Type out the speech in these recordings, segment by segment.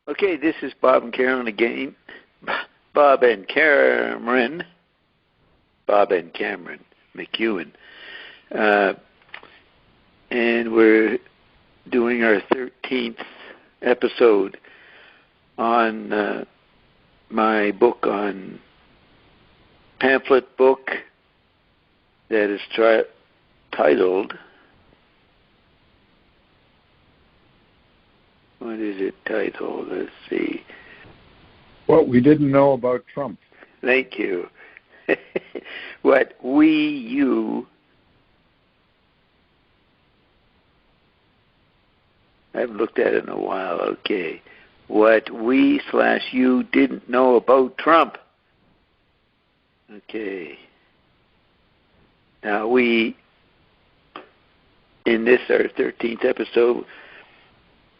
Okay, this is Bob and Cameron again. Bob and Cameron McEwen. And we're doing our 13th episode on my book on pamphlet book that is titled, what is it titled? Let's see. What we didn't know about Trump. Thank you. What you I haven't looked at it in a while. Okay. What you didn't know about Trump. Okay. Now in this, our 13th episode,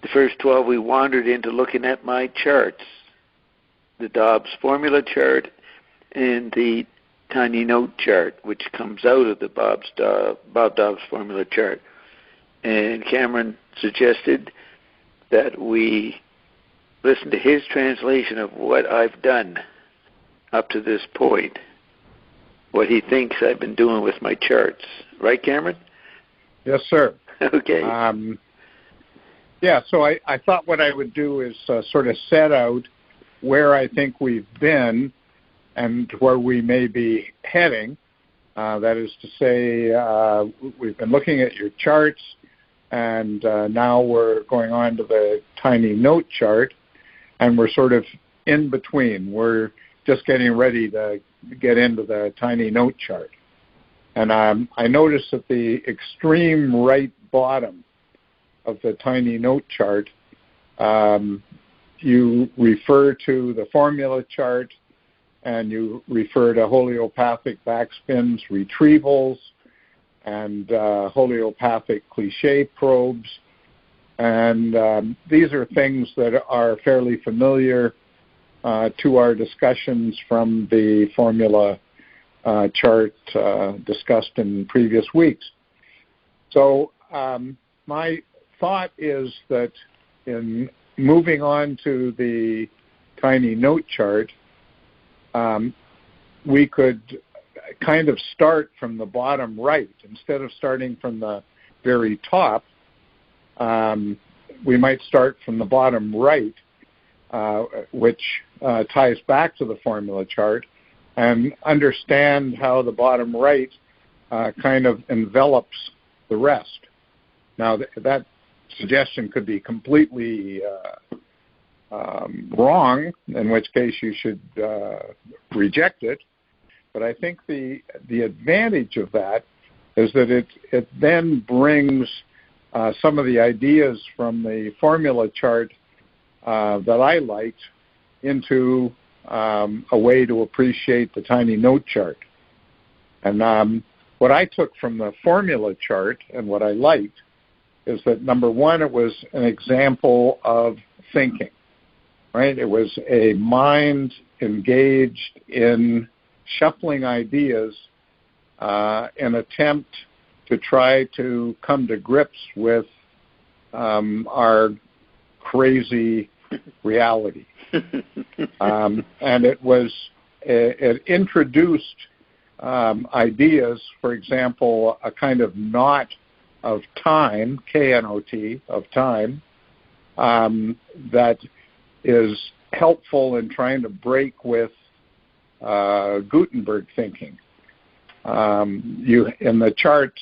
the first 12, we wandered into looking at my charts, the Dobbs formula chart and the tiny note chart, which comes out of the Bob Dobbs formula chart. And Cameron suggested that we listen to his translation of what I've done up to this point, what he thinks I've been doing with my charts. Right, Cameron? Yes, sir. Okay. So I thought what I would do is sort of set out where I think we've been and where we may be heading. That is to say, we've been looking at your charts, and now we're going on to the tiny note chart, and we're sort of in between. We're just getting ready to get into the tiny note chart. And I noticed at the extreme right bottom of the tiny note chart, you refer to the formula chart, and you refer to homeopathic backspins, retrievals, and homeopathic cliche probes. And these are things that are fairly familiar to our discussions from the formula chart discussed in previous weeks. So my thought is that in moving on to the tiny note chart, we could kind of start from the bottom right. Instead of starting from the very top, we might start from the bottom right, which ties back to the formula chart, and understand how the bottom right kind of envelops the rest. Now, that suggestion could be completely wrong, in which case you should reject it. But I think the advantage of that is that it then brings some of the ideas from the formula chart that I liked into a way to appreciate the tiny note chart. And what I took from the formula chart and what I liked is that, number one, it was an example of thinking, right? It was a mind engaged in shuffling ideas in an attempt to try to come to grips with our crazy reality. And it introduced ideas, for example, a kind of knot of time, K-N-O-T, of time, that is helpful in trying to break with Gutenberg thinking. In the charts,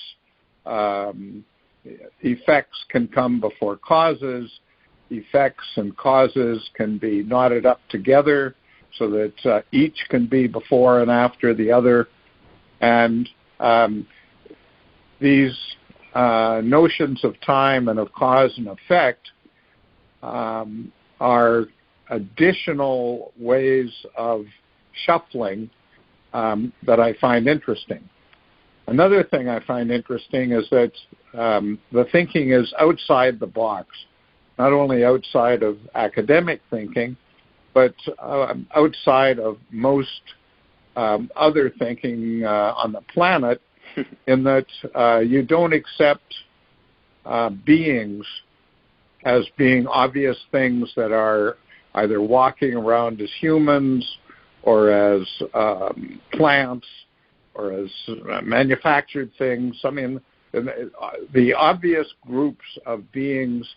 effects can come before causes. Effects and causes can be knotted up together so that each can be before and after the other. And these notions of time and of cause and effect are additional ways of shuffling that I find interesting. Another thing I find interesting is that the thinking is outside the box, not only outside of academic thinking, but outside of most other thinking on the planet, in that you don't accept beings as being obvious things that are either walking around as humans or as plants or as manufactured things. I mean, the obvious groups of beings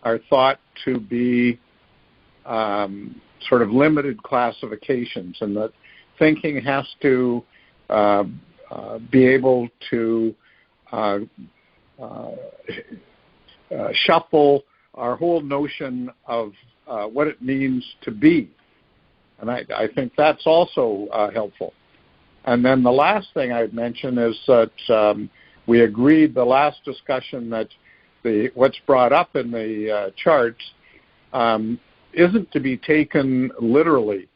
are thought to be sort of limited classifications, and that thinking has to be able to shuffle our whole notion of what it means to be. And I think that's also helpful. And then the last thing I'd mention is that we agreed the last discussion that what's brought up in the charts isn't to be taken literally.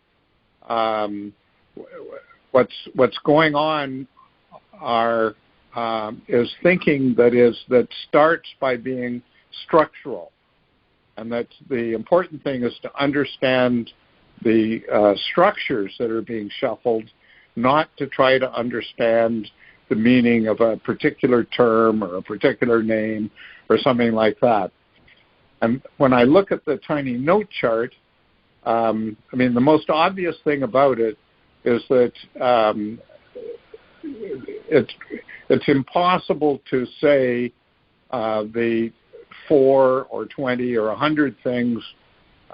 What's going on is thinking that starts by being structural, and that the important thing is to understand the structures that are being shuffled, not to try to understand the meaning of a particular term or a particular name or something like that. And when I look at the tiny note chart, I mean, the most obvious thing about it is that it's impossible to say the 4 or 20 or 100 things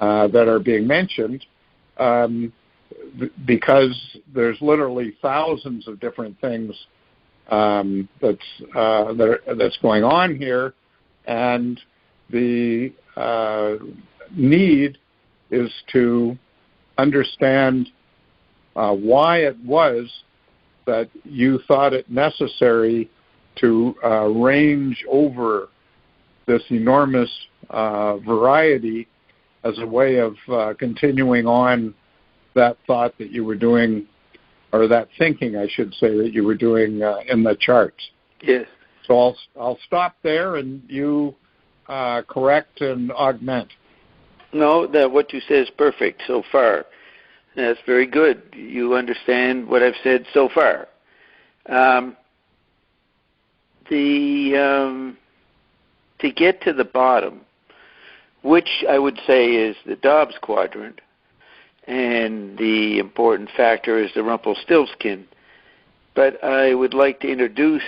that are being mentioned, because there's literally thousands of different things that's going on here, and the need is to understand why it was that you thought it necessary to range over this enormous variety as a way of continuing on that thought that you were doing, or that thinking, I should say, that you were doing in the charts. Yes. So I'll stop there, and you correct and augment. No, what you said is perfect so far. That's very good. You understand what I've said so far. To get to the bottom, which I would say is the Dobbs quadrant, and the important factor is the Rumpelstiltskin. But I would like to introduce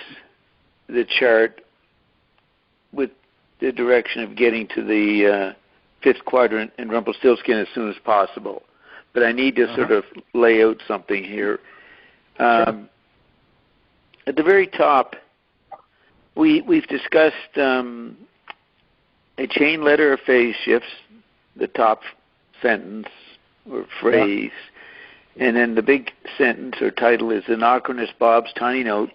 the chart with the direction of getting to the fifth quadrant and Rumpelstiltskin as soon as possible. But I need to sort of lay out something here. At the very top, we've discussed a chain letter of phase shifts, the top sentence or phrase, and then the big sentence or title is Anachronous Bob's Tiny Note,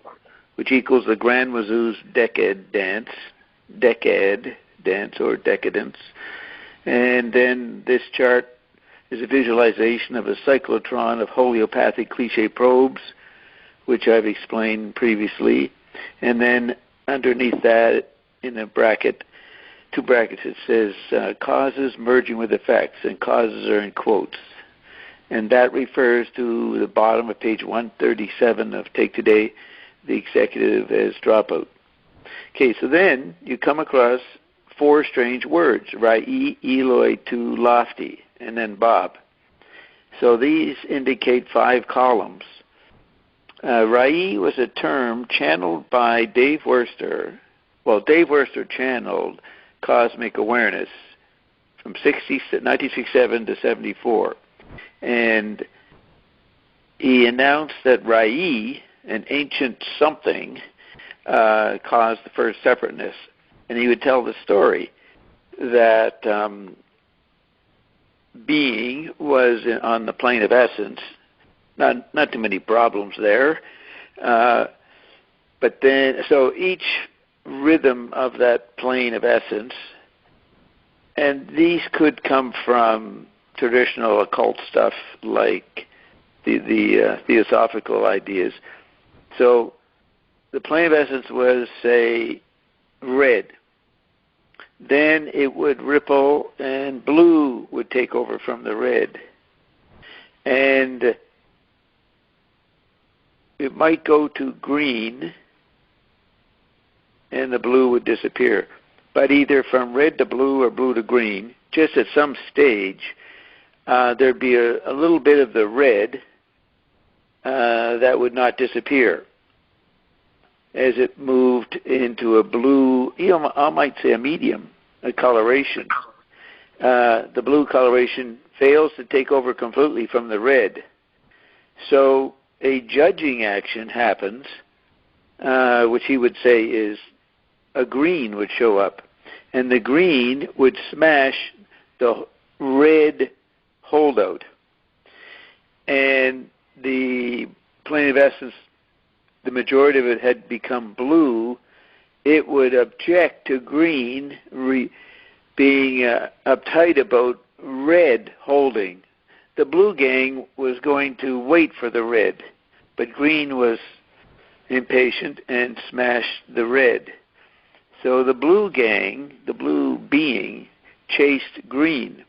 which equals the Grand Wazoo's Decade Dance or Decadence. And then this chart is a visualization of a cyclotron of homeopathic cliché probes, which I've explained previously. And then underneath that, in a bracket, 2 brackets, it says causes merging with effects, and causes are in quotes. And that refers to the bottom of page 137 of Take Today, the executive as dropout. Okay, so then you come across 4 strange words, Rai, Eloi, to lofty, and then Bob. So these indicate 5 columns. Rai was a term channeled by Dave Worster. Well, Dave Worster channeled cosmic awareness from 1967 to 74. And he announced that Rai, an ancient something, caused the first separateness. And he would tell the story that being was on the plane of essence. Not too many problems there. But then, so each rhythm of that plane of essence, and these could come from traditional occult stuff like the theosophical ideas. So the plane of essence was, say, red. Then it would ripple and blue would take over from the red. And it might go to green and the blue would disappear. But either from red to blue or blue to green, just at some stage, there'd be a little bit of the red that would not disappear as it moved into a blue, I might say a medium, a coloration. The blue coloration fails to take over completely from the red. So a judging action happens, which he would say is a green would show up. And the green would smash the red holdout. And the plane of essence, the majority of it had become blue. It would object to green being uptight about red holding. The blue gang was going to wait for the red, but green was impatient and smashed the red. So the blue gang, the blue being, chased green.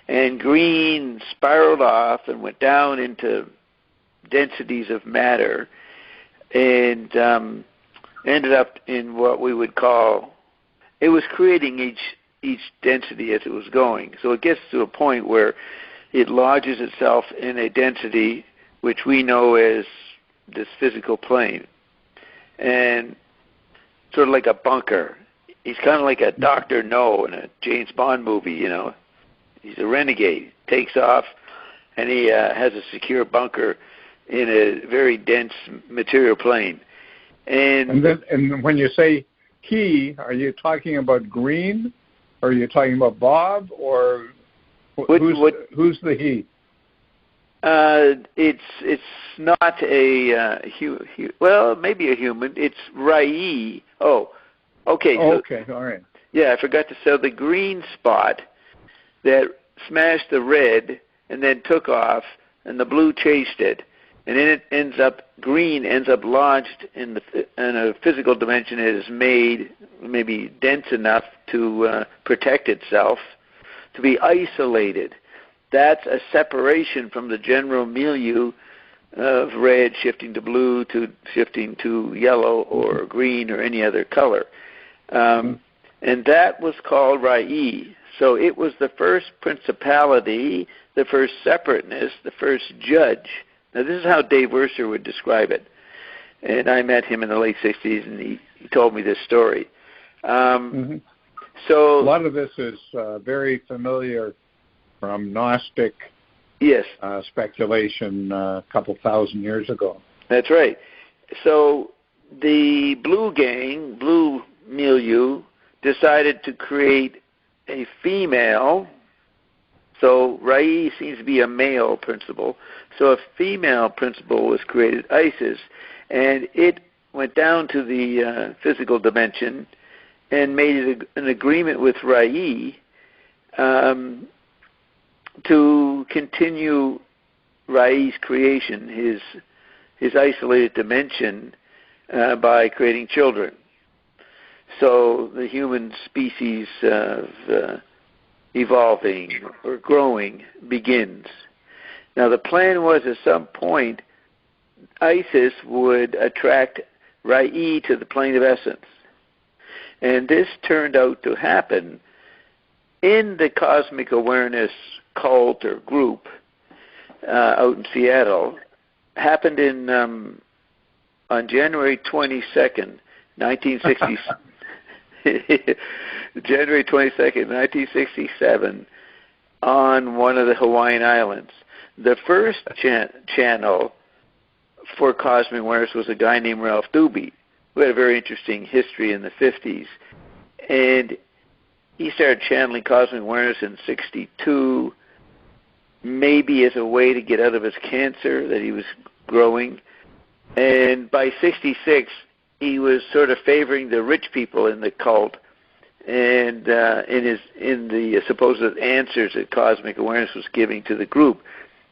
And green spiraled off and went down into densities of matter and ended up in what we would call, it was creating each density as it was going. So it gets to a point where it lodges itself in a density which we know as this physical plane. And sort of like a bunker. He's kind of like a Dr. No in a James Bond movie, He's a renegade. Takes off, and he has a secure bunker in a very dense material plane. And when you say he, are you talking about Green? Or are you talking about Bob? Or who's the he? It's not well, maybe a human. It's Rai. Oh, okay. Okay, all right. Yeah, I forgot to say the green spot that smashed the red and then took off, and the blue chased it, and then green ends up lodged in a physical dimension that is made maybe dense enough to protect itself, to be isolated. That's a separation from the general milieu of red shifting to blue to shifting to yellow or green or any other color. And that was called Rai. So it was the first principality, the first separateness, the first judge. Now this is how Dave Worcester would describe it. And I met him in the late 60s, and he told me this story. So a lot of this is very familiar from Gnostic speculation a couple thousand years ago. That's right. So the blue gang, blue milieu, decided to create a female. So Rai seems to be a male principle. So a female principle was created, Isis, and it went down to the physical dimension and made it an agreement with Rai to continue Rai's creation, his isolated dimension, by creating children. So the human species of evolving or growing begins. Now the plan was at some point Isis would attract Rai to the plane of essence. And this turned out to happen in the cosmic awareness cult or group out in Seattle. Happened on January 22nd, 1960. January 22nd, 1967, on one of the Hawaiian Islands. The first channel for cosmic awareness was a guy named Ralph Doobie, who had a very interesting history in the 50s. And he started channeling cosmic awareness in 62, maybe as a way to get out of his cancer that he was growing. And by 66, he was sort of favoring the rich people in the cult, and in the supposed answers that cosmic awareness was giving to the group.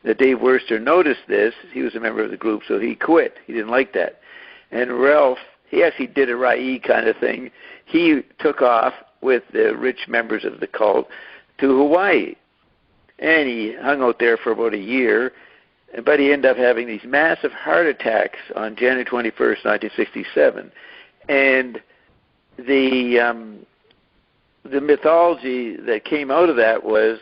That Dave Worcester noticed this. He was a member of the group, so he quit. He didn't like that. And Ralph, he actually did a Rai kind of thing. He took off with the rich members of the cult to Hawaii, and he hung out there for about a year. But he ended up having these massive heart attacks on January 21st, 1967. And the mythology that came out of that was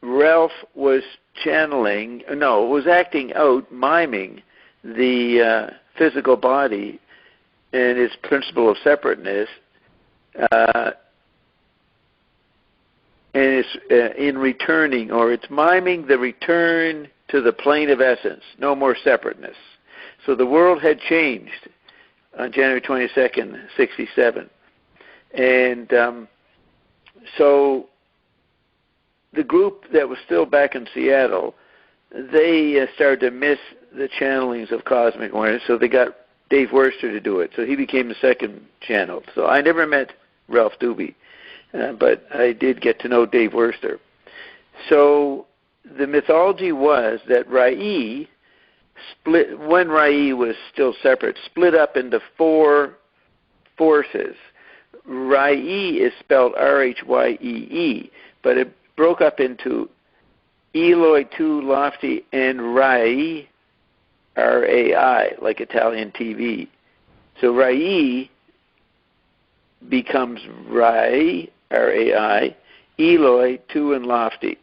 Ralph was was acting out, miming the physical body and its principle of separateness, and it's in returning, or it's miming the return to the plane of essence, no more separateness. So the world had changed on January 22nd, 67. And so the group that was still back in Seattle, they started to miss the channelings of cosmic awareness, so they got Dave Worster to do it. So he became the second channel. So I never met Ralph Doobie, but I did get to know Dave Worster. So the mythology was that Rai split, when Rai was still separate, split up into four forces. Rai is spelled R-H-Y-E-E, but it broke up into Eloi, Tu, Lofty, and Rai, R-A-I, like Italian TV. So Rai becomes Rai, R-A-I, Eloi, Tu, and Lofty.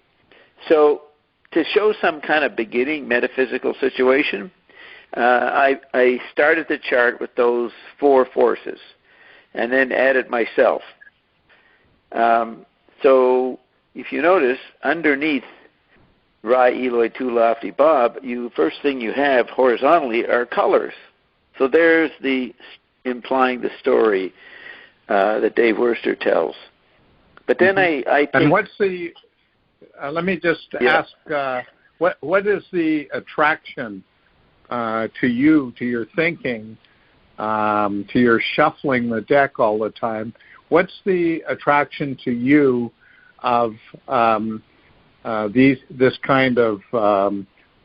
So to show some kind of beginning metaphysical situation, I started the chart with those four forces and then added myself. So if you notice, underneath Rai, Eloi, Tu, Lofty, Bob, first thing you have horizontally are colors. So there's implying the story that Dave Worster tells. But then I and what's the? Let me just ask. What is the attraction to you, to your thinking, to your shuffling the deck all the time? What's the attraction to you of this kind of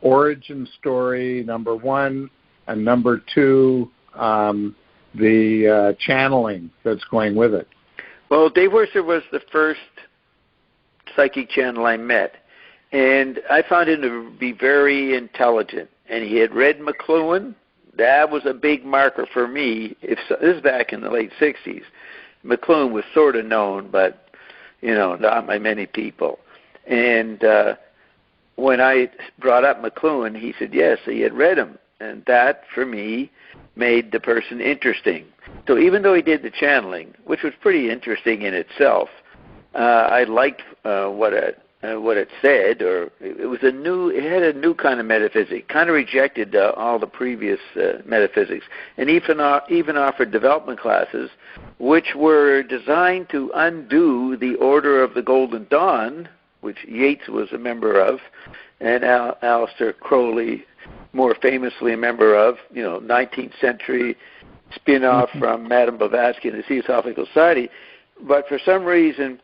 origin story, number one, and number two, the channeling that's going with it? Well, Dave Worster was the first psychic channel I met, and I found him to be very intelligent, and he had read McLuhan. That was a big marker for me. This is back in the late 60s. McLuhan was sort of known, but not by many people. And when I brought up McLuhan, he said yes, he had read him, and that for me made the person interesting. So even though he did the channeling, which was pretty interesting in itself, I liked what it said, or it had a new kind of metaphysics, kind of rejected all the previous metaphysics, and even offered development classes which were designed to undo the Order of the Golden Dawn, which Yeats was a member of, and Aleister Crowley, more famously a member of, 19th century spin-off from Madame Blavatsky and the Theosophical Society. But for some reason,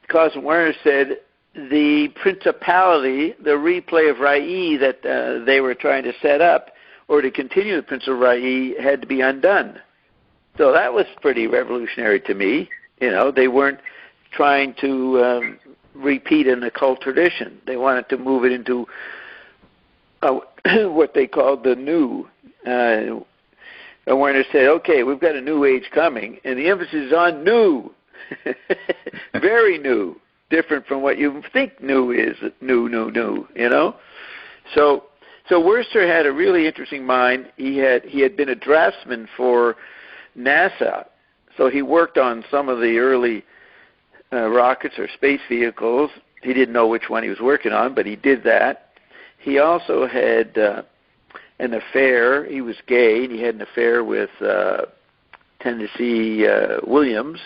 Cosmic Awareness said the principality, the replay of Rai that they were trying to set up, or to continue the principle of Rai, had to be undone. So that was pretty revolutionary to me. They weren't trying to repeat an occult tradition. They wanted to move it into what they called the new. Awareness said, okay, we've got a new age coming, and the emphasis is on new. Very new, different from what you think new is. New. So Worster had a really interesting mind. He had been a draftsman for NASA, so he worked on some of the early rockets or space vehicles. He didn't know which one he was working on, but he did that. He also had an affair. He was gay, and he had an affair with Tennessee Williams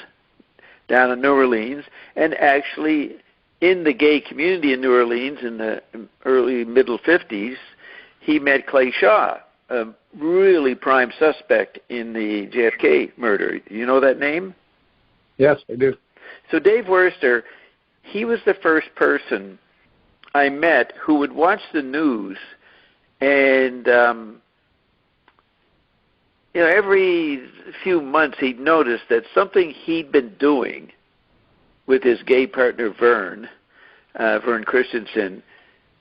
down in New Orleans, and actually in the gay community in New Orleans in the early middle 50s, he met Clay Shaw, a really prime suspect in the JFK murder. You know that name? Yes, I do. So Dave Worster, he was the first person I met who would watch the news, and every few months he'd notice that something he'd been doing with his gay partner Vern Christensen,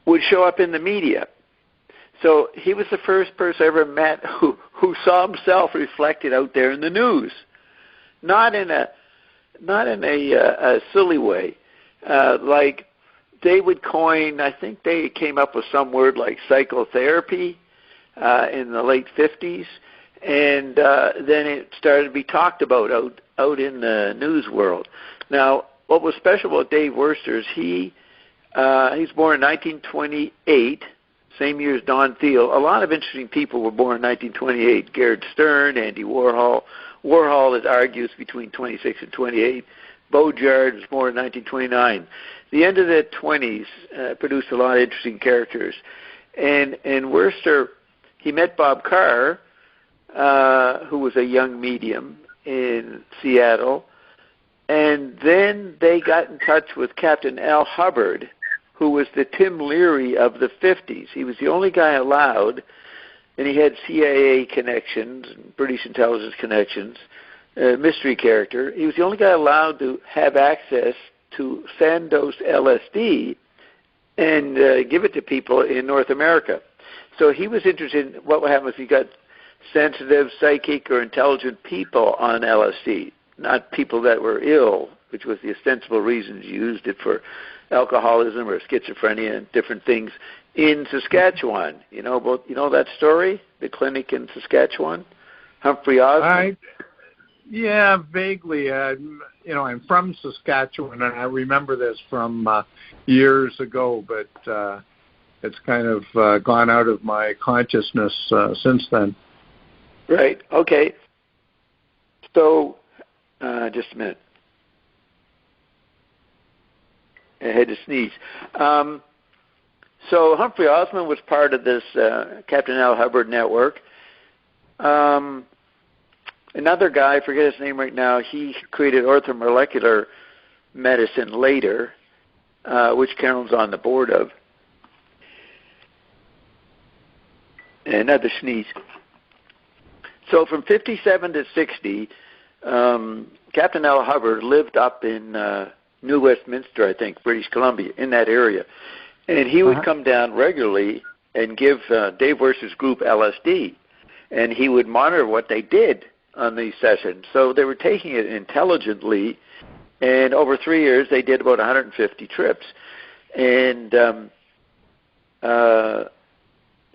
would show up in the media. So he was the first person I ever met who saw himself reflected out there in the news, not in a silly way, like they would coin, I think they came up with some word like psychotherapy in the late 50s, and then it started to be talked about out in the news world. Now, what was special about Dave Worster is he's born in 1928, same year as Don Thiel. A lot of interesting people were born in 1928. Garrett Stern, Andy Warhol. Warhol is argues between 26 and 28. Baudrillard was born in 1929. The end of the 20s produced a lot of interesting characters. And Worster, he met Bob Carr, who was a young medium in Seattle, and then they got in touch with Captain Al Hubbard, who was the Tim Leary of the 50s. He was the only guy allowed, and he had CIA connections, British intelligence connections, mystery character. He was the only guy allowed to have access to Sandoz LSD and give it to people in North America. So he was interested in what would happen if you got sensitive, psychic, or intelligent people on LSD, not people that were ill, which was the ostensible reasons you used it for alcoholism or schizophrenia and different things in Saskatchewan. You know that story, the clinic in Saskatchewan? Humphrey Osmond? Yeah, vaguely. I'm from Saskatchewan, and I remember this from years ago, but it's kind of gone out of my consciousness since then. Right. Okay. So, just a minute. I had to sneeze. So Humphrey Osmond was part of this Captain Al Hubbard network. Another guy, I forget his name right now, he created orthomolecular medicine later, which Carolyn's on the board of. Another sneeze. So from 57 to 60, Captain Al Hubbard lived up in New Westminster, I think, British Columbia, in that area. And he would come down regularly and give Dave Worster's group LSD. And he would monitor what they did on these sessions. So they were taking it intelligently. And over 3 years, they did about 150 trips. And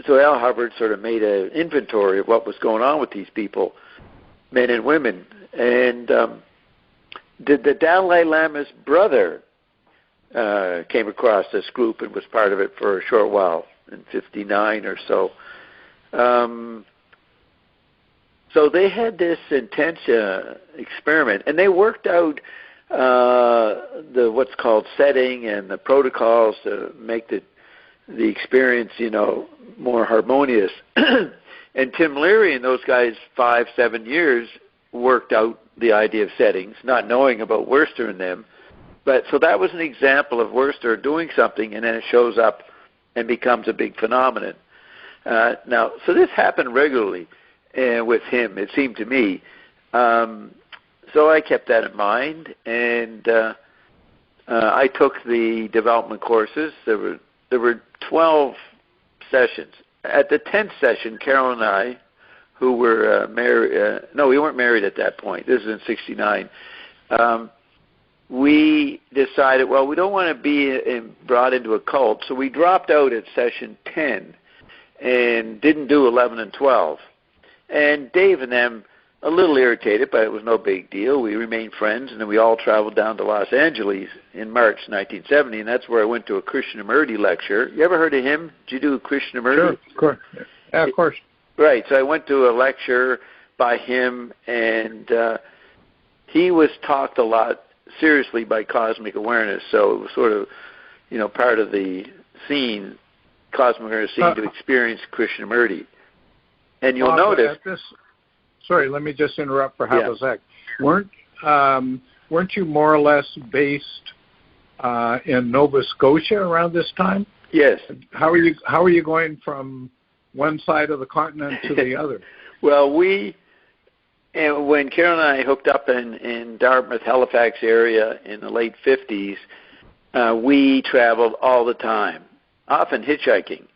so Al Hubbard sort of made an inventory of what was going on with these people, men and women. And the Dalai Lama's brother came across this group and was part of it for a short while, in 59 or so. So they had this intense experiment, and they worked out the what's called setting and the protocols to make the experience, more harmonious. And Tim Leary and those guys, 5-7 years, worked out the idea of settings, not knowing about Worster and them. But so that was an example of Worster doing something, and then it shows up and becomes a big phenomenon. Now, so this happened regularly with him, it seemed to me. So I kept that in mind, and I took the development courses. There were 12 sessions. At the 10th session, Carol and I, who were married, no, we weren't married at that point. This is in 69. We decided, well, we don't want to be brought into a cult, so we dropped out at session 10 and didn't do 11 and 12. And Dave and them, a little irritated, but it was no big deal. We remained friends, and then we all traveled down to Los Angeles in March 1970, and that's where I went to a Krishnamurti lecture. You ever heard of him? Did you do a Krishnamurti? Sure, of course. Yeah, of course. Right, so I went to a lecture by him, and he was talked a lot seriously by Cosmic Awareness, so it was sort of, part of the scene, Cosmic Awareness scene, to experience Krishnamurti. And you'll notice... Sorry, let me just interrupt for half a sec. Weren't you more or less based in Nova Scotia around this time? Yes. How are you going from one side of the continent to the other? Well, when Carol and I hooked up in Dartmouth, Halifax area in the late 50s, we traveled all the time, often hitchhiking.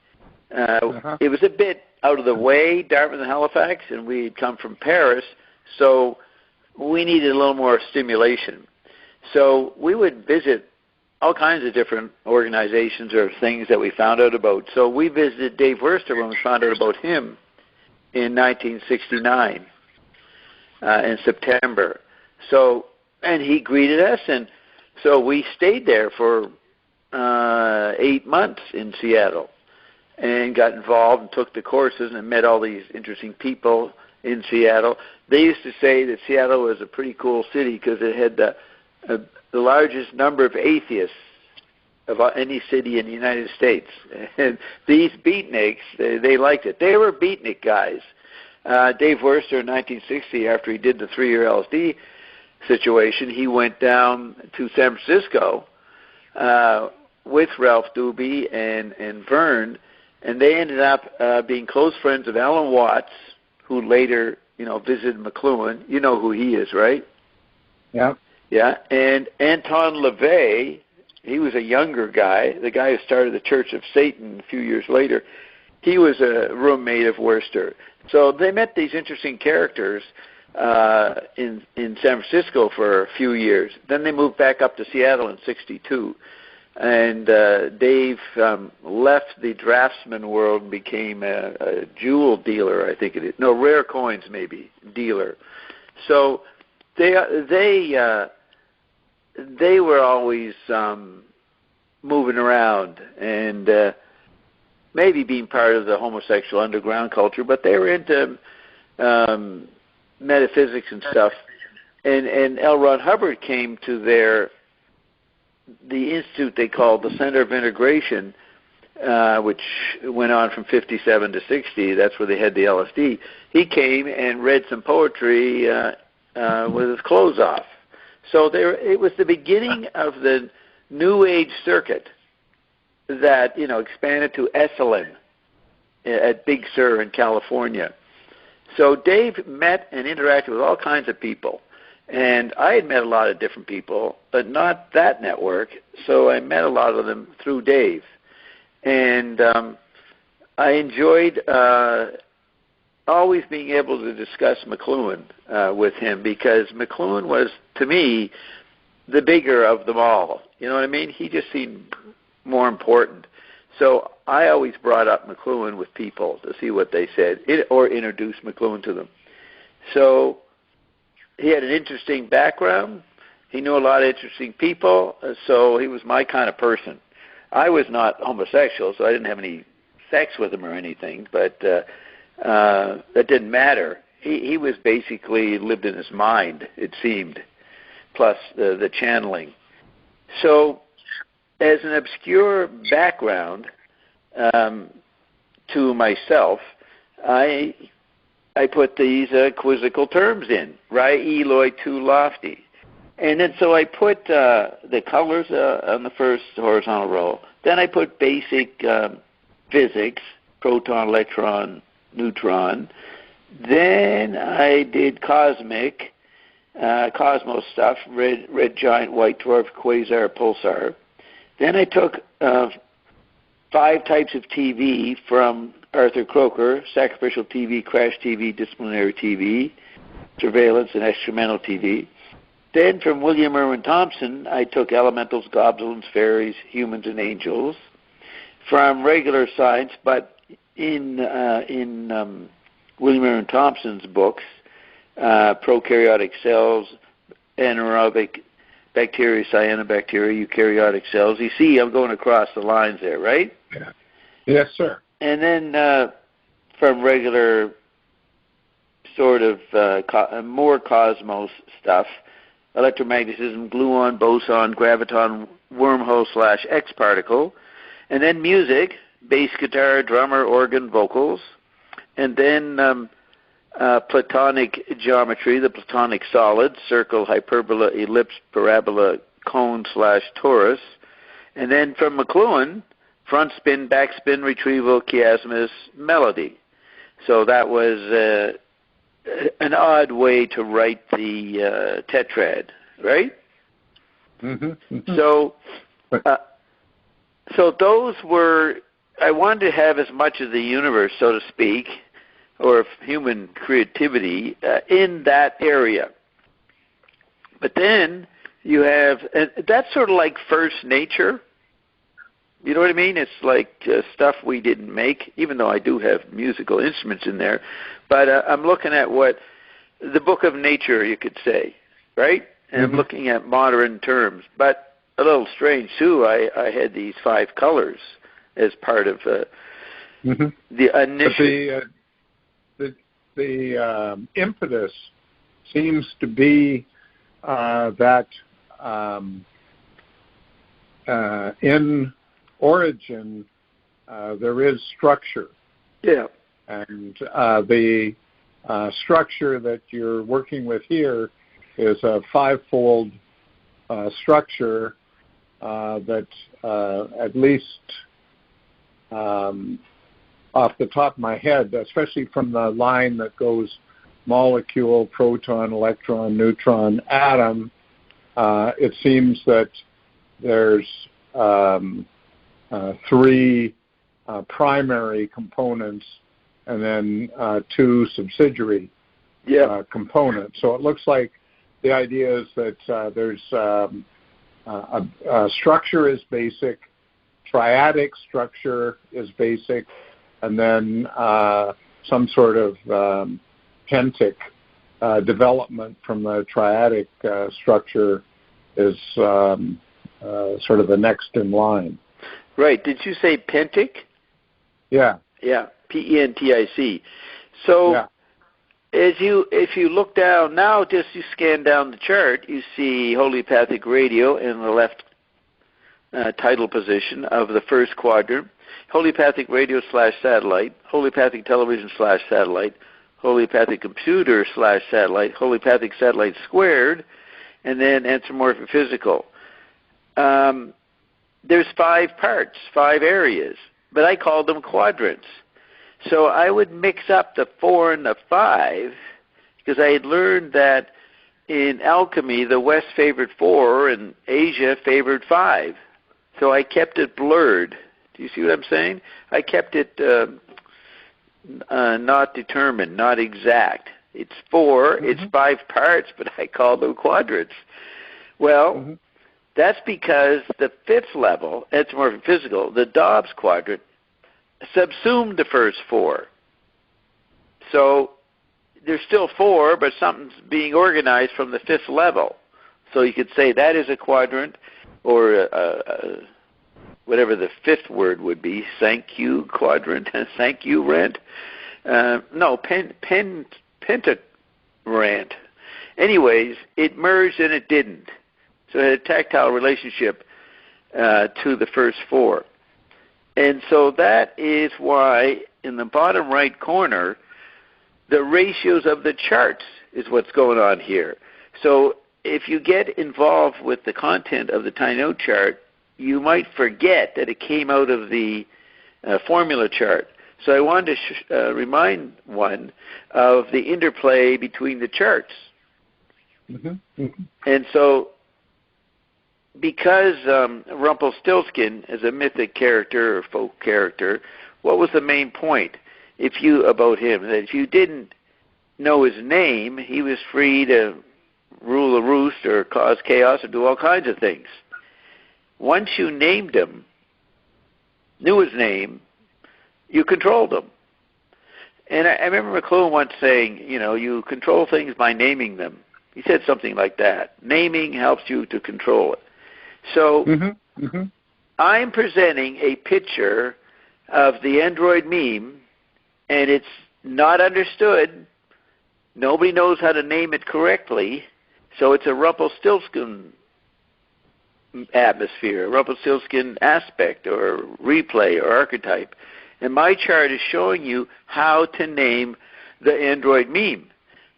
It was a bit out of the way, Dartmouth and Halifax, and we'd come from Paris, so we needed a little more stimulation. So we would visit all kinds of different organizations or things that we found out about. So we visited Dave Worster when we found out about him in 1969 in September. So, and he greeted us, and so we stayed there for 8 months in Seattle and got involved and took the courses and met all these interesting people in Seattle. They used to say that Seattle was a pretty cool city because it had the largest number of atheists of any city in the United States. And these beatniks, they liked it. They were beatnik guys. Dave Worster in 1960, after he did the 3-year LSD situation, he went down to San Francisco with Ralph Doobie and Vern, and they ended up being close friends of Alan Watts, who later, visited McLuhan. You know who he is, right? Yeah. Yeah, and Anton LaVey, he was a younger guy, the guy who started the Church of Satan a few years later. He was a roommate of Worster. So they met these interesting characters in San Francisco for a few years. Then they moved back up to Seattle in '62. And Dave left the draftsman world and became a jewel dealer, I think it is. No, rare coins maybe, dealer. So they were always moving around and maybe being part of the homosexual underground culture, but they were into metaphysics and stuff. And L. Ron Hubbard came to the institute they called the Center of Integration, which went on from 57 to 60. That's where they had the LSD. He came and read some poetry with his clothes off. So it was the beginning of the New Age circuit that, expanded to Esalen at Big Sur in California. So Dave met and interacted with all kinds of people. And I had met a lot of different people, but not that network, so I met a lot of them through Dave. And I enjoyed always being able to discuss McLuhan with him, because McLuhan was, to me, the bigger of them all. You know what I mean? He just seemed more important. So I always brought up McLuhan with people to see what they said, or introduce McLuhan to them. So he had an interesting background. He knew a lot of interesting people, so he was my kind of person. I was not homosexual, so I didn't have any sex with him or anything, but that didn't matter. He was basically lived in his mind, it seemed, plus the channeling. So as an obscure background to myself, I put these quizzical terms in, Rai Eloi tu lofty. And then so I put the colors on the first horizontal row. Then I put basic physics, proton, electron, neutron. Then I did cosmic, cosmos stuff, red giant, white dwarf, quasar, pulsar. Then I took 5 types of TV from Arthur Croker: sacrificial TV, crash TV, disciplinary TV, surveillance, and experimental TV. Then from William Irwin Thompson, I took elementals, goblins, fairies, humans, and angels. From regular science, but in William Irwin Thompson's books, prokaryotic cells, anaerobic bacteria, cyanobacteria, eukaryotic cells. You see, I'm going across the lines there, right? Yeah. Yes, sir. And then from regular sort of more cosmos stuff, electromagnetism, gluon, boson, graviton, wormhole / X particle, and then music, bass guitar, drummer, organ, vocals, and then Platonic geometry, the Platonic solids, circle, hyperbola, ellipse, parabola, cone / torus, and then from McLuhan, front spin, back spin, retrieval, chiasmus, melody. So that was an odd way to write the tetrad, right? Mm-hmm. Mm-hmm. So those were, I wanted to have as much of the universe, so to speak, or of human creativity in that area. But then You have, and that's sort of like first nature. You know what I mean? It's like stuff we didn't make, even though I do have musical instruments in there. But I'm looking at what the book of nature, you could say, right? And I'm looking at modern terms. But a little strange, too, I had these 5 colors as part of the initial. But the impetus seems to be that in origin there is structure. Yeah. And the structure that you're working with here is a 5-fold structure that at least off the top of my head, especially from the line that goes molecule, proton, electron, neutron, atom, it seems that there's 3 primary components and then 2 subsidiary components. So it looks like the idea is that there's a structure is basic, triadic structure is basic, and then some sort of pentic development from the triadic structure is sort of the next in line. Right. Did you say pentic? Yeah. Yeah, Pentic. So if you look down now, just you scan down the chart, you see Homeopathic radio in the left title position of the first quadrant, Homeopathic radio / satellite, Homeopathic television / satellite, Homeopathic computer / satellite, Homeopathic satellite squared, and then anthropomorphic physical. There's 5 parts, 5 areas, but I call them quadrants. So I would mix up the 4 and the 5 because I had learned that in alchemy, the West favored 4 and Asia favored 5. So I kept it blurred. Do you see what I'm saying? I kept it not determined, not exact. It's 4, it's 5 parts, but I call them quadrants. Well, that's because the 5th level, anthropomorphic physical, the Dobbs quadrant, subsumed the first 4. So there's still 4, but something's being organized from the 5th level. So you could say that is a quadrant, or whatever the 5th word would be, Sankyu quadrant, Sankyu rent. Pentagrant. Anyways, it merged and it didn't. So it had a tactile relationship to the first 4. And so that is why in the bottom right corner, the ratios of the charts is what's going on here. So if you get involved with the content of the tiny note chart, you might forget that it came out of the formula chart. So I wanted to remind one of the interplay between the charts. And so because Rumpelstiltskin is a mythic character or folk character, what was the main point about him? That if you didn't know his name, he was free to rule the roost or cause chaos or do all kinds of things. Once you named him, knew his name, you controlled him. And I remember McLuhan once saying, you control things by naming them. He said something like that. Naming helps you to control it. So I'm presenting a picture of the Android meme, and it's not understood. Nobody knows how to name it correctly, so it's a Rumpelstiltskin atmosphere, a Rumpelstiltskin aspect or replay or archetype. And my chart is showing you how to name the Android meme.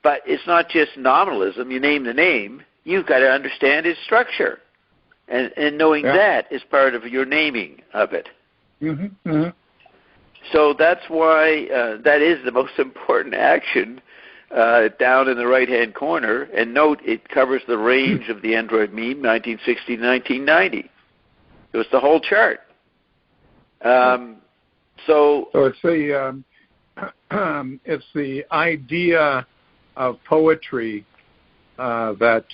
But it's not just nominalism. You name the name. You've got to understand its structure. And knowing that is part of your naming of it. So that's why that is the most important action down in the right-hand corner. And note, it covers the range of the Android meme, 1960 to 1990. It was the whole chart. So it's the idea of poetry that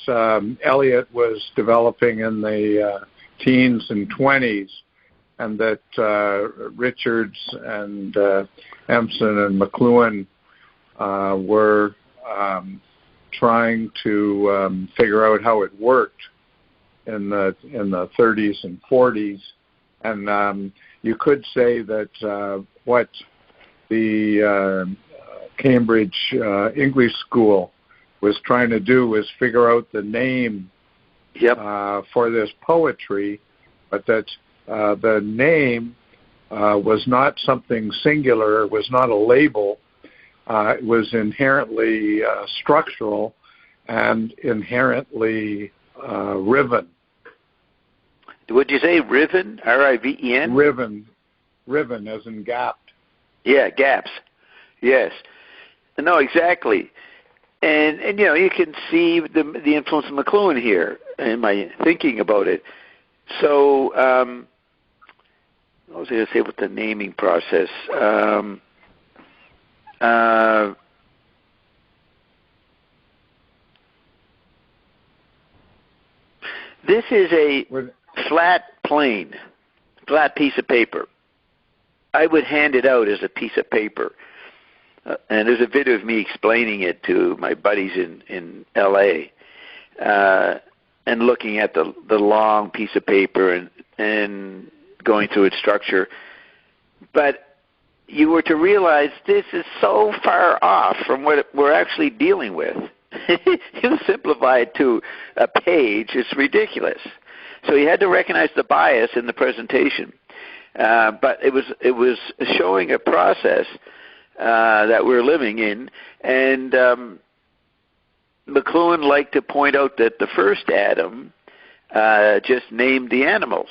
Eliot was developing in the teens and 20s, and that Richards and Empson and McLuhan were trying to figure out how it worked in the 30s and 40s. And you could say that what the Cambridge English School was trying to do was figure out the name for this poetry, but that the name was not something singular, it was not a label, it was inherently structural and inherently riven. Would you say riven? R-I-V-E-N? Riven as in gapped. Yeah, gaps. Yes. No, exactly. And you know, you can see the influence of McLuhan here in my thinking about it. So, what was I going to say with the naming process? This is a flat piece of paper. I would hand it out as a piece of paper. And there's a video of me explaining it to my buddies in L.A. And looking at the long piece of paper and going through its structure. But you were to realize this is so far off from what we're actually dealing with. You simplify it to a page, it's ridiculous. So you had to recognize the bias in the presentation. But it was showing a process that we're living in, and McLuhan liked to point out that the first Adam just named the animals,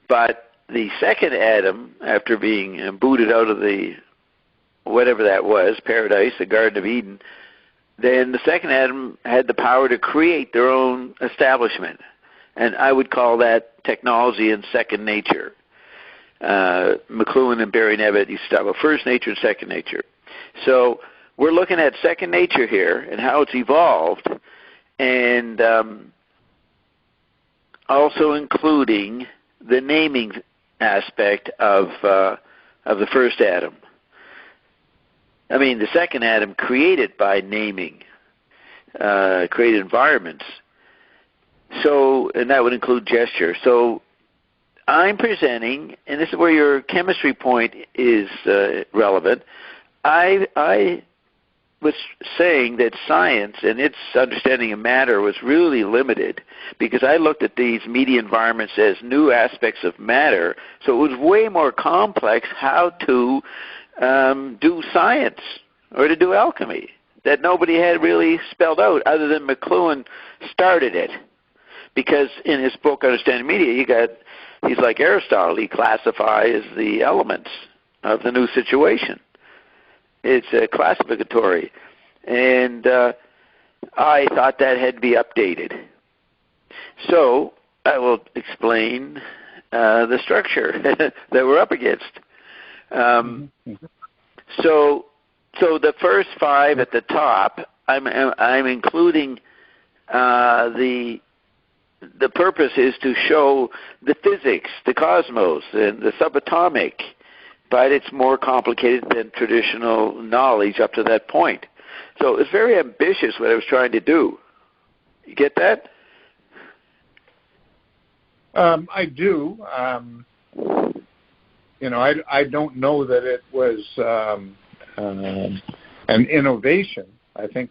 but the second Adam, after being booted out of the whatever that was, paradise, the Garden of Eden, then the second Adam had the power to create their own establishment, and I would call that technology and second nature. McLuhan and Barry Nevitt used to talk about first nature and second nature. So we're looking at second nature here and how it's evolved, and also including the naming aspect of the first Adam. I mean, the second Adam created by naming, created environments. So, and that would include gesture. So I'm presenting, and this is where your chemistry point is relevant. I was saying that science and its understanding of matter was really limited because I looked at these media environments as new aspects of matter, so it was way more complex how to do science or to do alchemy that nobody had really spelled out other than McLuhan started it. Because in his book, Understanding Media, he's like Aristotle. He classifies the elements of the new situation. It's classificatory. And I thought that had to be updated. So I will explain the structure that we're up against. So the first five at the top, I'm including the purpose is to show the physics, the cosmos, and the subatomic, but it's more complicated than traditional knowledge up to that point. So it's very ambitious what I was trying to do. You get that? I do. I don't know that it was an innovation. I think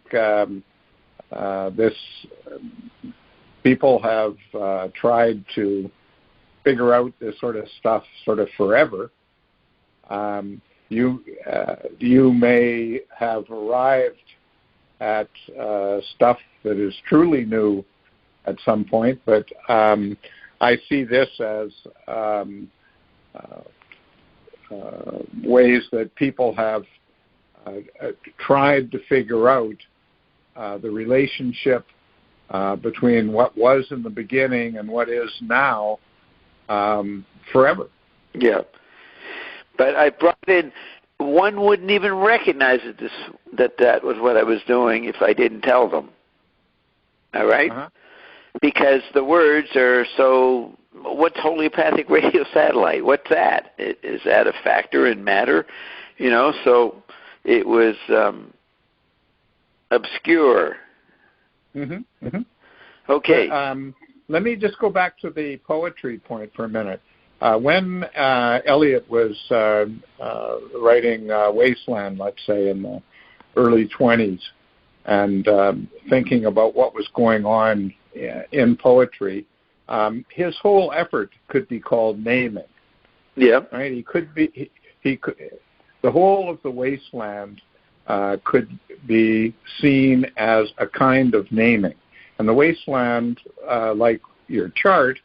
this people have tried to figure out this sort of stuff sort of forever. You may have arrived at stuff that is truly new at some point, but I see this as ways that people have tried to figure out the relationship between what was in the beginning and what is now forever. Yeah. But I brought in, one wouldn't even recognize that was what I was doing if I didn't tell them. all right? Uh-huh. Because the words are so, what's homeopathic radio satellite? What's that? Is that a factor in matter? So it was obscure. Mm-hmm. Mm-hmm. Okay. Let me just go back to the poetry point for a minute. When Eliot was writing Wasteland, let's say, in the early 20s, and thinking about what was going on in poetry, his whole effort could be called naming. Yeah. Right? He could, the whole of the Wasteland could be seen as a kind of naming. And the Wasteland, like your chart,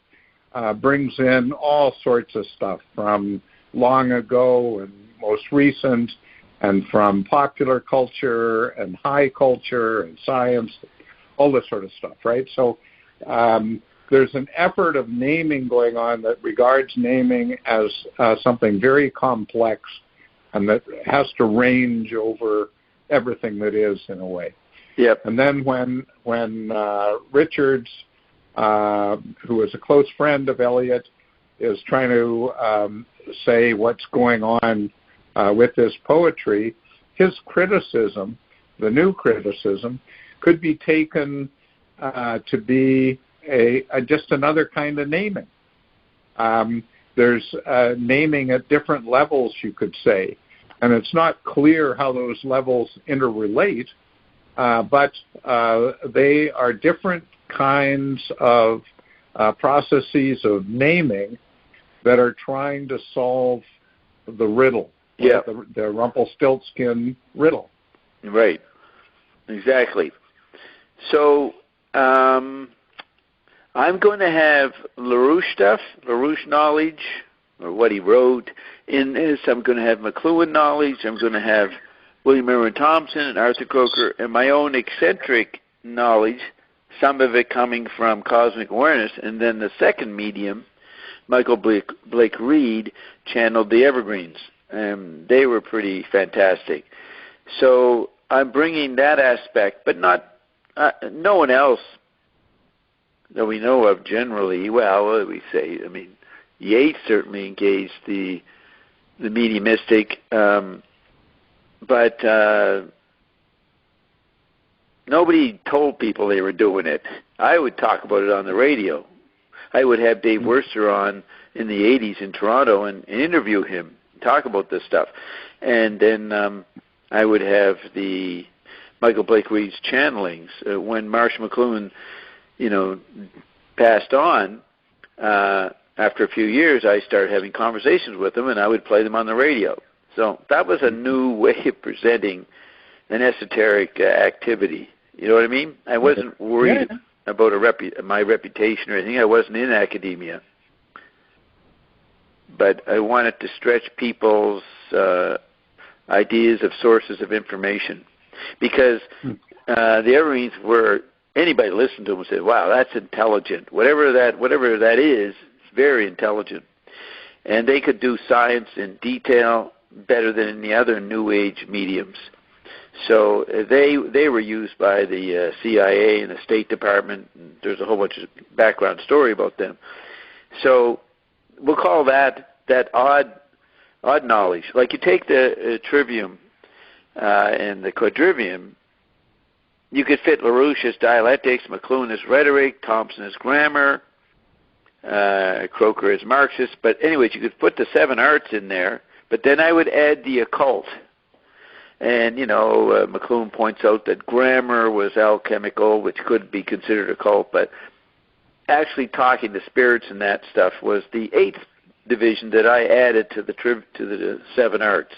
brings in all sorts of stuff from long ago and most recent, and from popular culture and high culture and science, all this sort of stuff, right? So there's an effort of naming going on that regards naming as something very complex and that has to range over everything that is, in a way. Yep. And then when Richards, who is a close friend of Eliot, is trying to say what's going on with this poetry, his criticism, the new criticism, could be taken to be just another kind of naming. There's naming at different levels, you could say, and it's not clear how those levels interrelate, but they are different kinds of processes of naming that are trying to solve the riddle, yeah, the Rumpelstiltskin riddle. Right, exactly. So I'm going to have LaRouche knowledge, or what he wrote in this. I'm going to have McLuhan knowledge. I'm going to have William Irwin Thompson and Arthur Croker, and my own eccentric knowledge, some of it coming from cosmic awareness. And then the second medium, Michael Blake Reed, channeled the Evergreens. They were pretty fantastic. So I'm bringing that aspect, but not no one else that we know of generally. Well, what do we say? I mean, Yeats certainly engaged the mediumistic, but nobody told people they were doing it. I would talk about it on the radio. I would have Dave Worcester on in the 80s in Toronto and interview him, talk about this stuff. And then I would have the Michael Blake Reed's channelings. When Marshall McLuhan, passed on, after a few years, I started having conversations with him, and I would play them on the radio. So that was a new way of presenting an esoteric activity. You know what I mean? I wasn't worried about my reputation or anything. I wasn't in academia. But I wanted to stretch people's ideas of sources of information. Because the Evergreens were, anybody listened to them and said, wow, that's intelligent. Whatever that is, it's very intelligent. And they could do science in detail better than any other New Age mediums. So they were used by the CIA and the State Department. And there's a whole bunch of background story about them. So we'll call that odd knowledge. Like you take the trivium and the quadrivium, you could fit LaRouche as dialectics, McLuhan as rhetoric, Thompson as grammar, Croker as Marxist. But anyways, you could put the 7 arts in there, but then I would add the occult. And, McLuhan points out that grammar was alchemical, which could be considered occult, but actually talking to spirits and that stuff was the 8th division that I added to the 7 arts.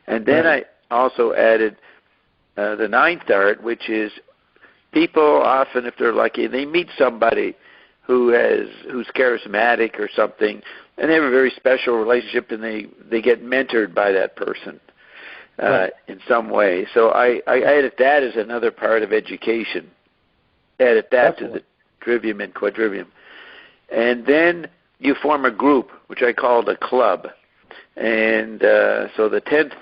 And then I also added the 9th art, which is people often, if they're lucky, they meet somebody who's charismatic or something, and they have a very special relationship, and they get mentored by that person in some way. So I added that as another part of education. Added that to the trivium and quadrivium. And then you form a group, which I called a club. And so the 10th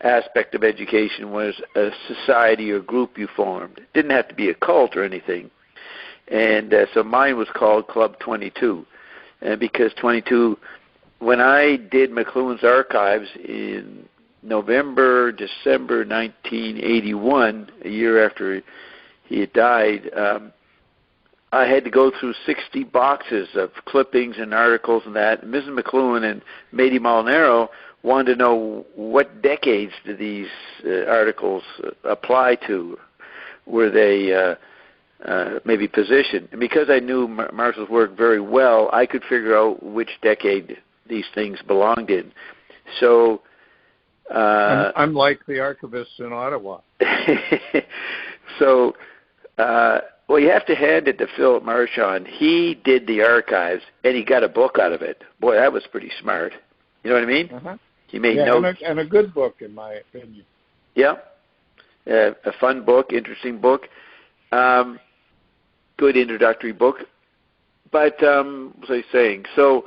aspect of education was a society or group you formed. It didn't have to be a cult or anything, And so mine was called Club 22, because 22, when I did McLuhan's archives in December 1981, a year after he had died, I had to go through 60 boxes of clippings and articles and that. And Mrs. McLuhan and Matey Molinaro wanted to know what decades did these articles apply to. Were they maybe positioned? And because I knew Marshall's work very well, I could figure out which decade these things belonged in. So, unlike the archivists in Ottawa. So, well, you have to hand it to Philip Marchand. He did the archives, and he got a book out of it. Boy, that was pretty smart. You know what I mean? Uh-huh. He made notes. And a good book, in my opinion. Yeah. A fun book, interesting book. Good introductory book. But what was I saying? So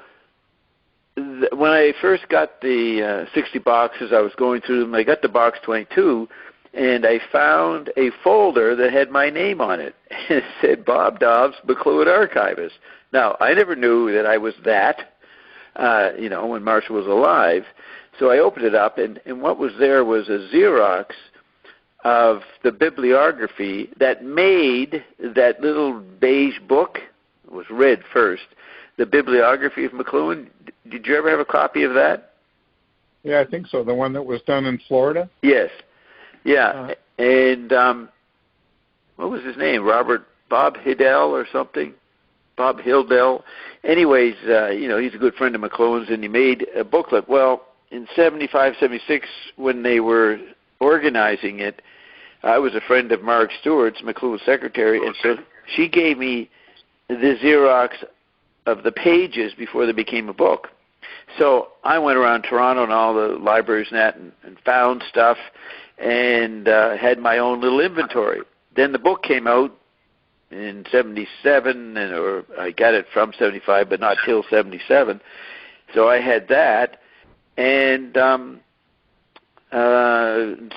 when I first got the 60 boxes, I was going through them. I got to box 22, and I found a folder that had my name on it. It said Bob Dobbs, McLuhan Archivist. Now, I never knew that I was that, when Marshall was alive. So I opened it up, and what was there was a Xerox of the bibliography that made that little beige book. It was red first. The bibliography of McLuhan. Did you ever have a copy of that? Yeah, I think so. The one that was done in Florida? Yes. Yeah. And what was his name? Bob Hidell or something? Bob Hildell. Anyways, he's a good friend of McLuhan's, and he made a booklet. Well, in 75, 76, when they were organizing it, I was a friend of Mark Stewart's, McLuhan's secretary, and so she gave me the Xerox of the pages before they became a book. So I went around Toronto and all the libraries and that and found stuff and had my own little inventory. Then the book came out in 77, or I got it from 75, but not till 77. So I had that. And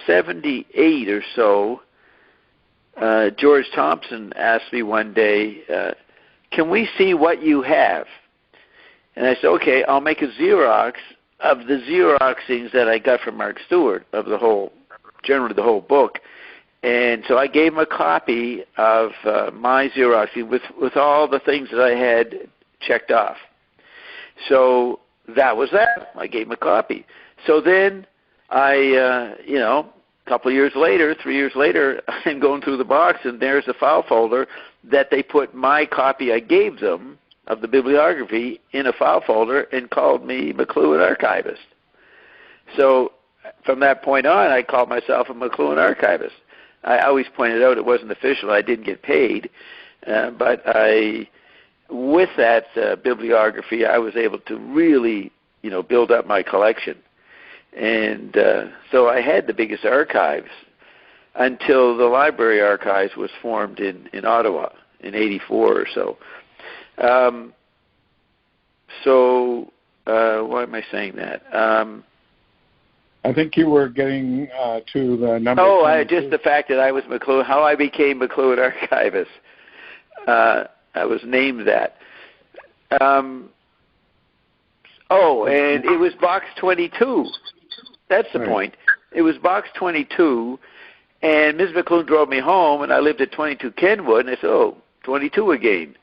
78 or so, George Thompson asked me one day, can we see what you have? And I said, okay, I'll make a Xerox of the Xeroxings that I got from Mark Stewart of generally the whole book. And so I gave him a copy of my Xeroxing with all the things that I had checked off. So that was that. I gave him a copy. So then I, a couple of years later, 3 years later, I'm going through the box, and there's a file folder that they put my copy I gave them of the bibliography in a file folder and called me McLuhan Archivist. So from that point on, I called myself a McLuhan Archivist. I always pointed out it wasn't official. I didn't get paid, but with that bibliography, I was able to really, build up my collection. And so I had the biggest archives until the library archives was formed in Ottawa in 84 or so. Why am I saying that? I think you were getting to the number. Just the fact that I was McLuhan, how I became McLuhan Archivist. I was named that. And it was box 22. That's the point. It was box 22, and Ms. McLuhan drove me home, and I lived at 22 Kenwood, and I said, 22 again.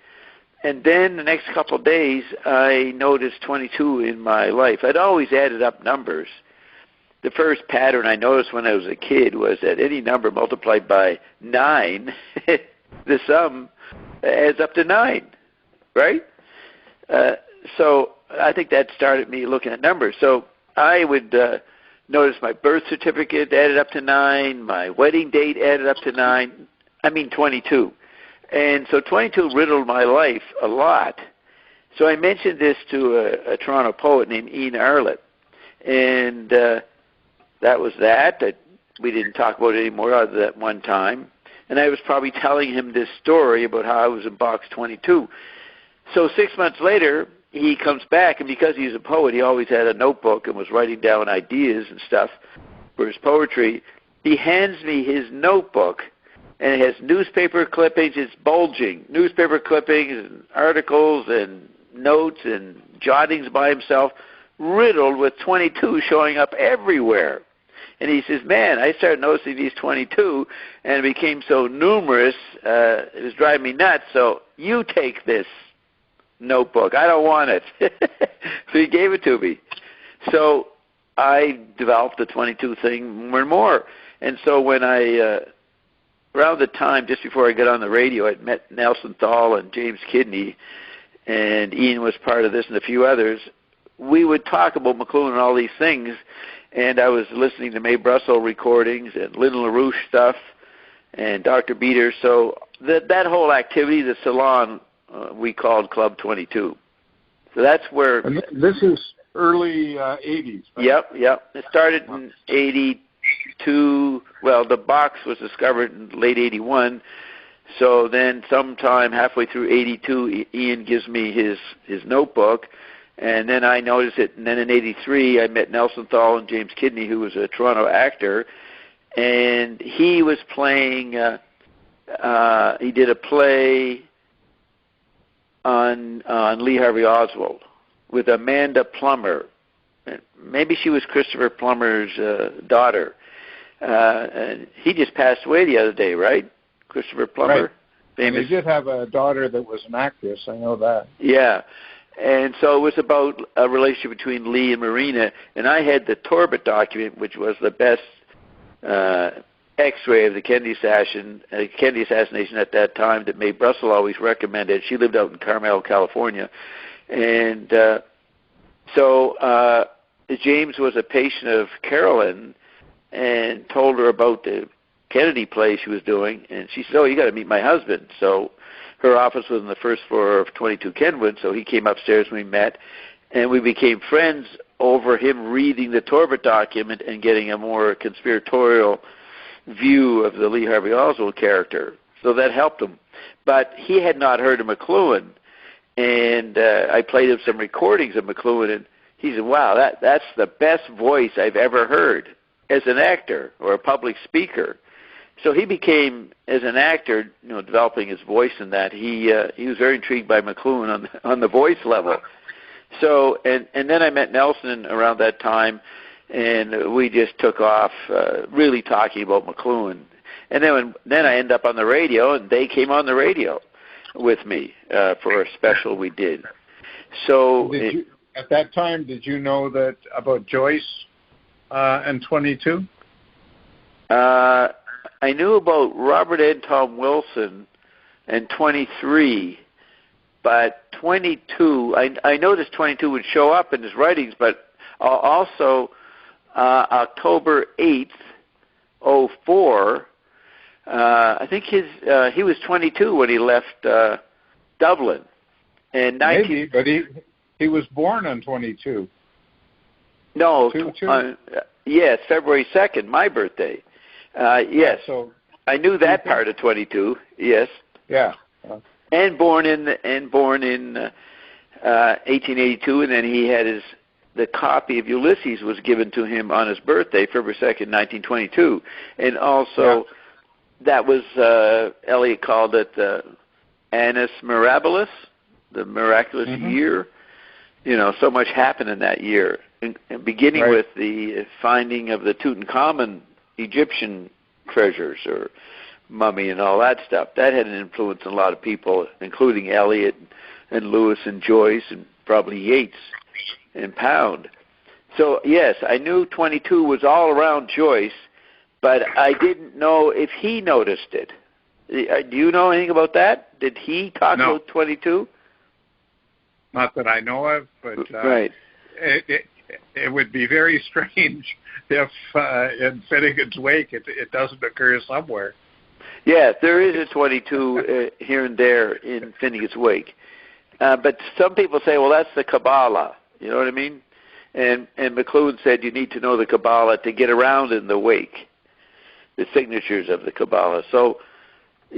And then the next couple of days, I noticed 22 in my life. I'd always added up numbers. The first pattern I noticed when I was a kid was that any number multiplied by 9, the sum adds up to 9, right? So I think that started me looking at numbers. So I would notice my birth certificate added up to 9, my wedding date added up to 22. And so 22 riddled my life a lot. So I mentioned this to a Toronto poet named Ian Arlett. And that was that. We didn't talk about it anymore other than that one time. And I was probably telling him this story about how I was in box 22. So 6 months later, he comes back, and because he's a poet, he always had a notebook and was writing down ideas and stuff for his poetry. He hands me his notebook, and it has newspaper clippings. It's bulging. Newspaper clippings and articles and notes and jottings by himself, riddled with 22 showing up everywhere. And he says, man, I started noticing these 22, and it became so numerous, it was driving me nuts, so you take this notebook. I don't want it. So he gave it to me. So I developed the 22 thing more and more. And so when I, around the time, just before I got on the radio, I'd met Nelson Thal and James Kidney, and Ian was part of this and a few others. We would talk about McLuhan and all these things, and I was listening to Mae Brussel recordings and Lynn LaRouche stuff and Dr. Beater. So that whole activity, the salon, we called Club 22. So that's where... And this is early 80s. Right? Yep. It started in 82. Well, the box was discovered in late 81. So then sometime halfway through 82, Ian gives me his notebook, and then I noticed it. And then in 83, I met Nelson Thal and James Kidney, who was a Toronto actor, and he was playing, he did a play on Lee Harvey Oswald with Amanda Plummer. Maybe she was Christopher Plummer's daughter. And he just passed away the other day, right? Christopher Plummer. Right. Famous. And he did have a daughter that was an actress. I know that. Yeah. And so it was about a relationship between Lee and Marina. And I had the Torbett document, which was the best X-ray of the Kennedy assassination at that time that Mae Brussel always recommended. She lived out in Carmel, California. And so James was a patient of Carolyn and told her about the Kennedy play she was doing, and she said, oh, you got to meet my husband. So her office was on the first floor of 22 Kenwood, so he came upstairs and we met, and we became friends over him reading the Torbett document and getting a more conspiratorial view of the Lee Harvey Oswald character. So that helped him. But he had not heard of McLuhan, and I played him some recordings of McLuhan, and he said, wow, that's the best voice I've ever heard as an actor or a public speaker. So he became, as an actor, developing his voice in that. He was very intrigued by McLuhan on the voice level. So, and then I met Nelson around that time, and we just took off really talking about McLuhan. And then I ended up on the radio, and they came on the radio with me for a special we did. So at that time, did you know that about Joyce and 22? I knew about Robert Ed Tom Wilson and 23, but 22, I noticed 22 would show up in his writings, but also October 8th, 2004, I think he was 22 when he left Dublin. And maybe, but he was born on 22. No, yes, February 2nd, my birthday. Yes, so I knew that part of 22. Yes. Yeah. And born in 1882, and then he had the copy of Ulysses was given to him on his birthday, February 2nd, 1922, and also that was Eliot called it the Annus Mirabilis, the miraculous year. So much happened in that year, and beginning with the finding of the Tutankhamun Egyptian treasures or mummy and all that stuff. That had an influence on a lot of people, including Eliot and Lewis and Joyce and probably Yeats and Pound. So, yes, I knew 22 was all around Joyce, but I didn't know if he noticed it. Do you know anything about that? Did he talk about 22? Not that I know of, but right. It would be very strange if in Finnegan's Wake it doesn't occur somewhere. Yeah, there is a 22 here and there in Finnegan's Wake. But some people say, well, that's the Kabbalah. You know what I mean? And McLuhan said you need to know the Kabbalah to get around in the wake, the signatures of the Kabbalah. So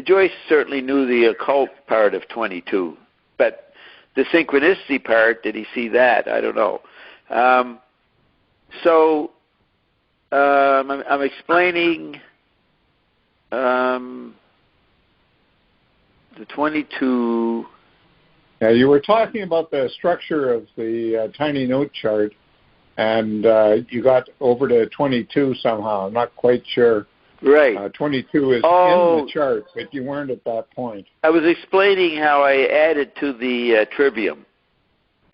Joyce certainly knew the occult part of 22. But the synchronicity part, did he see that? I don't know. I'm explaining the 22. Yeah, you were talking about the structure of the tiny note chart, and you got over to 22 somehow. I'm not quite sure. Right. 22 is in the chart, but you weren't at that point. I was explaining how I added to the Trivium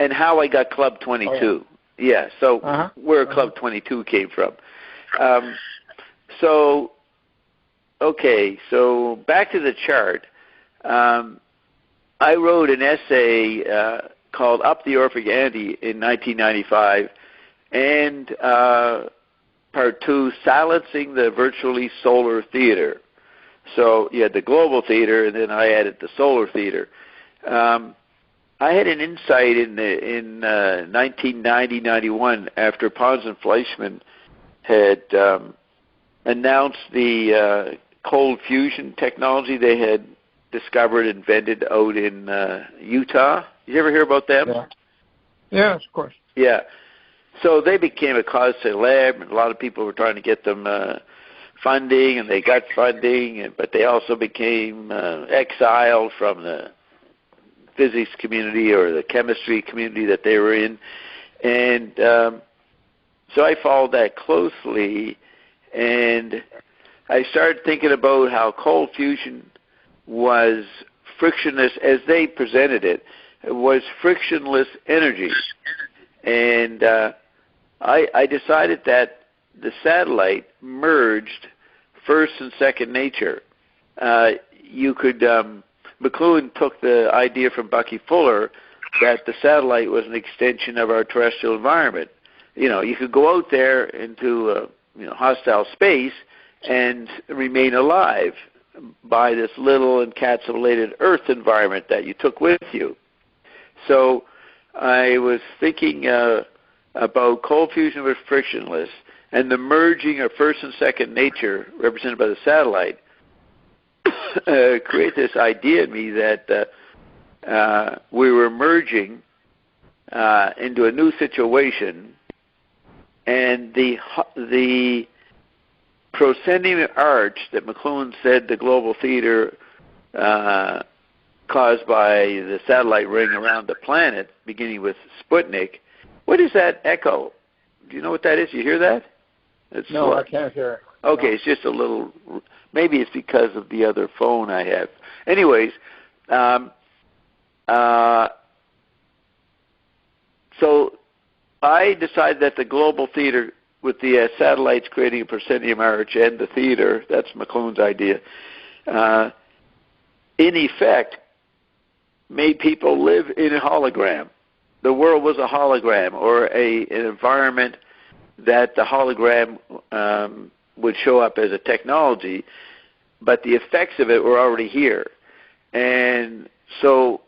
and how I got Club 22. Oh, yeah. So where Club 22 came from. So back to the chart. I wrote an essay called Up the Orphic Ante in 1995, and Part 2, Silencing the Virtually Solar Theater. So you had the global theater, and then I added the solar theater. I had an insight in 1990-91 after Pons and Fleischmann had announced the cold fusion technology they had discovered, invented out in Utah. You ever hear about them? Yeah. Yes, of course. Yeah. So they became a cause célèbre, and a lot of people were trying to get them funding, and they got funding, but they also became exiled from the physics community or the chemistry community that they were in. And so I followed that closely, and I started thinking about how cold fusion was frictionless, as they presented it, was frictionless energy. And I decided that the satellite merged first and second nature. You could, McLuhan took the idea from Bucky Fuller that the satellite was an extension of our terrestrial environment. You know, you could go out there into hostile space and remain alive by this little encapsulated Earth environment that you took with you. So I was thinking about cold fusion with frictionless, and the merging of first and second nature, represented by the satellite, create this idea in me that we were merging into a new situation, and the proscenium arch that McLuhan said the global theater caused by the satellite ring around the planet, beginning with Sputnik. What is that echo? Do you know what that is? You hear that? No, I can't hear it. Okay, no. It's just a little, maybe it's because of the other phone I have. Anyways, so I decided that the global theater, with the satellites creating a proscenium arch and the theater, that's McLuhan's idea, in effect made people live in a hologram. The world was a hologram, or an environment that the hologram would show up as a technology, but the effects of it were already here. And so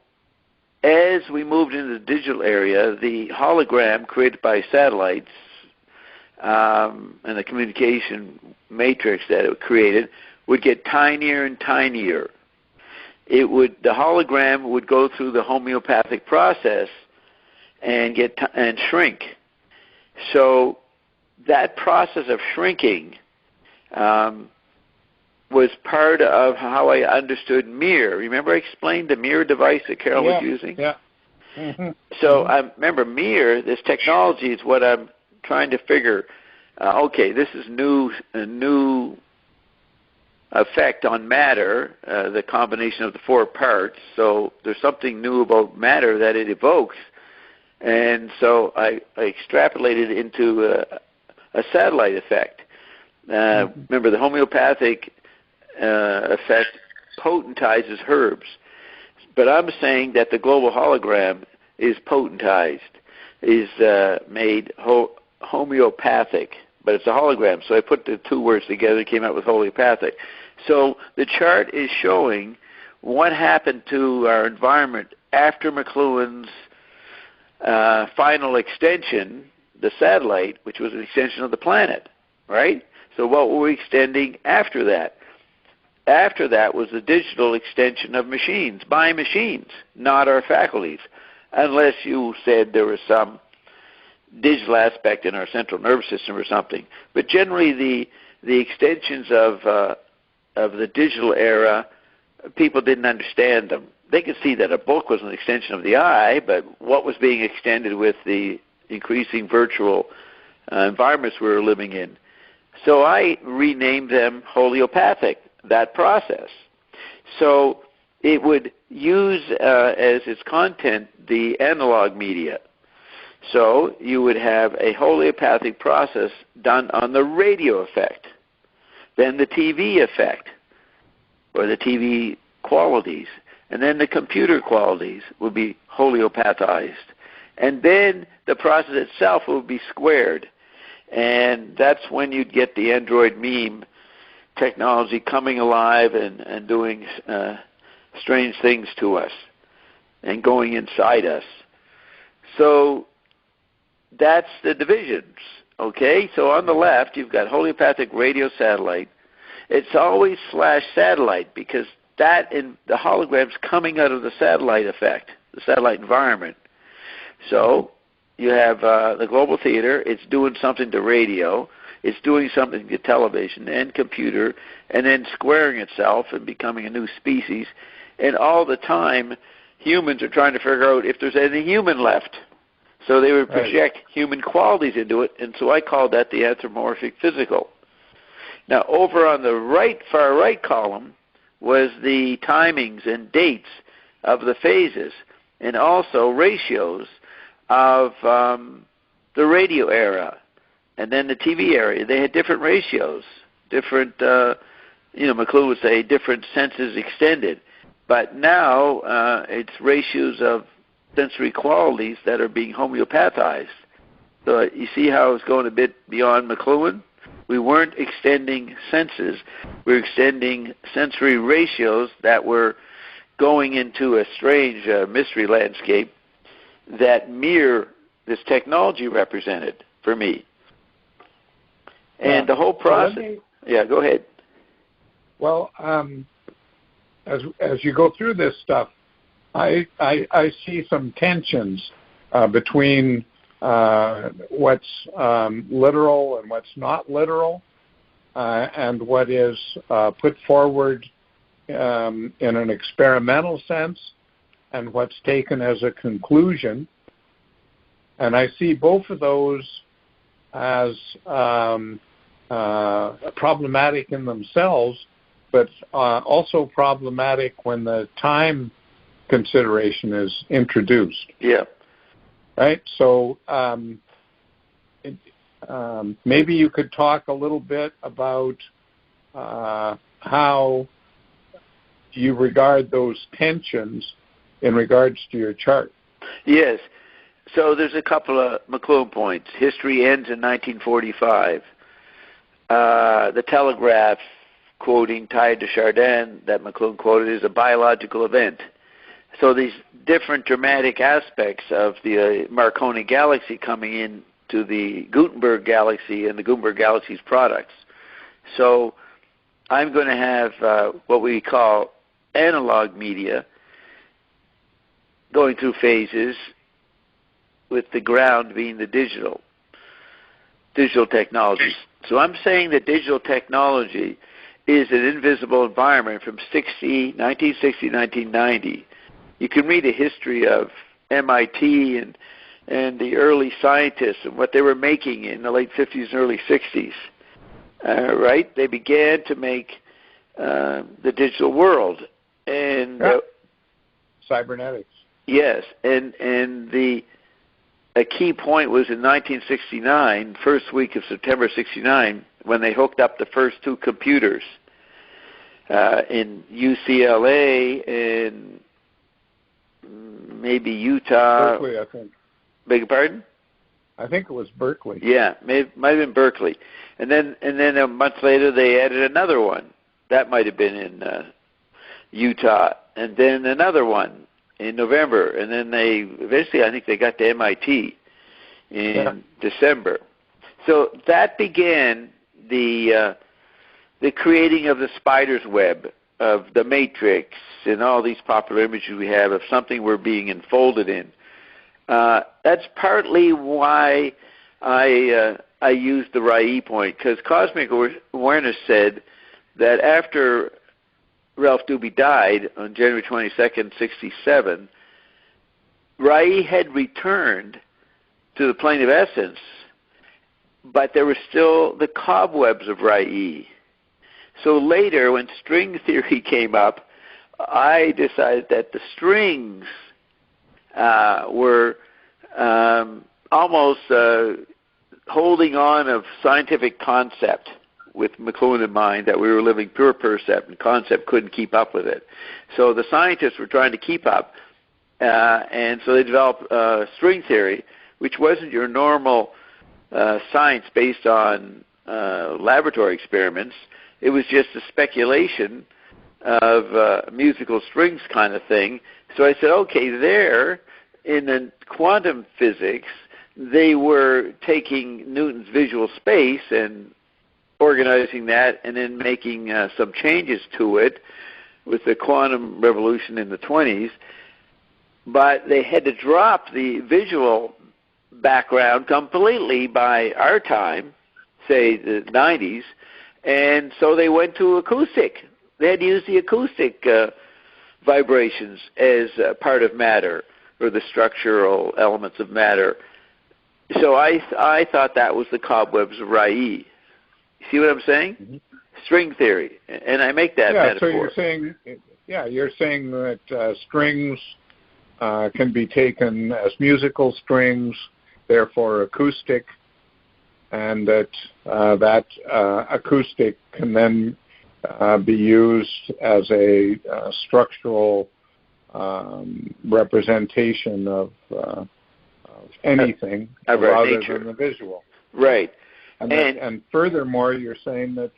as we moved into the digital area, the hologram created by satellites and the communication matrix that it created would get tinier and tinier. The hologram would go through the homeopathic process and shrink. So that process of shrinking was part of how I understood MIR. Remember I explained the MIR device that Carol was using? Yeah. Mm-hmm. So I remember MIR, this technology is what I'm trying to figure. This is a new effect on matter, the combination of the four parts. So there's something new about matter that it evokes. And so I extrapolated into a satellite effect. Remember, the homeopathic effect potentizes herbs. But I'm saying that the global hologram is potentized, is made homeopathic, but it's a hologram. So I put the two words together and came out with homeopathic. So the chart is showing what happened to our environment after McLuhan's final extension, the satellite, which was an extension of the planet, right? So what were we extending after that? After that was the digital extension of machines, by machines, not our faculties, unless you said there was some digital aspect in our central nervous system or something. But generally the extensions of the digital era people didn't understand them. They could see that a book was an extension of the eye, but what was being extended with the increasing virtual environments we were living in? So I renamed them homeopathic, that process. So it would use as its content the analog media. So you would have a homeopathic process done on the radio effect, then the TV effect, or the TV qualities, and then the computer qualities will be homeopathized. And then the process itself will be squared. And that's when you'd get the Android meme technology coming alive and doing strange things to us and going inside us. So that's the divisions, okay? So on the left, you've got homeopathic radio satellite. It's always /satellite because that in the hologram's coming out of the satellite effect, the satellite environment. So you have the global theater. It's doing something to radio. It's doing something to television and computer, and then squaring itself and becoming a new species. And all the time, humans are trying to figure out if there's any human left. So they would project human qualities into it, and so I called that the anthropomorphic physical. Now, over on the right, far right column was the timings and dates of the phases, and also ratios of the radio era, and then the TV area. They had different ratios, different, McLuhan would say, different senses extended. But now it's ratios of sensory qualities that are being homeopathized. So you see how it's going a bit beyond McLuhan? We weren't extending senses. We were extending sensory ratios that were going into a strange mystery landscape that mirror this technology represented for me. And the whole process... Yeah, go ahead. Well, as you go through this stuff, I see some tensions between what's literal and what's not literal, and what is put forward in an experimental sense, and what's taken as a conclusion. And I see both of those as problematic in themselves, but also problematic when the time consideration is introduced. Yeah. Right? So maybe you could talk a little bit about how you regard those tensions in regards to your chart. Yes. So there's a couple of McLuhan points. History ends in 1945. The Telegraph, quoting Teilhard de Chardin, that McLuhan quoted, is a biological event. So these different dramatic aspects of the Marconi galaxy coming in to the Gutenberg galaxy and the Gutenberg galaxy's products. So I'm going to have what we call analog media going through phases, with the ground being the digital technologies. So I'm saying that digital technology is an invisible environment from 1960, 1990. You can read a history of MIT and the early scientists and what they were making in the late 50s and early 60s. Right? They began to make the digital world. And cybernetics. Yes, and a key point was in 1969, first week of September 69, when they hooked up the first two computers in UCLA and maybe Utah. Berkeley, I think. Beg your pardon? I think it was Berkeley. Yeah, might have been Berkeley. And then a month later they added another one. That might have been in Utah. And then another one in November. And then they eventually, I think they got to MIT in December. So that began the creating of the spider's web, of the matrix, and all these popular images we have of something we're being enfolded in. That's partly why I used the Rai point, because cosmic awareness said that after Ralph Dubé died on January 22nd, 67, Rai had returned to the plane of essence, but there were still the cobwebs of Rai. So later, when string theory came up, I decided that the strings were almost holding on of scientific concept with McLuhan in mind, that we were living pure percept and concept couldn't keep up with it. So the scientists were trying to keep up, and so they developed string theory, which wasn't your normal science based on laboratory experiments. It was just a speculation of musical strings kind of thing. So I said, okay, there in the quantum physics, they were taking Newton's visual space and organizing that and then making some changes to it with the quantum revolution in the 20s. But they had to drop the visual background completely by our time, say the 90s, and so they went to acoustic. They had to use the acoustic vibrations as part of matter, or the structural elements of matter. So I thought that was the cobwebs of Rai. See what I'm saying? Mm-hmm. String theory, and I make that metaphor. So you're saying that strings can be taken as musical strings, therefore acoustic, and that acoustic can then be used as a structural representation of anything rather nature. than the visual. Right. And furthermore, you're saying that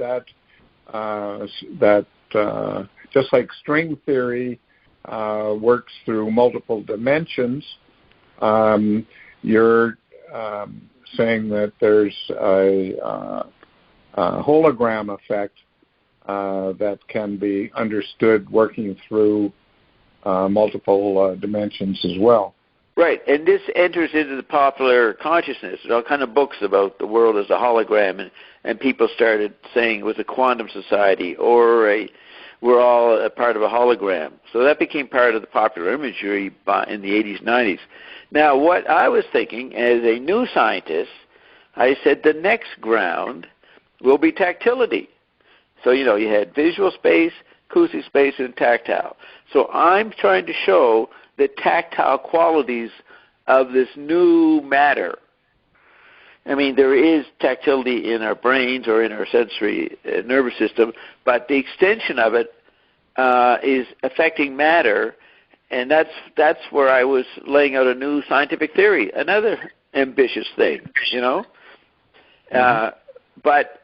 just like string theory works through multiple dimensions, you're saying that there's a hologram effect that can be understood working through multiple dimensions as well. Right, and this enters into the popular consciousness. There's all kind of books about the world as a hologram, and people started saying it was a quantum society, or we're all a part of a hologram. So that became part of the popular imagery in the 80s, 90s. Now, what I was thinking, as a new scientist, I said the next ground will be tactility. So, you had visual space, acoustic space, and tactile. So I'm trying to show the tactile qualities of this new matter. I mean, there is tactility in our brains or in our sensory nervous system, but the extension of it is affecting matter, and that's where I was laying out a new scientific theory, another ambitious thing, Mm-hmm. But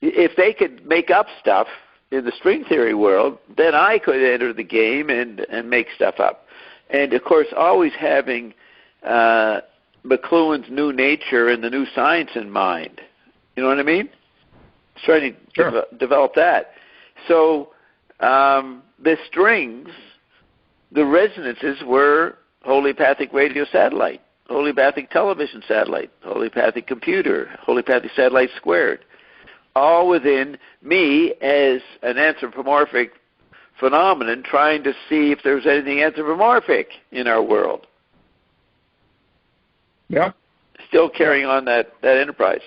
if they could make up stuff in the string theory world, then I could enter the game and make stuff up. And, of course, always having McLuhan's new nature and the new science in mind. You know what I mean? Trying to develop that. So the strings, the resonances were holopathic radio satellite, holopathic television satellite, holopathic computer, holopathic satellite squared, all within me as an anthropomorphic phenomenon, trying to see if there's anything anthropomorphic in our world. Yeah. Still carrying on that enterprise.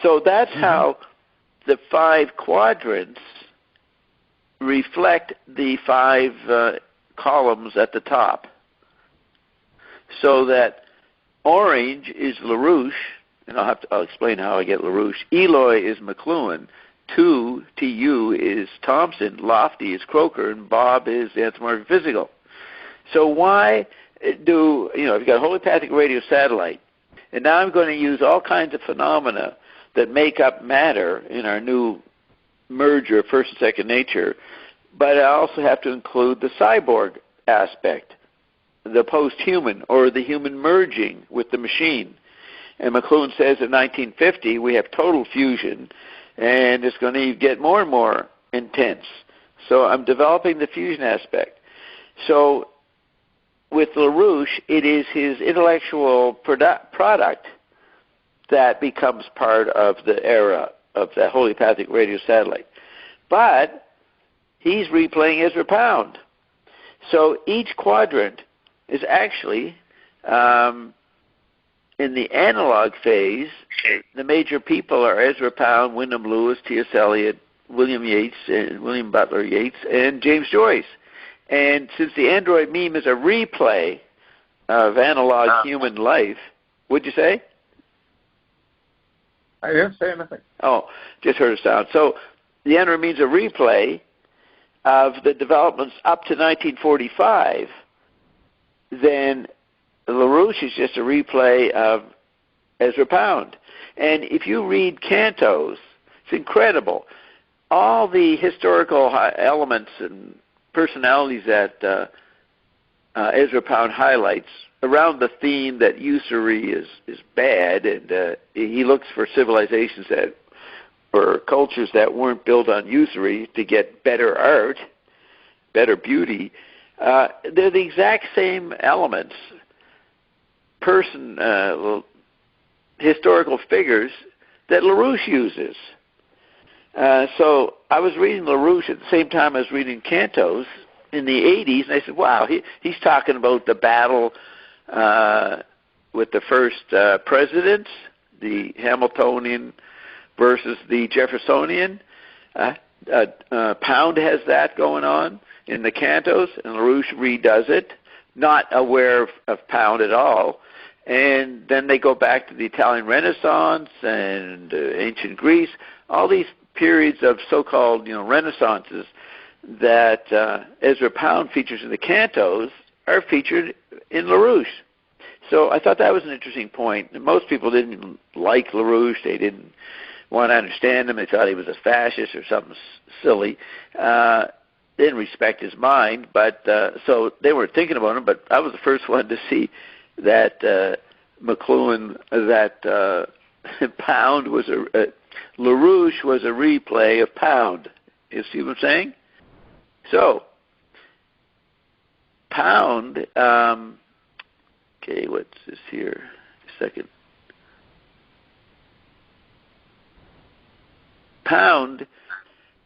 So that's how the 5 quadrants reflect the 5 columns at the top. So that orange is LaRouche, and I'll explain how I get LaRouche. Eloy is McLuhan. TU is Thomson, Lofty is Croker, and Bob is the anthropomorphic physical. So why do, you've got a holopathic radio satellite, and now I'm going to use all kinds of phenomena that make up matter in our new merger of first and second nature, but I also have to include the cyborg aspect, the post-human, or the human merging with the machine. And McLuhan says in 1950 we have total fusion, and it's going to get more and more intense. So I'm developing the fusion aspect. So with LaRouche, it is his intellectual product that becomes part of the era of the holopathic radio satellite. But he's replaying Ezra Pound. So each quadrant is actually, in the analog phase, the major people are Ezra Pound, Wyndham Lewis, T.S. Eliot, William Butler Yeats, and James Joyce. And since the android meme is a replay of analog human life, what'd you say? I didn't say anything. Oh, just heard a sound. So the android means a replay of the developments up to 1945. Then LaRouche is just a replay of Ezra Pound. And if you read Cantos, it's incredible. All the historical elements and personalities that Ezra Pound highlights around the theme that usury is bad, and he looks for civilizations that, or cultures that weren't built on usury to get better art, better beauty. They're the exact same elements, historical figures that LaRouche uses. So I was reading LaRouche at the same time I was reading Cantos in the 80s, and I said, wow, he's talking about the battle with the first presidents, the Hamiltonian versus the Jeffersonian. Pound has that going on in the Cantos, and LaRouche redoes it, not aware of Pound at all. And then they go back to the Italian Renaissance and ancient Greece, all these periods of so-called renaissances that Ezra Pound features in the Cantos are featured in LaRouche. So I thought that was an interesting point. And most people didn't like LaRouche. They didn't want to understand him. They thought he was a fascist or something silly. They didn't respect his mind, but so they weren't thinking about him. But I was the first one to see that McLuhan, that Pound was LaRouche was a replay of Pound. You see what I'm saying? So, Pound, okay, what's this here? A second. Pound,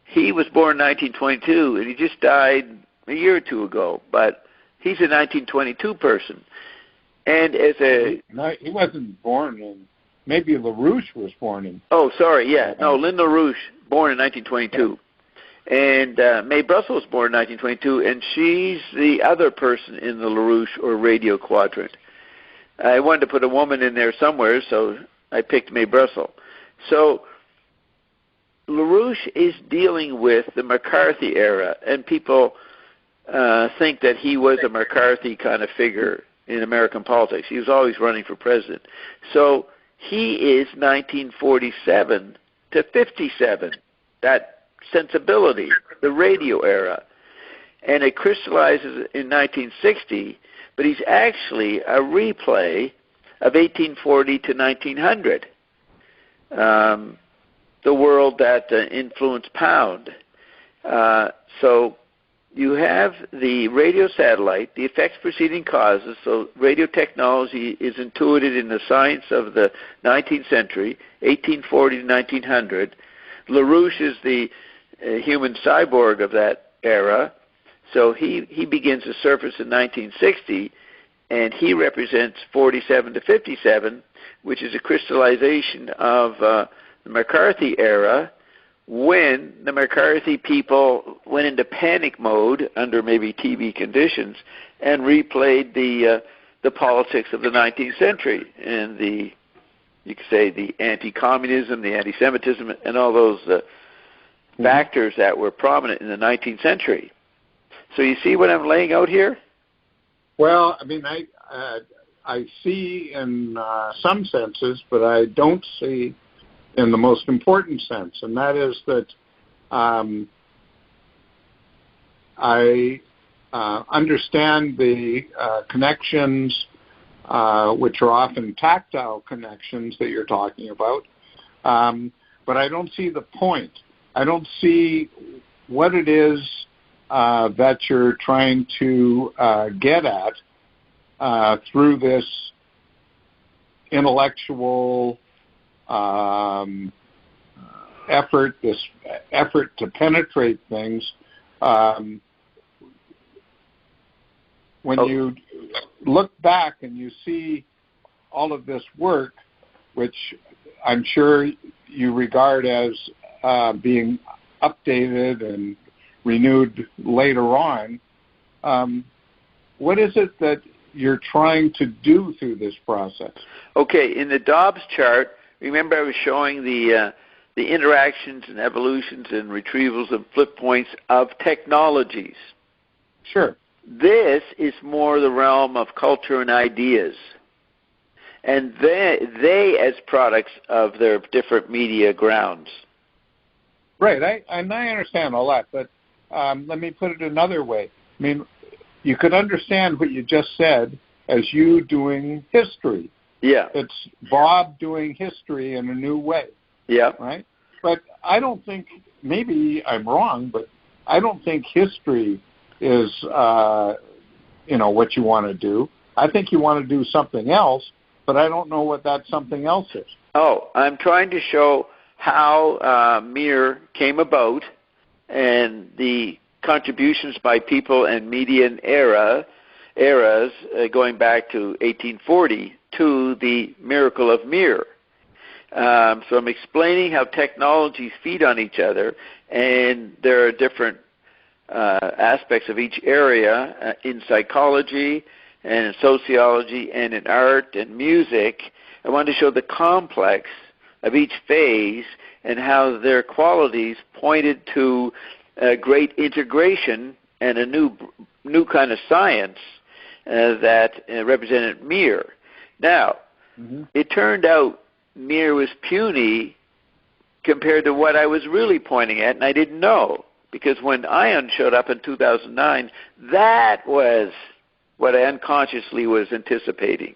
he was born in 1922, and he just died a year or two ago, but he's a 1922 person. And as a... No, he wasn't born in... Maybe LaRouche was born in... Oh, sorry, yeah. No, Lynn LaRouche, born in 1922. Yeah. And Mae Brussel was born in 1922, and she's the other person in the LaRouche or radio quadrant. I wanted to put a woman in there somewhere, so I picked Mae Brussel. So LaRouche is dealing with the McCarthy era, and people think that he was a McCarthy kind of figure in American politics. He was always running for president. So he is 1947 to 57, that sensibility, the radio era. And it crystallizes in 1960, but he's actually a replay of 1840 to 1900, the world that influenced Pound. So you have the radio satellite, the effects preceding causes. So radio technology is intuited in the science of the 19th century, 1840 to 1900. LaRouche is the human cyborg of that era. So he begins to surface in 1960, and he represents 47 to 57, which is a crystallization of the McCarthy era, when the McCarthy people went into panic mode under maybe TV conditions and replayed the politics of the 19th century and you could say the anti-communism, the anti-Semitism, and all those factors that were prominent in the 19th century. So you see what I'm laying out here? Well, I mean, I see in some senses, but I don't see in the most important sense, and that is that I understand the connections, which are often tactile connections that you're talking about, but I don't see the point. I don't see what it is that you're trying to get at through this intellectual effort to penetrate things when you look back and you see all of this work, which I'm sure you regard as being updated and renewed later on, what is it that you're trying to do through this process? Okay, in the Dobbs chart, remember I was showing the interactions and evolutions and retrievals and flip points of technologies. Sure. This is more the realm of culture and ideas. And they as products of their different media grounds. Right, I understand all that, but let me put it another way. I mean, you could understand what you just said as you doing history. Yeah. It's Bob doing history in a new way. Yeah. Right? But I don't think, maybe I'm wrong, but I don't think history is, what you want to do. I think you want to do something else, but I don't know what that something else is. Oh, I'm trying to show how Mir came about and the contributions by people and media and eras going back to 1840 to the miracle of Mir. So I'm explaining how technologies feed on each other, and there are different aspects of each area in psychology and in sociology and in art and music. I want to show the complex of each phase and how their qualities pointed to a great integration and a new kind of science that represented Mir. Now, it turned out Mir was puny compared to what I was really pointing at, and I didn't know, because when Ion showed up in 2009, that was what I unconsciously was anticipating.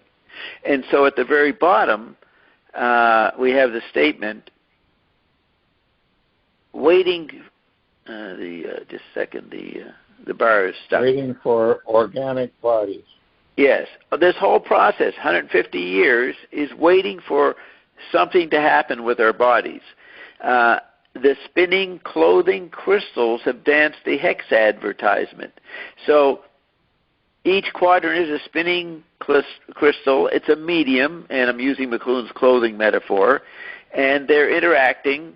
And so at the very bottom, we have the statement, waiting, just a second, the bar is stuck. Waiting for organic bodies. Yes. This whole process, 150 years, is waiting for something to happen with our bodies. The spinning clothing crystals have danced the hex advertisement. So each quadrant is a spinning crystal. It's a medium, and I'm using McLuhan's clothing metaphor, and they're interacting,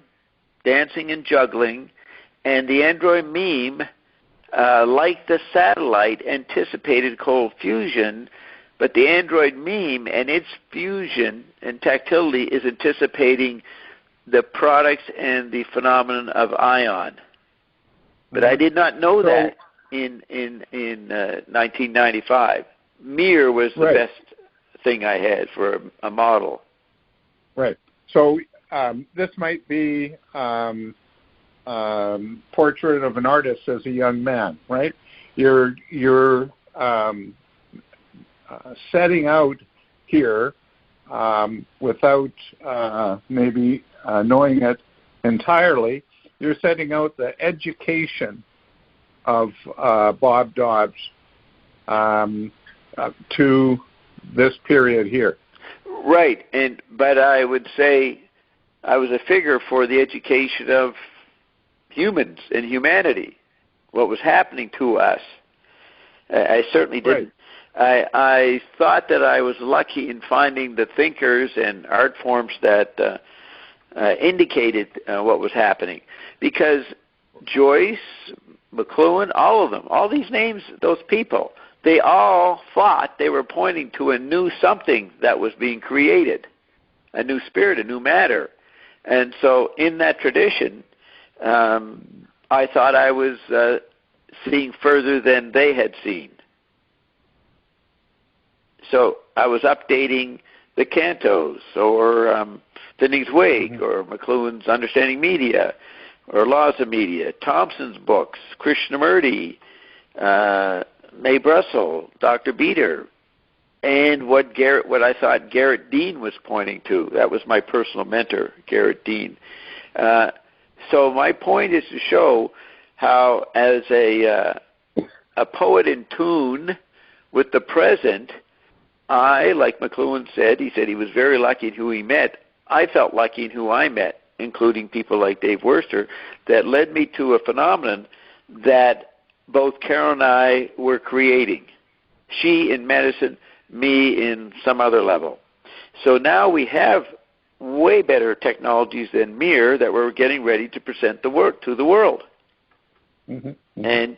dancing and juggling, and the android meme, like the satellite, anticipated cold fusion, but the android meme and its fusion and tactility is anticipating the products and the phenomenon of Ion. But I did not know that in 1995. Mir was the best thing I had for a model. Right. So this might be portrait of an artist as a young man, right? You're setting out here without maybe knowing it entirely. You're setting out the education of Bob Dobbs to this period here. Right, but I would say I was a figure for the education of humans and humanity, what was happening to us. I certainly didn't. Right. I thought that I was lucky in finding the thinkers and art forms that indicated what was happening, because Joyce, McLuhan, all of them, all these names, those people, they all thought they were pointing to a new something that was being created, a new spirit, a new matter. And so in that tradition, I thought I was seeing further than they had seen. So I was updating the cantos, or Finney's Wake, or McLuhan's Understanding Media, or Laws of Media, Thompson's books, Krishnamurti, Mae Brussel, Dr. Beater, and what I thought Garrett Dean was pointing to. That was my personal mentor, Garrett Dean. So my point is to show how, as a poet in tune with the present, I, like McLuhan said, he said he was very lucky in who he met. I felt lucky in who I met, including people like Dave Worster, that led me to a phenomenon that both Carol and I were creating. She in medicine, me in some other level. So now we have way better technologies than MIR that we're getting ready to present the work to the world. Mm-hmm. Mm-hmm. And,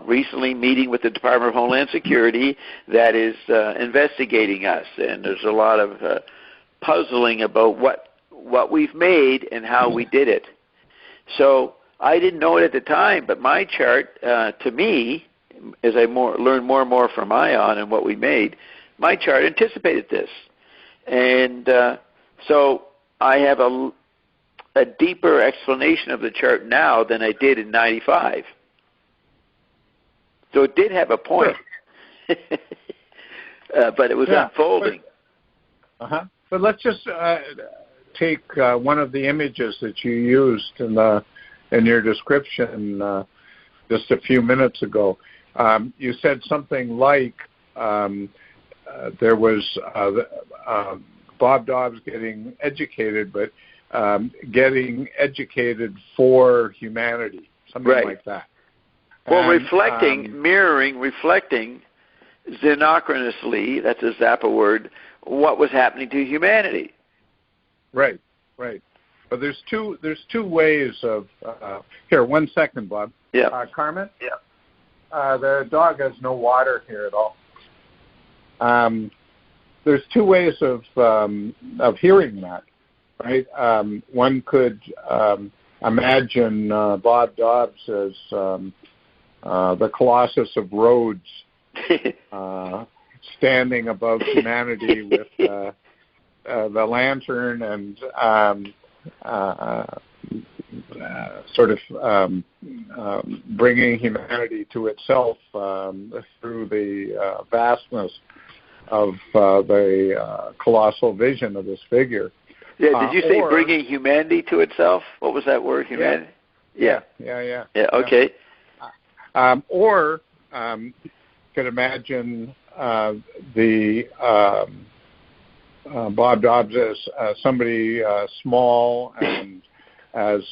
recently meeting with the Department of Homeland Security that is investigating us. And there's a lot of puzzling about what we've made and how we did it. So I didn't know it at the time, but my chart, to me, as I learned more and more from ION and what we made, my chart anticipated this. And so I have a deeper explanation of the chart now than I did in 95. So it did have a point, but it was unfolding. But let's just take one of the images that you used in your description just a few minutes ago. You said something like there was Bob Dobbs getting educated, but getting educated for humanity, something like that. Well, reflecting xenochronously, that's a Zappa word, what was happening to humanity. Right. But there's two ways of here. 1 second, Bob. Yeah. Carmen. Yeah. The dog has no water here at all. There's two ways of hearing that, right? One could imagine Bob Dobbs as the Colossus of Rhodes, standing above humanity with the lantern and sort of bringing humanity to itself through the vastness of the colossal vision of this figure. Yeah, did you say bringing humanity to itself? What was that word, humanity? Yeah, okay. Or could imagine the Bob Dobbs as somebody small and as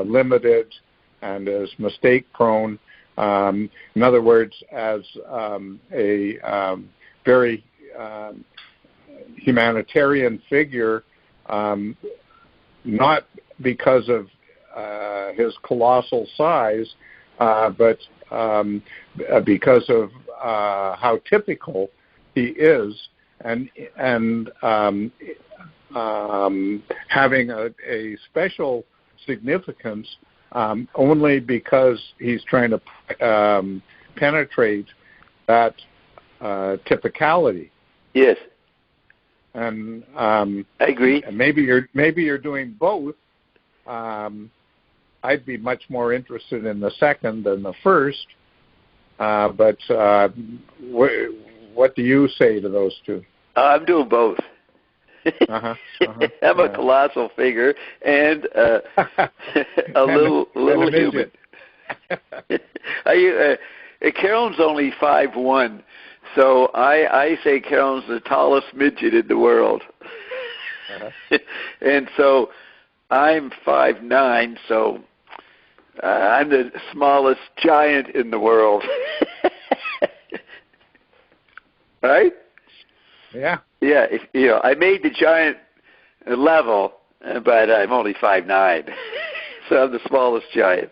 limited and as mistake-prone. In other words, as a very humanitarian figure, not because of his colossal size, but because of how typical he is, and having a special significance only because he's trying to penetrate that typicality. Yes. And I agree. And maybe you're doing both. I'd be much more interested in the second than the first. But what do you say to those two? I'm doing both. I'm a colossal figure and a little human. Carolyn's only 5'1", so I say Carolyn's the tallest midget in the world. And so I'm 5'9", so I'm the smallest giant in the world. Right? Yeah. Yeah, I made the giant level, but I'm only 5'9", so I'm the smallest giant.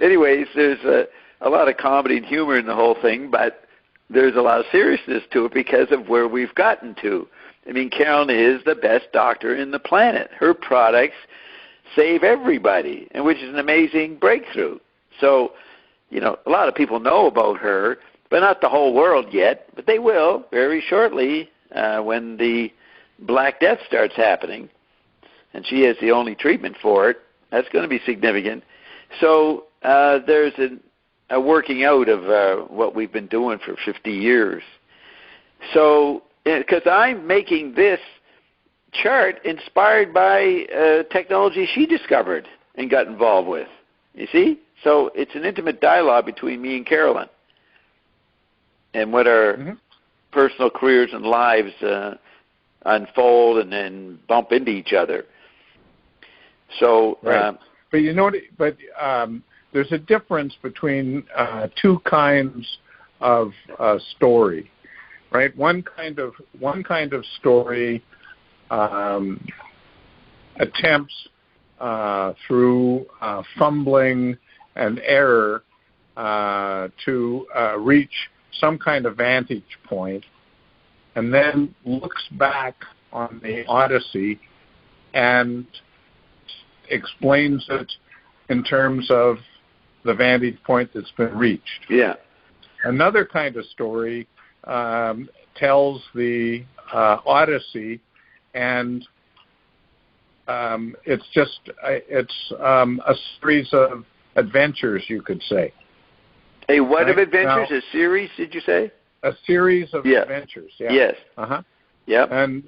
Anyways, there's a lot of comedy and humor in the whole thing, but there's a lot of seriousness to it because of where we've gotten to. I mean, Carolyn is the best doctor in the planet. Her products save everybody, and which is an amazing breakthrough. So, a lot of people know about her, but not the whole world yet, but they will very shortly when the Black Death starts happening, and she has the only treatment for it. That's going to be significant. So there's a working out of what we've been doing for 50 years. So, because I'm making this chart inspired by technology she discovered and got involved with. You see? So it's an intimate dialogue between me and Carolyn and what our personal careers and lives unfold and then bump into each other. So, right. But there's a difference between two kinds of story, right? One kind of story attempts through fumbling and error to reach some kind of vantage point, and then looks back on the Odyssey and explains it in terms of the vantage point that's been reached. Yeah. Another kind of story tells the Odyssey, and it's a series of adventures, you could say. A what right? of adventures? Now, a series, did you say? A series of adventures. Yeah. Yes. Uh-huh. Yep. And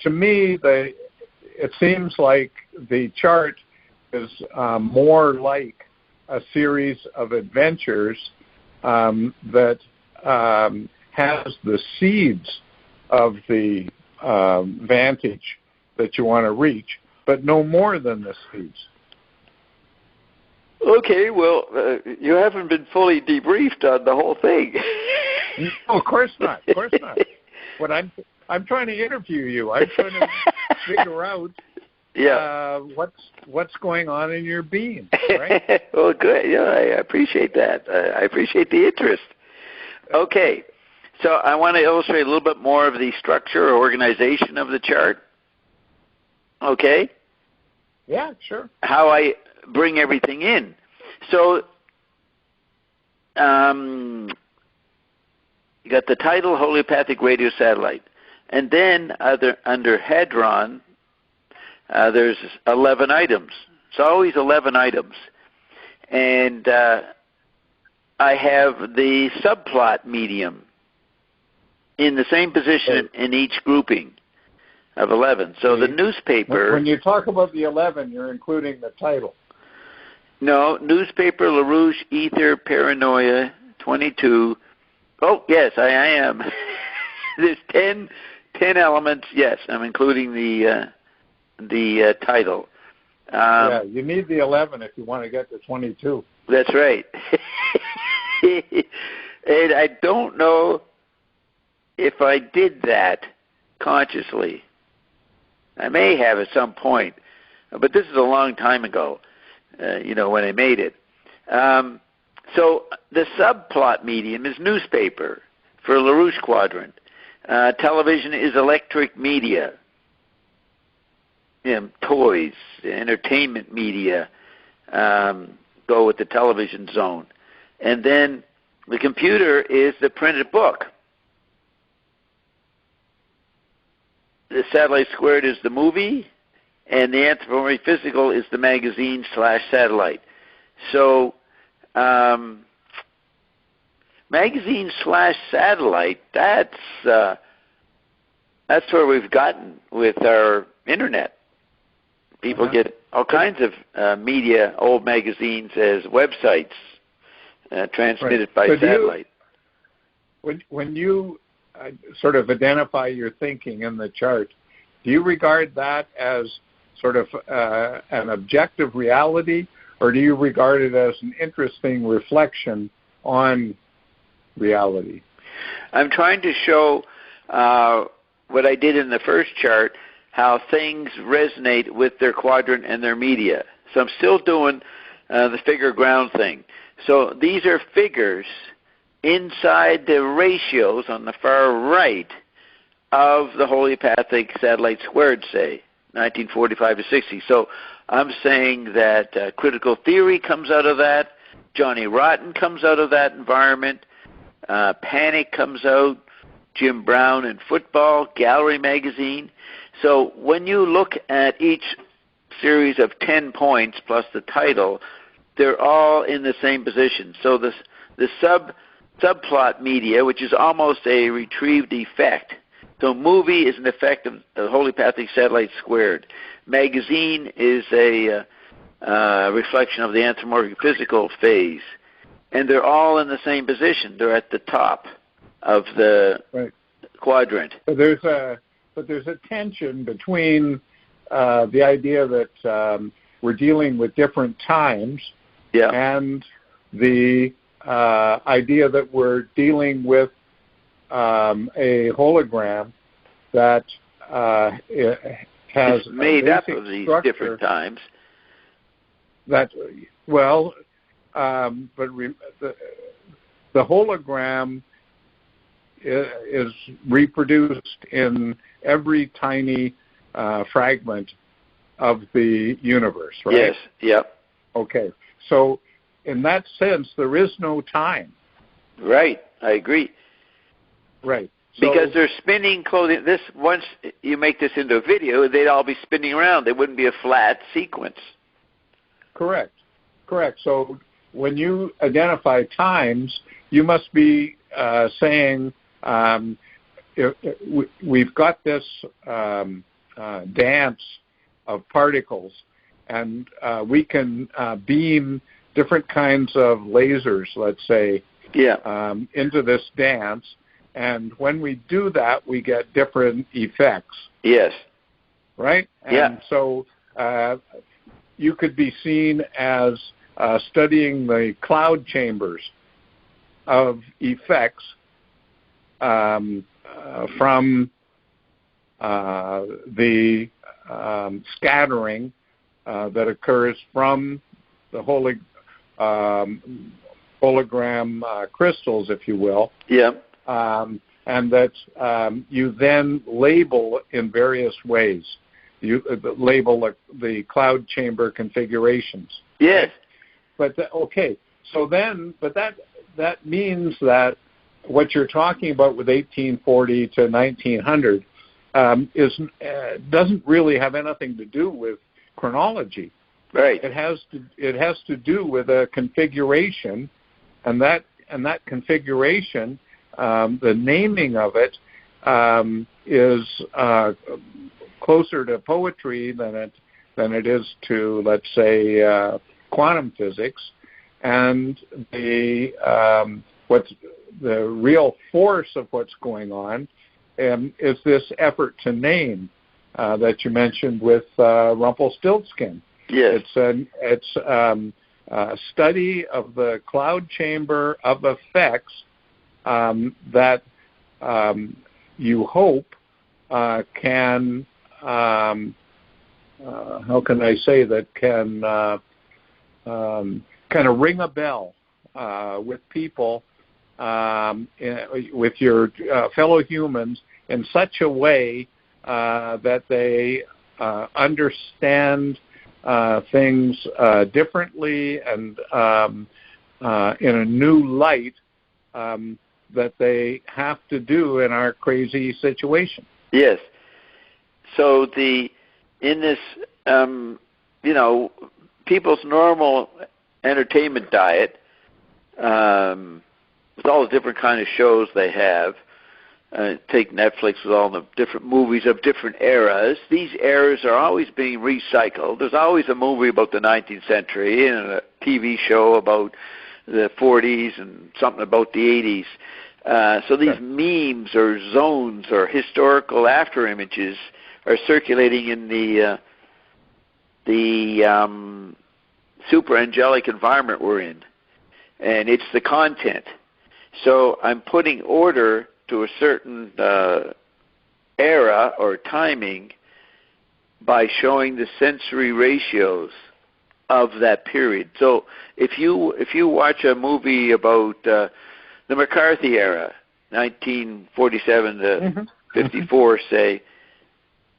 to me, it seems like the chart is more like a series of adventures that has the seeds of the vantage that you want to reach, but no more than the seeds. Okay, well, you haven't been fully debriefed on the whole thing. No, of course not. Of course not. But I'm trying to interview you. I'm trying to figure out what's going on in your being, right? Well, good. Yeah, I appreciate that. I appreciate the interest. Okay, so I want to illustrate a little bit more of the structure or organization of the chart. Okay? Yeah, sure. How I bring everything in. So, you got the title, Homeopathic Radio Satellite. And then under Hadron, there's 11 items. It's always 11 items. And I have the subplot medium in the same position in each grouping of 11. So the newspaper... When you talk about the 11, you're including the title. No, newspaper, LaRouche, ether, paranoia, 22. Oh, yes, I am. There's 10 elements. Yes, I'm including the title. You need the 11 if you want to get to 22. That's right. And I don't know if I did that consciously. I may have at some point, but this is a long time ago, when I made it. So the subplot medium is newspaper for LaRouche quadrant. Television is electric media. Toys, entertainment media go with the television zone. And then the computer is the printed book. The satellite squared is the movie, and the anthropomorphic physical is the magazine/satellite. So, magazine/satellite, that's where we've gotten with our internet. People get all kinds of media, old magazines, as websites transmitted by satellite. When you sort of identify your thinking in the chart, do you regard that as sort of an objective reality, or do you regard it as an interesting reflection on reality? I'm trying to show what I did in the first chart, how things resonate with their quadrant and their media. So I'm still doing the figure ground thing. So these are figures inside the ratios on the far right of the homeopathic satellite squared, say, 1945 to 60. So I'm saying that critical theory comes out of that, Johnny Rotten comes out of that environment, Panic comes out, Jim Brown and football, Gallery magazine. So when you look at each series of 10 points plus the title, they're all in the same position. So the subplot media, which is almost a retrieved effect. So movie is an effect of the homeopathic satellite squared. Magazine is a reflection of the anthropomorphic physical phase. And they're all in the same position. They're at the top of the quadrant. But there's a tension between the idea that we're dealing with different times, Yeah. and the idea that we're dealing with a hologram that has it's made up of these structure different times. That well, but the hologram is reproduced in every tiny fragment of the universe, right? Yes. Yep. Okay. So in that sense, there is no time. Right. I agree. Right. So, because they're spinning clothing. This once you make this into a video, they'd all be spinning around. They wouldn't be a flat sequence. Correct. So when you identify times, you must be saying we've got this dance of particles, and we can beam different kinds of lasers, let's say, into this dance. And when we do that, we get different effects. Yes. Right? And so you could be seen as studying the cloud chambers of effects from the scattering that occurs from the hologram crystals, if you will. Yeah. And that you then label in various ways. You label the cloud chamber configurations. Yes. Right? But that means that what you're talking about with 1840 to 1900 doesn't really have anything to do with chronology. Right. It has to do with a configuration, and that configuration, the naming of it is closer to poetry than it is to, let's say, quantum physics. And the real force of what's going on is this effort to name that you mentioned with Rumpelstiltskin. Yes. It's a study of the cloud chamber of effects that you hope can how can I say that can kind of ring a bell with people, with your fellow humans in such a way that they understand things differently and in a new light that they have to do in our crazy situation. Yes. So in this, people's normal entertainment diet, with all the different kind of shows they have, take Netflix with all the different movies of different eras. These eras are always being recycled. There's always a movie about the 19th century and a TV show about the 40s and something about the 80s. So these memes or zones or historical after images are circulating in the super angelic environment we're in, and it's the content. So I'm putting order to a certain era or timing by showing the sensory ratios of that period. So if you watch a movie about the McCarthy era, 1947 to 54, say,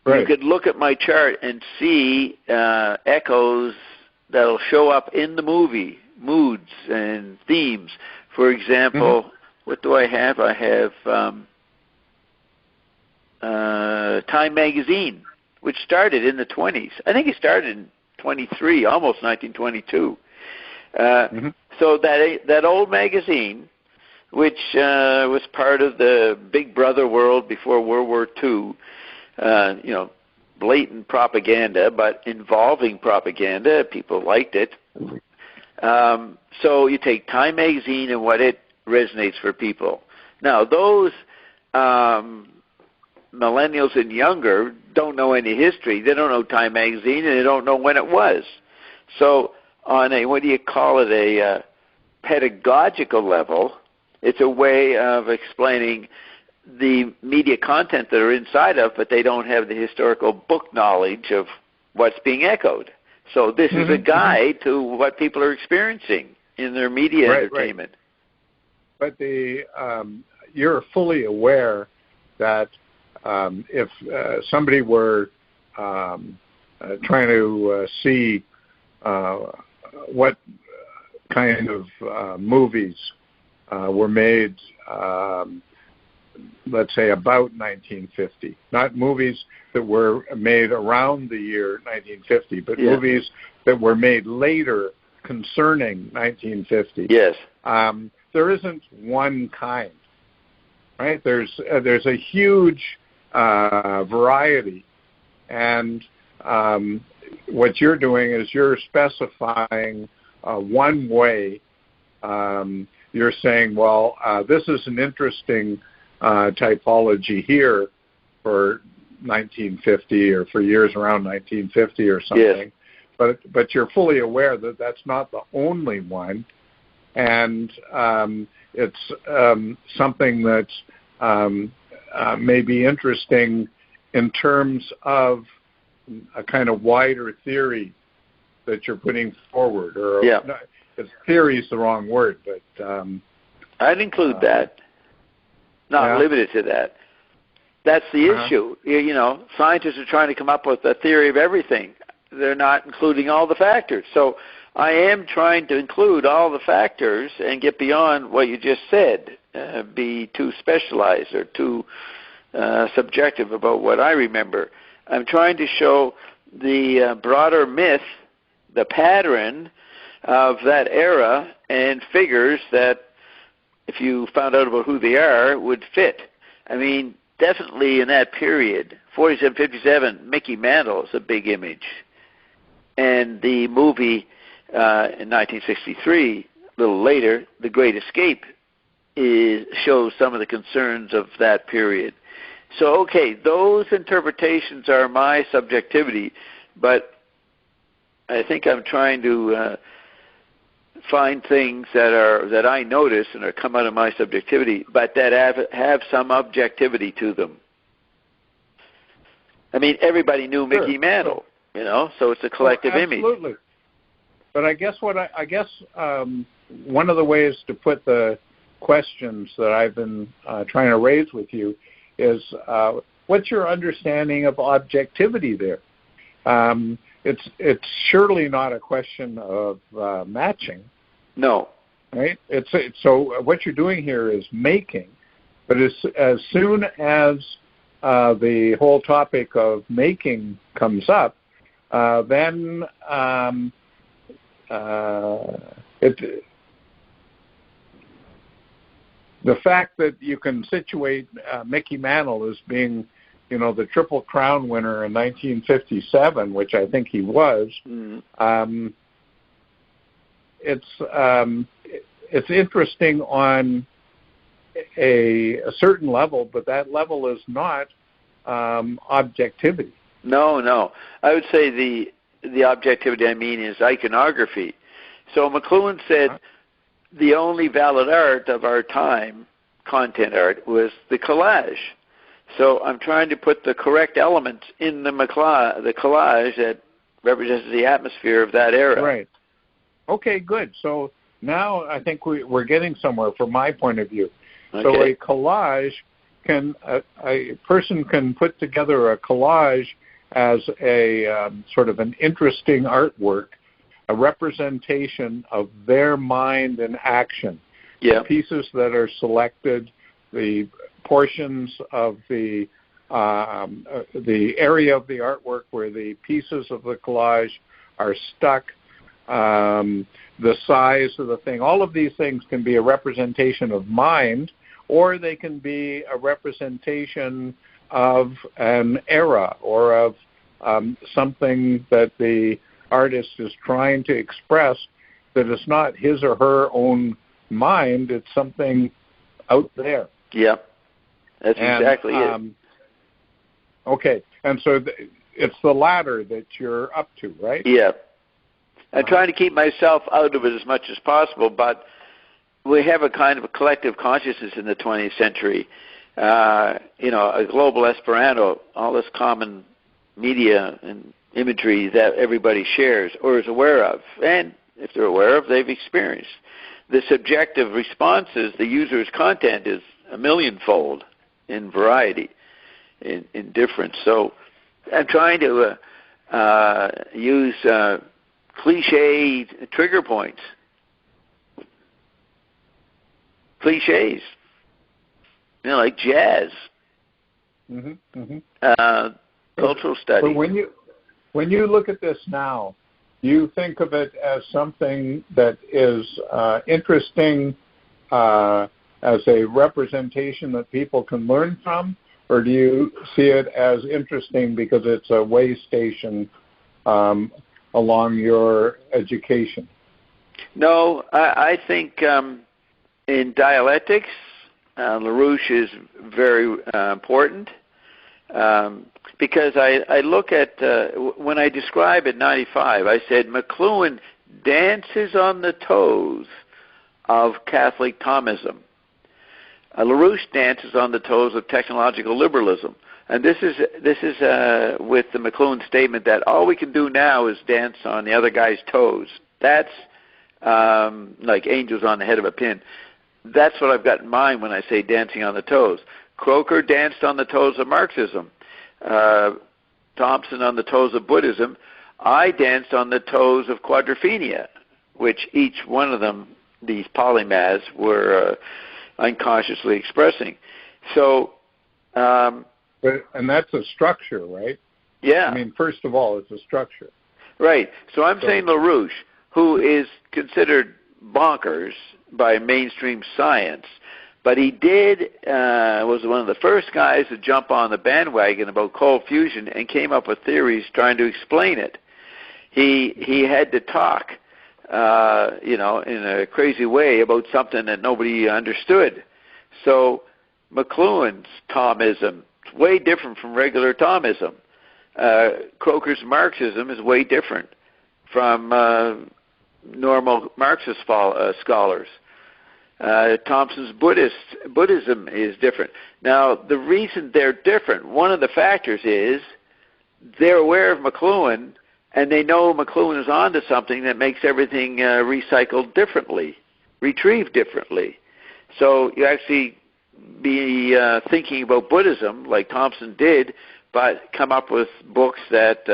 you could look at my chart and see echoes that'll show up in the movie, moods and themes. For example, what do I have? I have Time magazine, which started in the 20s. I think it started in 23, almost 1922. So that old magazine, which was part of the Big Brother world before World War II, blatant propaganda, but involving propaganda. People liked it. So you take Time magazine and what it resonates for people. Now, those millennials and younger don't know any history. They don't know Time magazine, and they don't know when it was. So on a, what do you call it, a pedagogical level, it's a way of explaining the media content that are inside of, but they don't have the historical book knowledge of what's being echoed. So this is a guide to what people are experiencing in their media entertainment. Right. But you're fully aware that if somebody were trying to see what kind of movies were made, let's say, about 1950. Not movies that were made around the year 1950, but movies that were made later concerning 1950. Yes. There isn't one kind, right? There's a huge variety, and what you're doing is you're specifying one way. You're saying, well, this is an interesting typology here for 1950 or for years around 1950 or something. Yes. But you're fully aware that that's not the only one, and it's something that's may be interesting in terms of a kind of wider theory that you're putting forward. Or theory is the wrong word, but I'd include that. Not limited to that. That's the issue. You know, scientists are trying to come up with a theory of everything. They're not including all the factors. So I am trying to include all the factors and get beyond what you just said, be too specialized or too subjective about what I remember. I'm trying to show the broader myth, the pattern of that era, and figures that, if you found out about who they are, would fit. I mean, definitely in that period, 47, 57, Mickey Mantle is a big image. And the movie in 1963, a little later, The Great Escape, shows some of the concerns of that period. So, okay, those interpretations are my subjectivity, but I think I'm trying to find things that I notice and are come out of my subjectivity, but that have some objectivity to them. I mean, everybody knew Mickey Mantle, you know, so it's a collective image. Absolutely. But I guess one of the ways to put the questions that I've been trying to raise with you is what's your understanding of objectivity there? It's surely not a question of matching. No. Right? So what you're doing here is making, but as soon as the whole topic of making comes up, then the fact that you can situate Mickey Mantle as being, you know, the Triple Crown winner in 1957, which I think he was, it's interesting on a certain level, but that level is not objectivity. No. I would say the objectivity I mean is iconography. So McLuhan said the only valid art of our time, content art, was the collage. So I'm trying to put the correct elements in the collage that represents the atmosphere of that era. Right. Okay, good. So now I think we're getting somewhere from my point of view. Okay. So a collage a person can put together a collage as a sort of an interesting artwork, a representation of their mind in action. Yeah. The pieces that are selected, the portions of the area of the artwork where the pieces of the collage are stuck, the size of the thing. All of these things can be a representation of mind, or they can be a representation of an era or of something that the artist is trying to express that is not his or her own mind. It's something out there. Yeah, that's exactly it. Okay, and so it's the latter that you're up to, right? Yeah. I'm trying to keep myself out of it as much as possible, but we have a kind of a collective consciousness in the 20th century. A global Esperanto, all this common media and imagery that everybody shares or is aware of. And if they're aware of, they've experienced. The subjective responses, the user's content is a millionfold in variety, in difference. So I'm trying to use cliche trigger points. Cliches, like jazz, cultural study. But when you look at this now, you think of it as something that is interesting as a representation that people can learn from, or do you see it as interesting because it's a way station along your education? No, I think in dialectics, LaRouche is very important because I look at, when I describe at 95, I said McLuhan dances on the toes of Catholic Thomism. LaRouche dances on the toes of technological liberalism. And this is with the McLuhan statement that all we can do now is dance on the other guy's toes. That's like angels on the head of a pin. That's what I've got in mind when I say dancing on the toes. Croker danced on the toes of Marxism. Thompson on the toes of Buddhism. I danced on the toes of quadrophenia, which each one of them, these polymaths, were unconsciously expressing. So, and that's a structure, right? Yeah. I mean, first of all, it's a structure. Right. So I'm saying LaRouche, who is considered bonkers by mainstream science, but he was one of the first guys to jump on the bandwagon about cold fusion and came up with theories trying to explain it. He had to talk, in a crazy way about something that nobody understood. So McLuhan's Thomism is way different from regular Thomism. Croker's Marxism is way different from normal Marxist scholars. Thompson's Buddhism is different. Now, the reason they're different, one of the factors is they're aware of McLuhan, and they know McLuhan is onto something that makes everything recycled differently, retrieved differently. So you actually be thinking about Buddhism like Thompson did, but come up with books that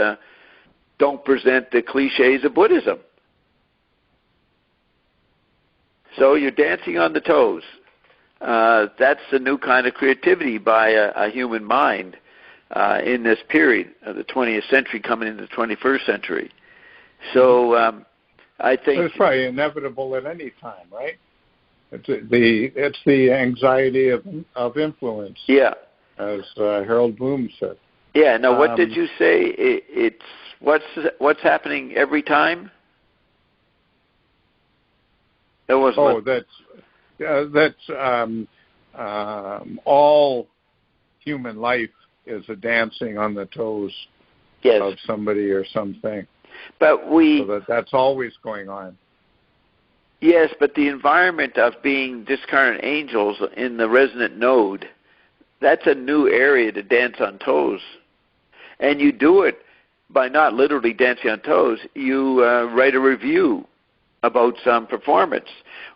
don't present the cliches of Buddhism. So you're dancing on the toes. That's the new kind of creativity by a human mind in this period of the 20th century coming into the 21st century. So I think... It's probably inevitable at any time, right? It's the anxiety of influence. Yeah. As Harold Bloom said. Yeah. Now, what did you say? It's what's happening every time? That's all human life is a dancing on the toes of somebody or something. But that's always going on. Yes, but the environment of being discarnate angels in the resonant node, that's a new area to dance on toes. And you do it by not literally dancing on toes. You write a review about some performance,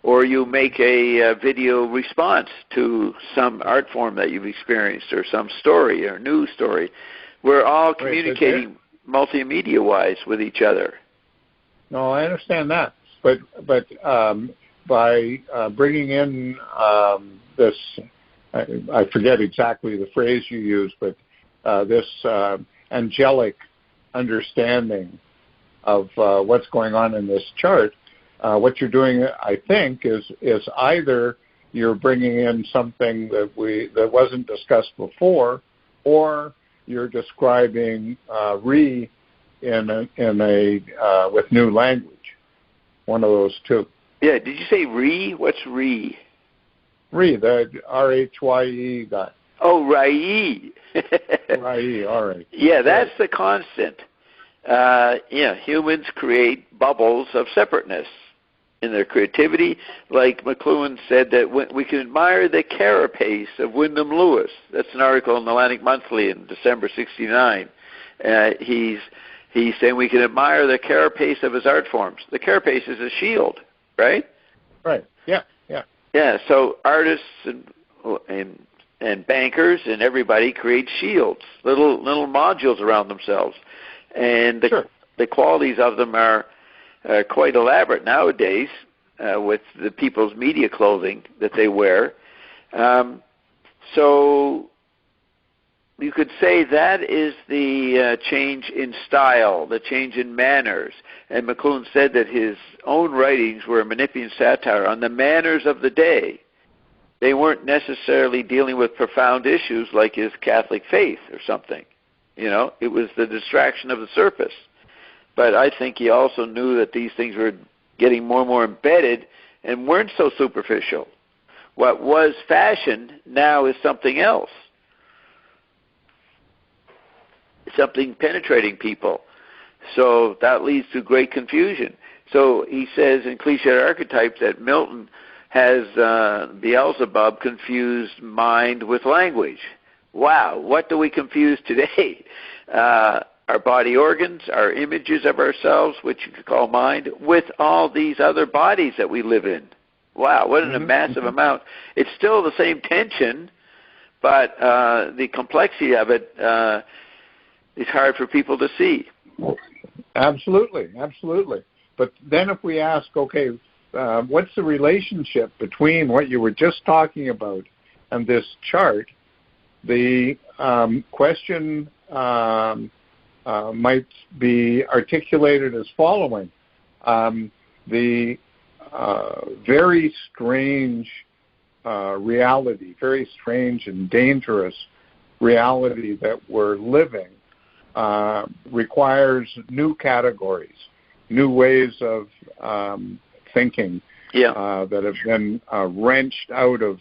or you make a video response to some art form that you've experienced, or some story or news story. We're all communicating multimedia-wise with each other. No, I understand that, but by bringing in this, I forget exactly the phrase you used, but this angelic understanding of what's going on in this chart. What you're doing, I think, is either you're bringing in something that wasn't discussed before, or you're describing with new language. One of those two. Yeah. Did you say re? What's re? Re, the RHYE guy. Oh, Rye. Rye. All right. Yeah, that's the constant. humans create bubbles of separateness in their creativity. Like McLuhan said that we can admire the carapace of Wyndham Lewis. That's an article in the Atlantic Monthly in December '69. He's saying we can admire the carapace of his art forms. The carapace is a shield, right? Right. Yeah. Yeah. So artists and bankers and everybody create shields, little modules around themselves, and the qualities of them are quite elaborate nowadays with the people's media clothing that they wear. So you could say that is the change in style, the change in manners. And McLuhan said that his own writings were a Manipian satire on the manners of the day. They weren't necessarily dealing with profound issues like his Catholic faith or something. It was the distraction of the surface. But I think he also knew that these things were getting more and more embedded and weren't so superficial. What was fashion now is something else. Something penetrating people. So that leads to great confusion. So he says in Cliched Archetypes that Milton has Beelzebub confused mind with language. Wow, what do we confuse today? Our body organs, our images of ourselves, which you could call mind, with all these other bodies that we live in. Wow, what a massive amount. It's still the same tension, but the complexity of it is hard for people to see. Absolutely. But then if we ask, okay, what's the relationship between what you were just talking about and this chart, the question might be articulated as following. The very strange reality, very strange and dangerous reality that we're living requires new categories, new ways of thinking that have been wrenched out of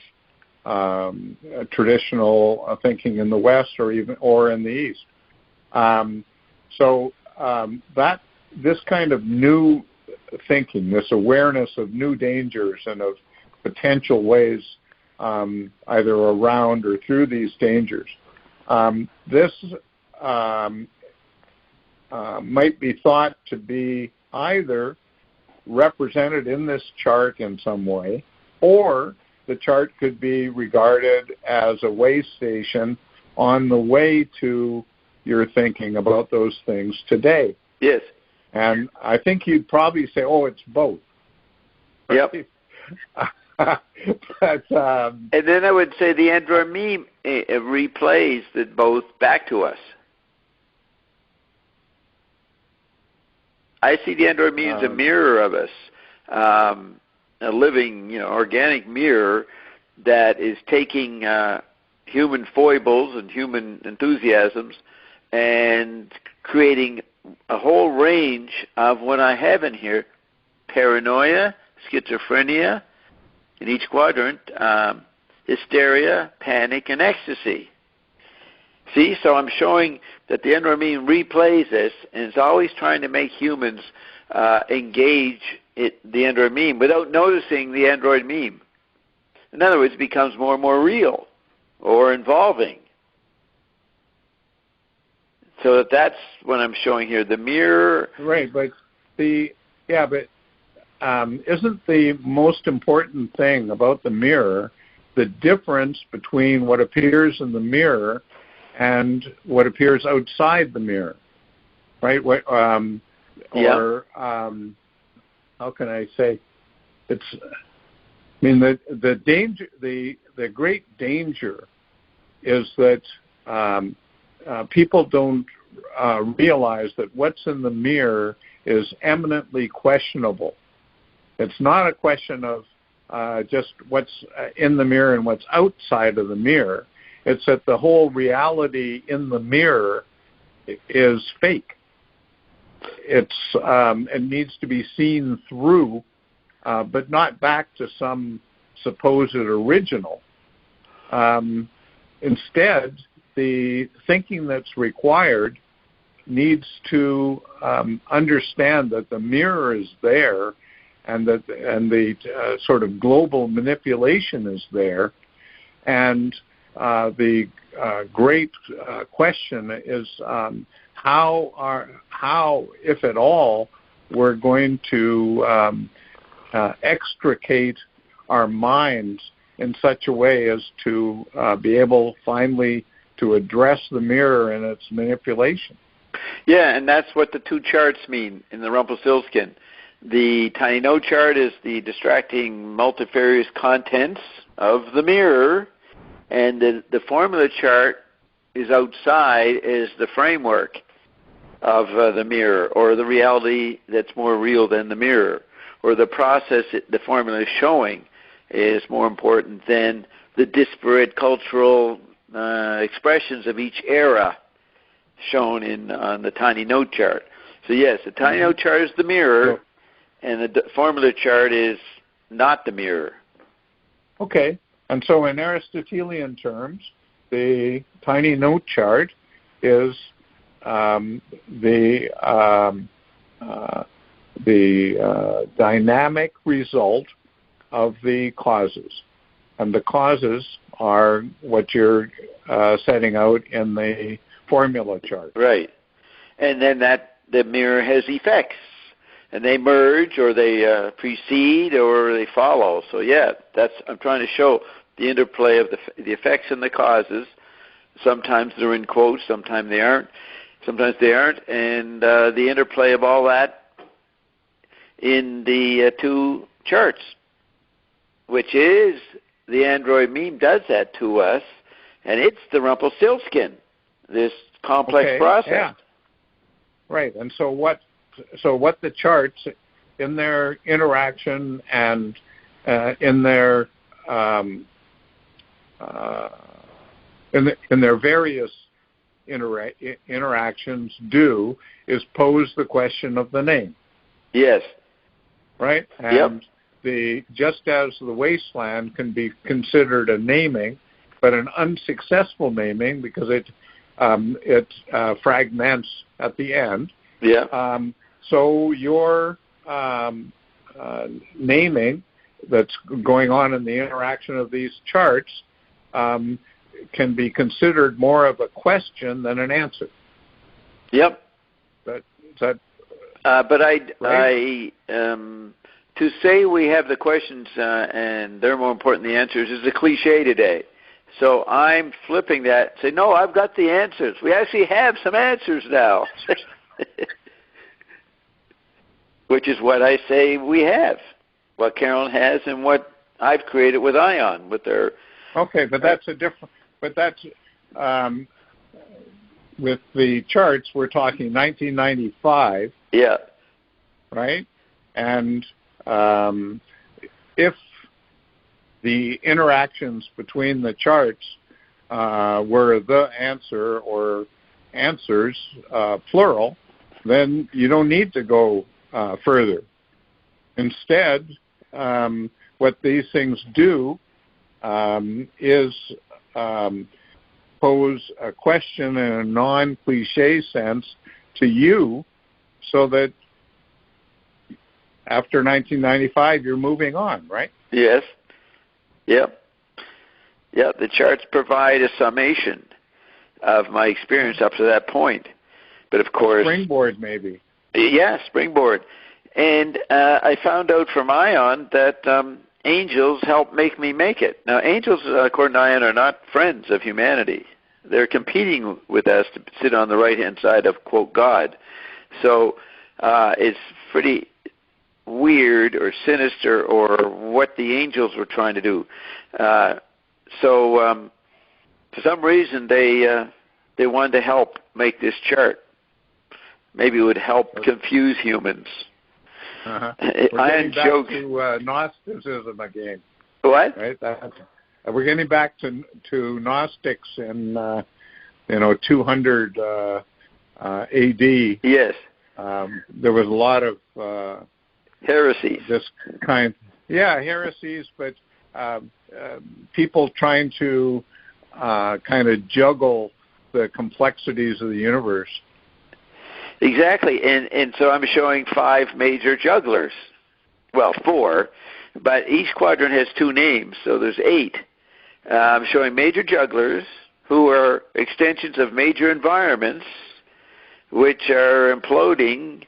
traditional thinking in the West or in the East. So this kind of new thinking, this awareness of new dangers and of potential ways either around or through these dangers, this might be thought to be either represented in this chart in some way, or the chart could be regarded as a way station on the way to your thinking about those things today. Yes. And I think you'd probably say, it's both. Yep. But, and then I would say the Android meme replays that both back to us. I see the Android meme as a mirror of us, a living, organic mirror that is taking human foibles and human enthusiasms and creating a whole range of what I have in here: paranoia, schizophrenia, in each quadrant, hysteria, panic, and ecstasy. See, so I'm showing that the Android meme replays this, and it's always trying to make humans engage the Android meme without noticing the Android meme. In other words, it becomes more and more real or involving. So that's what I'm showing here, the mirror. Right, but isn't the most important thing about the mirror the difference between what appears in the mirror and what appears outside the mirror, right? Or how can I say? The danger, the great danger, is that people don't realize that what's in the mirror is eminently questionable. It's not a question of just what's in the mirror and what's outside of the mirror. It's that the whole reality in the mirror is fake. It needs to be seen through, but not back to some supposed original. Instead, the thinking that's required needs to understand that the mirror is there, and the sort of global manipulation is there, and the great question is how, if at all, we're going to extricate our minds in such a way as to be able finally to address the mirror and its manipulation. Yeah, and that's what the two charts mean in the Rumpelstiltskin. The tiny note chart is the distracting multifarious contents of the mirror, and the formula chart is outside, is the framework of the mirror, or the reality that's more real than the mirror, or the process the formula is showing is more important than the disparate cultural expressions of each era shown on the tiny note chart. So yes, the tiny note chart is the mirror, and the formula chart is not the mirror. Okay, and so in Aristotelian terms, the tiny note chart is the dynamic result of the causes, and the causes are what you're setting out in the formula chart. Right, and then the mirror has effects, and they merge, or they precede, or they follow. So yeah, I'm trying to show the interplay of the effects and the causes. Sometimes they're in quotes, sometimes they aren't, and the interplay of all that in the two charts, which is the Android meme does that to us, and it's the Rumpelstiltskin, this complex process. Yeah. Right, and so what the charts in their interaction and in their various interactions do is pose the question of the name. Yes. Right? And just as the wasteland can be considered a naming, but an unsuccessful naming because it fragments at the end. Yeah. So your naming that's going on in the interaction of these charts can be considered more of a question than an answer. Yep. But right? To say we have the questions and they're more important than the answers is a cliche today. So I'm flipping that. Say, no, I've got the answers. We actually have some answers now. Which is what I say we have. What Carolyn has and what I've created with ION with their... Okay, but that's a different... But that's... with the charts, we're talking 1995. Yeah. Right? And if the interactions between the charts were the answer or answers, plural, then you don't need to go further. Instead, what these things do is pose a question in a non-cliche sense to you so that after 1995, you're moving on, right? Yes. Yep. Yeah, the charts provide a summation of my experience up to that point. But of course... Springboard, maybe. Yeah, springboard. And I found out from ION that angels help make me make it. Now, angels, according to ION, are not friends of humanity. They're competing with us to sit on the right-hand side of, quote, God. So it's pretty weird or sinister or what the angels were trying to do. So for some reason, they wanted to help make this chart. Maybe it would help confuse humans. Uh-huh. We're getting back to Gnosticism again. What? Right. We're getting back to Gnostics in 200 A.D. Yes. There was a lot of heresies. This kind, heresies, but people trying to kind of juggle the complexities of the universe. Exactly, and so I'm showing 5 major jugglers. Well, 4, but each quadrant has 2 names, so there's 8. I'm showing major jugglers who are extensions of major environments which are imploding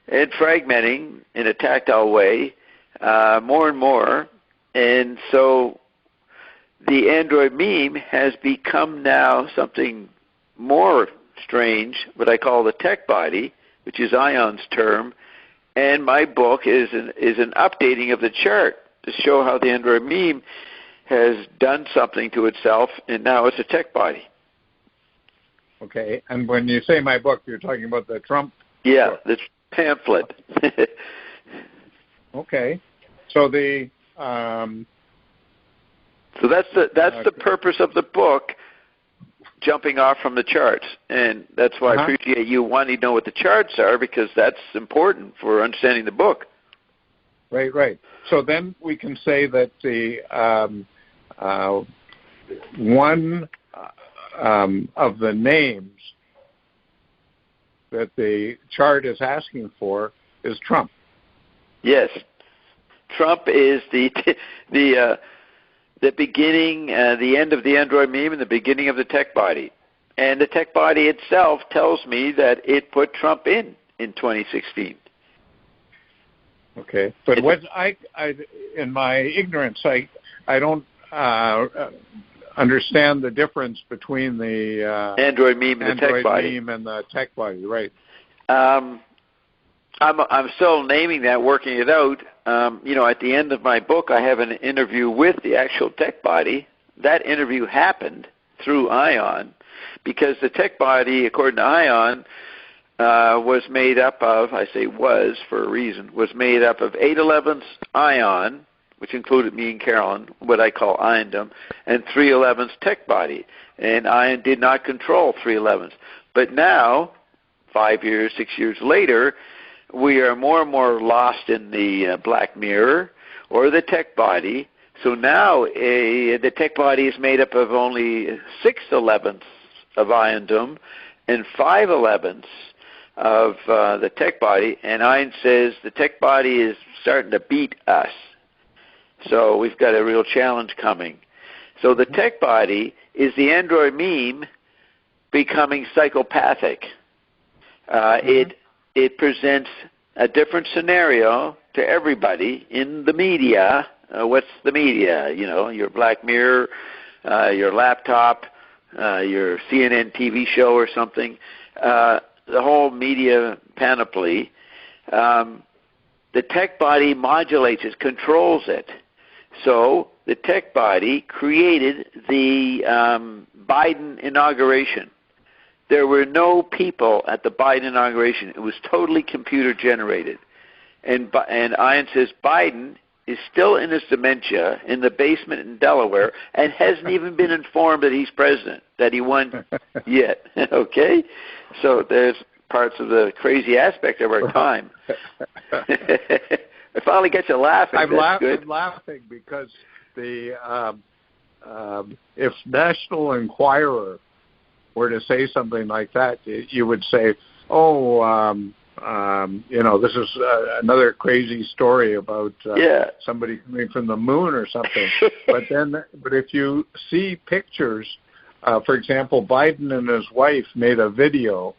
and fragmenting in a tactile way more and more. And so the Android meme has become now something more strange, what I call the tech body, which is Ion's term. And my book is an updating of the chart to show how the Android meme has done something to itself, and now it's a tech body. Okay, and when you say my book, you're talking about the Trump book. The pamphlet. Okay, so the so that's the purpose of the book, jumping off from the charts, and that's why I appreciate you wanting to know what the charts are, because that's important for understanding the book. Right. So then we can say that the one of the names that the chart is asking for is Trump. Yes, Trump is the beginning, the end of the Android meme, and the beginning of the tech body. And the tech body itself tells me that it put Trump in 2016. Okay, but what I in my ignorance, I don't understand the difference between the Android meme and the tech body. Android meme and the tech body, right? I'm still naming that, working it out. At the end of my book, I have an interview with the actual tech body. That interview happened through Ion, because the tech body, according to Ion, was made up of, I say was for a reason, was made up of 8/11ths Ion, which included me and Carolyn, what I call Iondom, and 3/11ths tech body. And Ion did not control 3/11ths. But now, 5 years, 6 years later, we are more and more lost in the black mirror or the tech body. So now the tech body is made up of only 6/11ths of Iondom and 5/11ths of the tech body, and Ion says the tech body is starting to beat us. So we've got a real challenge coming. So the tech body is the Android meme becoming psychopathic. It presents a different scenario to everybody in the media. What's the media? Your Black Mirror, your laptop, your CNN TV show or something. The whole media panoply, the tech body modulates it, controls it. So the tech body created the Biden inauguration. There were no people at the Biden inauguration. It was totally computer generated. And Ion says Biden is still in his dementia in the basement in Delaware and hasn't even been informed that he's president, that he won yet. Okay? So there's parts of the crazy aspect of our time. I finally get you laughing. I'm laughing because if National Enquirer were to say something like that, you would say, this is another crazy story about somebody coming from the moon or something. But if you see pictures, for example, Biden and his wife made a video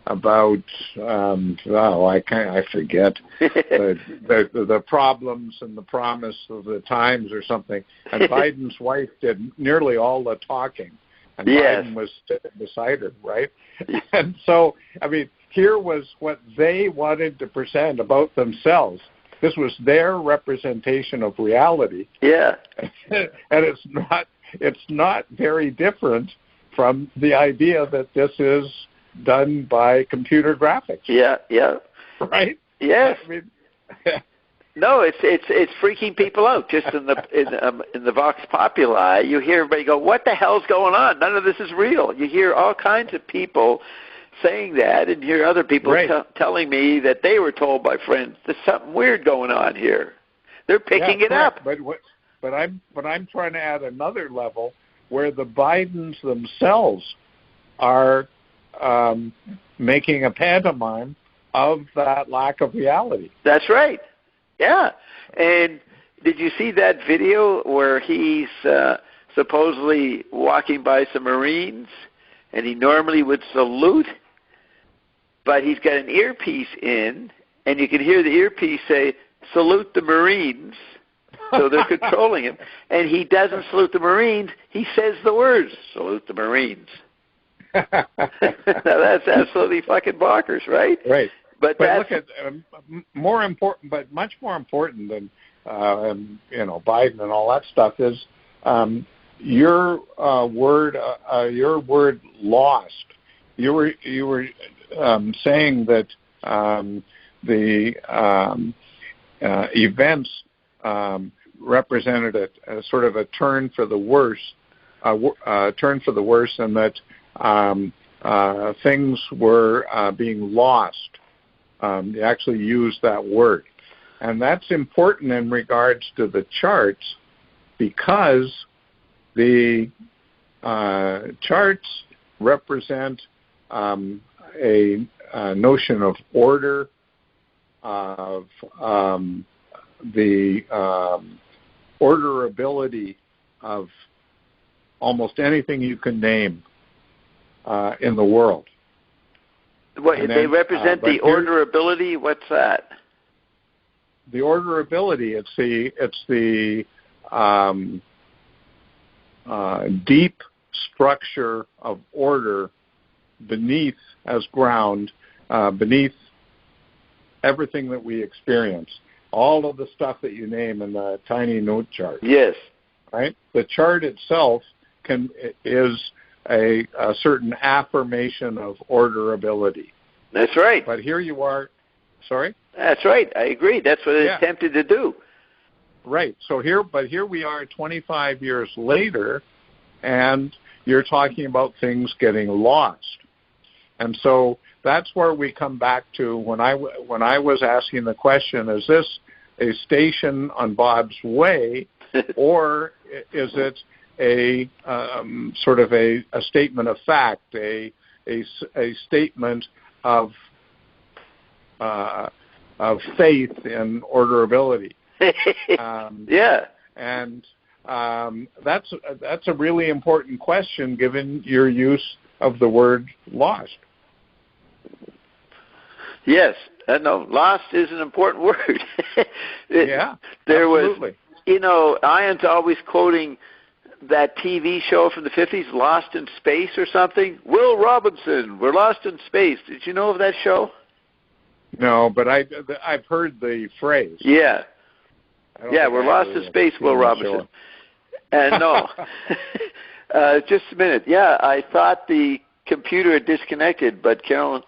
about I forget the problems and the promise of the times or something. And Biden's wife did nearly all the talking, and Biden was beside her, right? And so, here was what they wanted to present about themselves. This was their representation of reality. Yeah. And it's not very different from the idea that this is done by computer graphics. Yeah. Right? Yes. No, it's freaking people out. Just in the Vox Populi, you hear everybody go, "What the hell's going on? None of this is real." You hear all kinds of people saying that, and hear other people telling me that they were told by friends, "There's something weird going on here." They're picking it up. But I'm trying to add another level where the Bidens themselves are making a pantomime of that lack of reality. That's right. Yeah. And did you see that video where he's supposedly walking by some Marines, and he normally would salute, but he's got an earpiece in, and you can hear the earpiece say, "Salute the Marines." So they're controlling him. And he doesn't salute the Marines. He says the words, "Salute the Marines." Now that's absolutely fucking bonkers, right? Right. But that's, look at more important, but much more important than Biden and all that stuff is your word lost. You were saying that the events represented a sort of a turn for the worse, and that things were being lost. You actually used that word. And that's important in regards to the charts, because the charts represent a notion of order, of the orderability of almost anything you can name in the world. They represent the orderability. What's that? The orderability. It's the deep structure of order beneath as ground, beneath everything that we experience. All of the stuff that you name in the tiny note chart. Yes. Right. The chart itself is a certain affirmation of orderability. That's right. But here you are. Sorry? That's right. I agree. That's what it attempted to do. Right. So here we are 25 years later, and you're talking about things getting lost. And so that's where we come back to when I was asking the question, is this a station on Bob's Way, or is it a sort of a statement of fact, a statement of faith in orderability? Yeah. And that's a really important question, given your use of the word lost. Yes. No, lost is an important word. Yeah, absolutely. Ian's always quoting that TV show from the 50s, Lost in Space or something. Will Robinson, we're lost in space. Did you know of that show? No, but I've heard the phrase. Yeah. Yeah, we're lost in space, Will Robinson. And no. Just a minute. Yeah, I thought the computer had disconnected, but Carolyn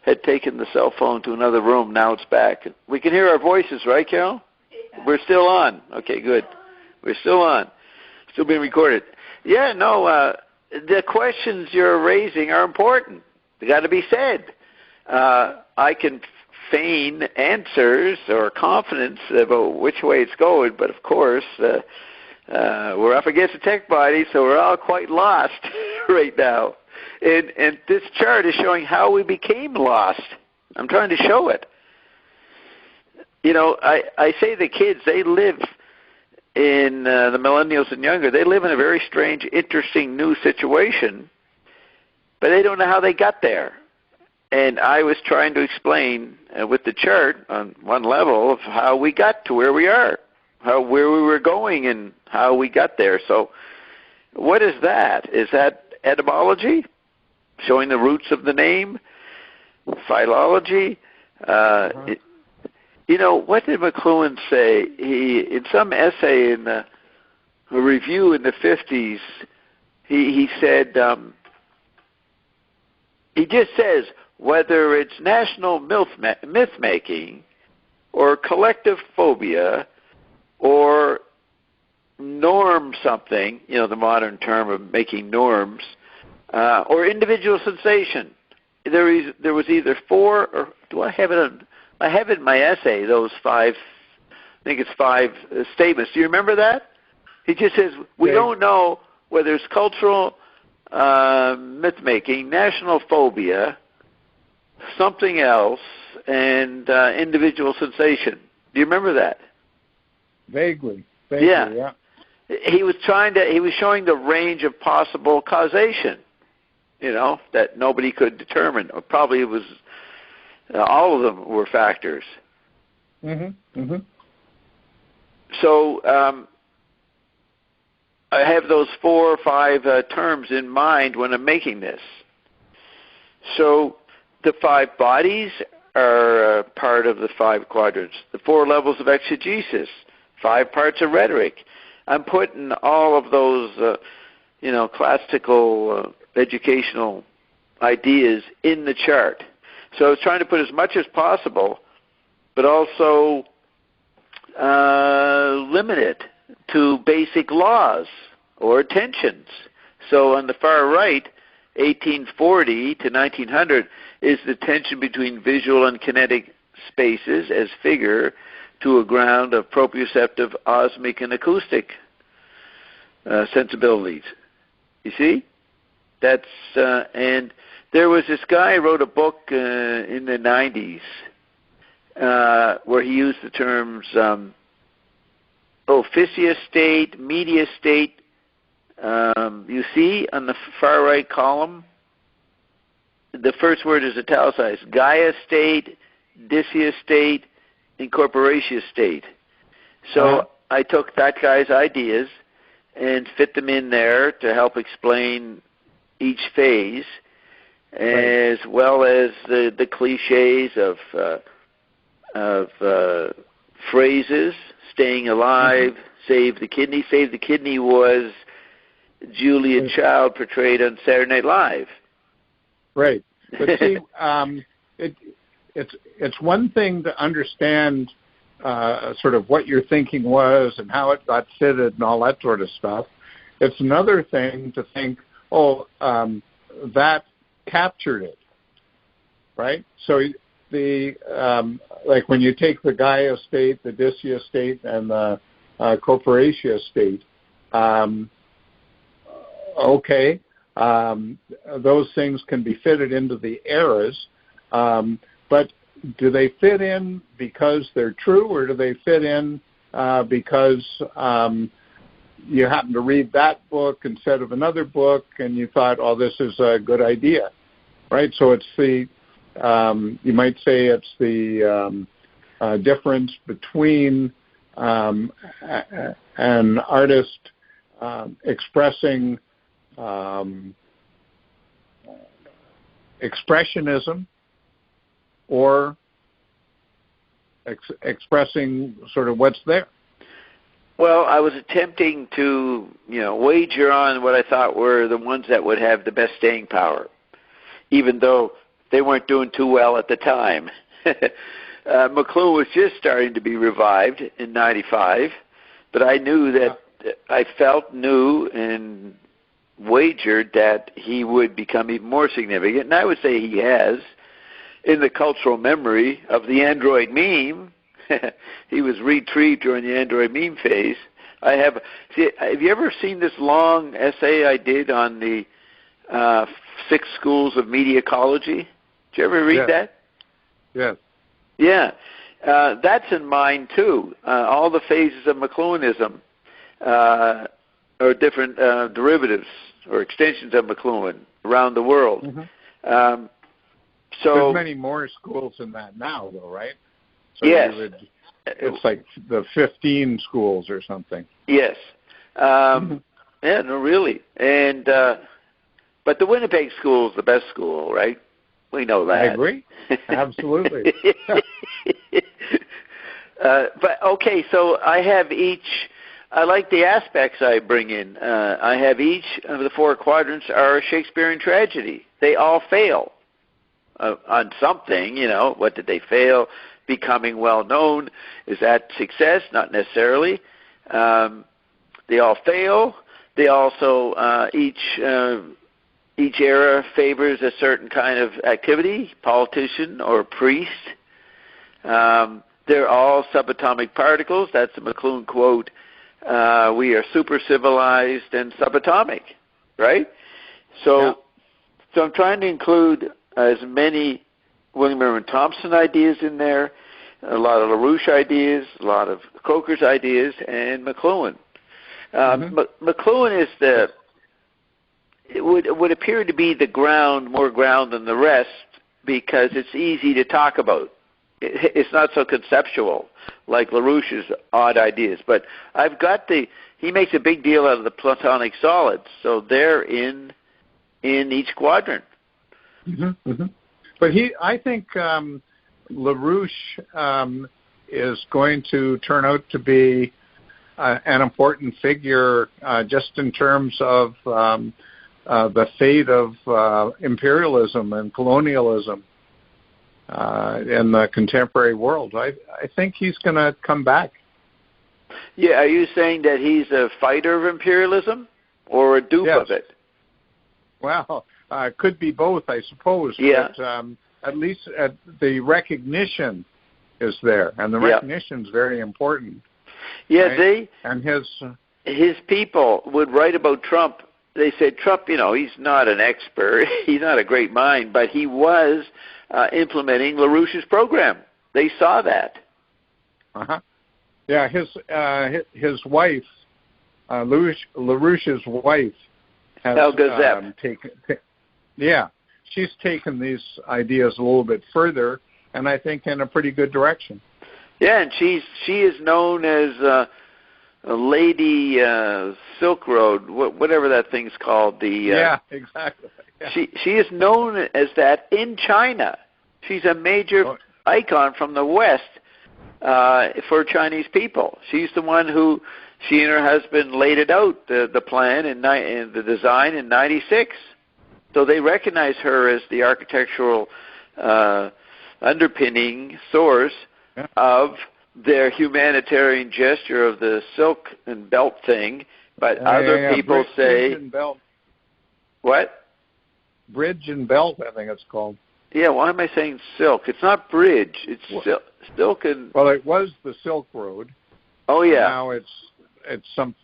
had taken the cell phone to another room. Now it's back. We can hear our voices, right, Carol? Yeah. We're still on. Okay, good. We're still on. Still being recorded. Yeah, no, the questions you're raising are important. They got to be said. I can feign answers or confidence about which way it's going, but of course, we're up against a tech body, so we're all quite lost right now. And this chart is showing how we became lost. I'm trying to show it. I say the kids, they live in the millennials and younger, they live in a very strange, interesting new situation, but they don't know how they got there. And I was trying to explain with the chart on one level of how we got to where we are, where we were going and how we got there. So what is that? Is that etymology, showing the roots of the name, philology? What did McLuhan say? He, in some essay in a review in the 50s, he said, he just says, whether it's national myth-making or collective phobia or norm something, the modern term of making norms, or individual sensation, there was either four, or do I have it on? I have it in my essay, those five, I think it's five statements. Do you remember that? He just says, we don't know whether it's cultural, myth-making, national phobia, something else, and individual sensation. Do you remember that? Vaguely, yeah. He was showing the range of possible causation, that nobody could determine. Or probably it was all of them were factors. So I have those 4 or 5 terms in mind when I'm making this. So the 5 bodies are part of the 5 quadrants. The 4 levels of exegesis, 5 parts of rhetoric. I'm putting all of those, classical educational ideas in the chart. So I was trying to put as much as possible, but also limit it to basic laws or tensions. So on the far right, 1840 to 1900 is the tension between visual and kinetic spaces as figure to a ground of proprioceptive, osmic, and acoustic sensibilities. You see? That's and there was this guy who wrote a book in the 90s where he used the terms officia state, media state. You see on the far right column, the first word is italicized: Gaia state, Disia state, incorporatio state. So I took that guy's ideas and fit them in there to help explain each phase, as well as the cliches of phrases: staying alive, save the kidney. Save the kidney was Julia Child portrayed on Saturday Night Live. Right. But see, it's one thing to understand sort of what your thinking was and how it got fitted and all that sort of stuff. It's another thing to think, that captured it, right? So the like when you take the Gaia state, the Disia state, and the corporatio state, those things can be fitted into the eras, but do they fit in because they're true, or do they fit in because you happen to read that book instead of another book and you thought, this is a good idea, right? So it's the, you might say it's the difference between an artist expressing expressionism or expressing sort of what's there. Well, I was attempting to, wager on what I thought were the ones that would have the best staying power, even though they weren't doing too well at the time. McLuhan was just starting to be revived in 95, but I knew that knew and wagered that he would become even more significant, and I would say he has. In the cultural memory of the Android meme, he was retrieved during the Android meme phase. Have you ever seen this long essay I did on the 6 schools of media ecology? Did you ever read that? Yes. Yeah. That's in mine, too. All the phases of McLuhanism or different derivatives or extensions of McLuhan around the world. So there's many more schools than that now, though, right? So yes. It's like the 15 schools or something. Yes. Yeah, no, really. And but the Winnipeg school is the best school, right? We know that. I agree. Absolutely. But okay, so I have each. I like the aspects I bring in. I have each of the 4 quadrants are a Shakespearean tragedy. They all fail on something. What did they fail? Becoming well known. Is that success? Not necessarily. They all fail. They also each era favors a certain kind of activity, politician or priest. They're all subatomic particles. That's the McLuhan quote. We are super civilized and subatomic, right? So I'm trying to include as many William Irwin Thompson ideas in there, a lot of LaRouche ideas, a lot of Croker's ideas, and McLuhan. McLuhan is it would appear to be more ground than the rest because it's easy to talk about. It's not so conceptual like LaRouche's odd ideas. But he makes a big deal out of the Platonic solids, so they're in each quadrant. But I think LaRouche is going to turn out to be an important figure just in terms of the fate of imperialism and colonialism in the contemporary world. I think he's going to come back. Yeah, are you saying that he's a fighter of imperialism or a dupe of it? Well, it could be both, I suppose. Yeah. But at least the recognition is there, and the recognition is very important. Yeah, right? And his people would write about Trump. They said Trump, he's not an expert, he's not a great mind, but he was implementing LaRouche's program. They saw that. Yeah, his wife, LaRouche's wife, has she's taken these ideas a little bit further, and I think in a pretty good direction. Yeah, and she is known as a Lady Silk Road, whatever that thing's called. Exactly. Yeah. She is known as that in China. She's a major icon from the West for Chinese people. She's the one who, she and her husband laid it out, the plan and the design in '96. So they recognize her as the architectural underpinning source of their humanitarian gesture of the silk and belt thing. But other people say... Bridge and belt. What? Bridge and belt, I think it's called. Yeah, why am I saying silk? It's not bridge. It's silk and... Well, it was the Silk Road. Oh, yeah. Now it's some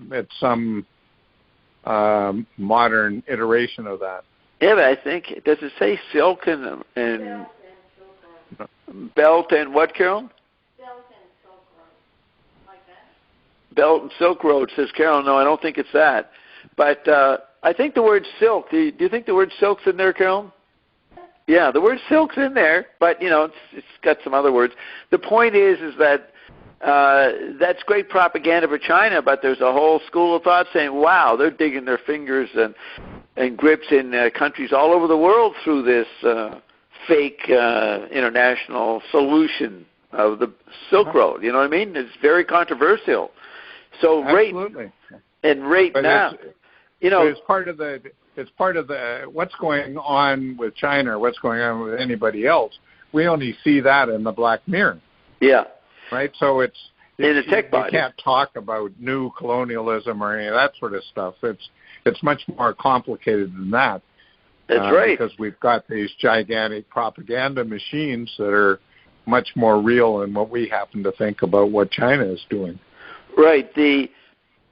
modern iteration of that. Yeah, but I think, does it say silk and belt and what, Carol? Belt and Silk Road, like that. Belt and Silk Road, says Carol. No, I don't think it's that. But I think the word silk, do you think the word silk's in there, Carol? Yeah, the word silk's in there, but, it's got some other words. The point is that that's great propaganda for China, but there's a whole school of thought saying, wow, they're digging their fingers and grips in countries all over the world through this fake international solution of the Silk Road. You know what I mean? It's very controversial. So Absolutely. now, it's part of the what's going on with China or what's going on with anybody else. We only see that in the black mirror. Yeah. Right? So it's in the tech body. You can't talk about new colonialism or any of that sort of stuff. It's much more complicated than that. That's right. Because we've got these gigantic propaganda machines that are much more real than what we happen to think about what China is doing. Right.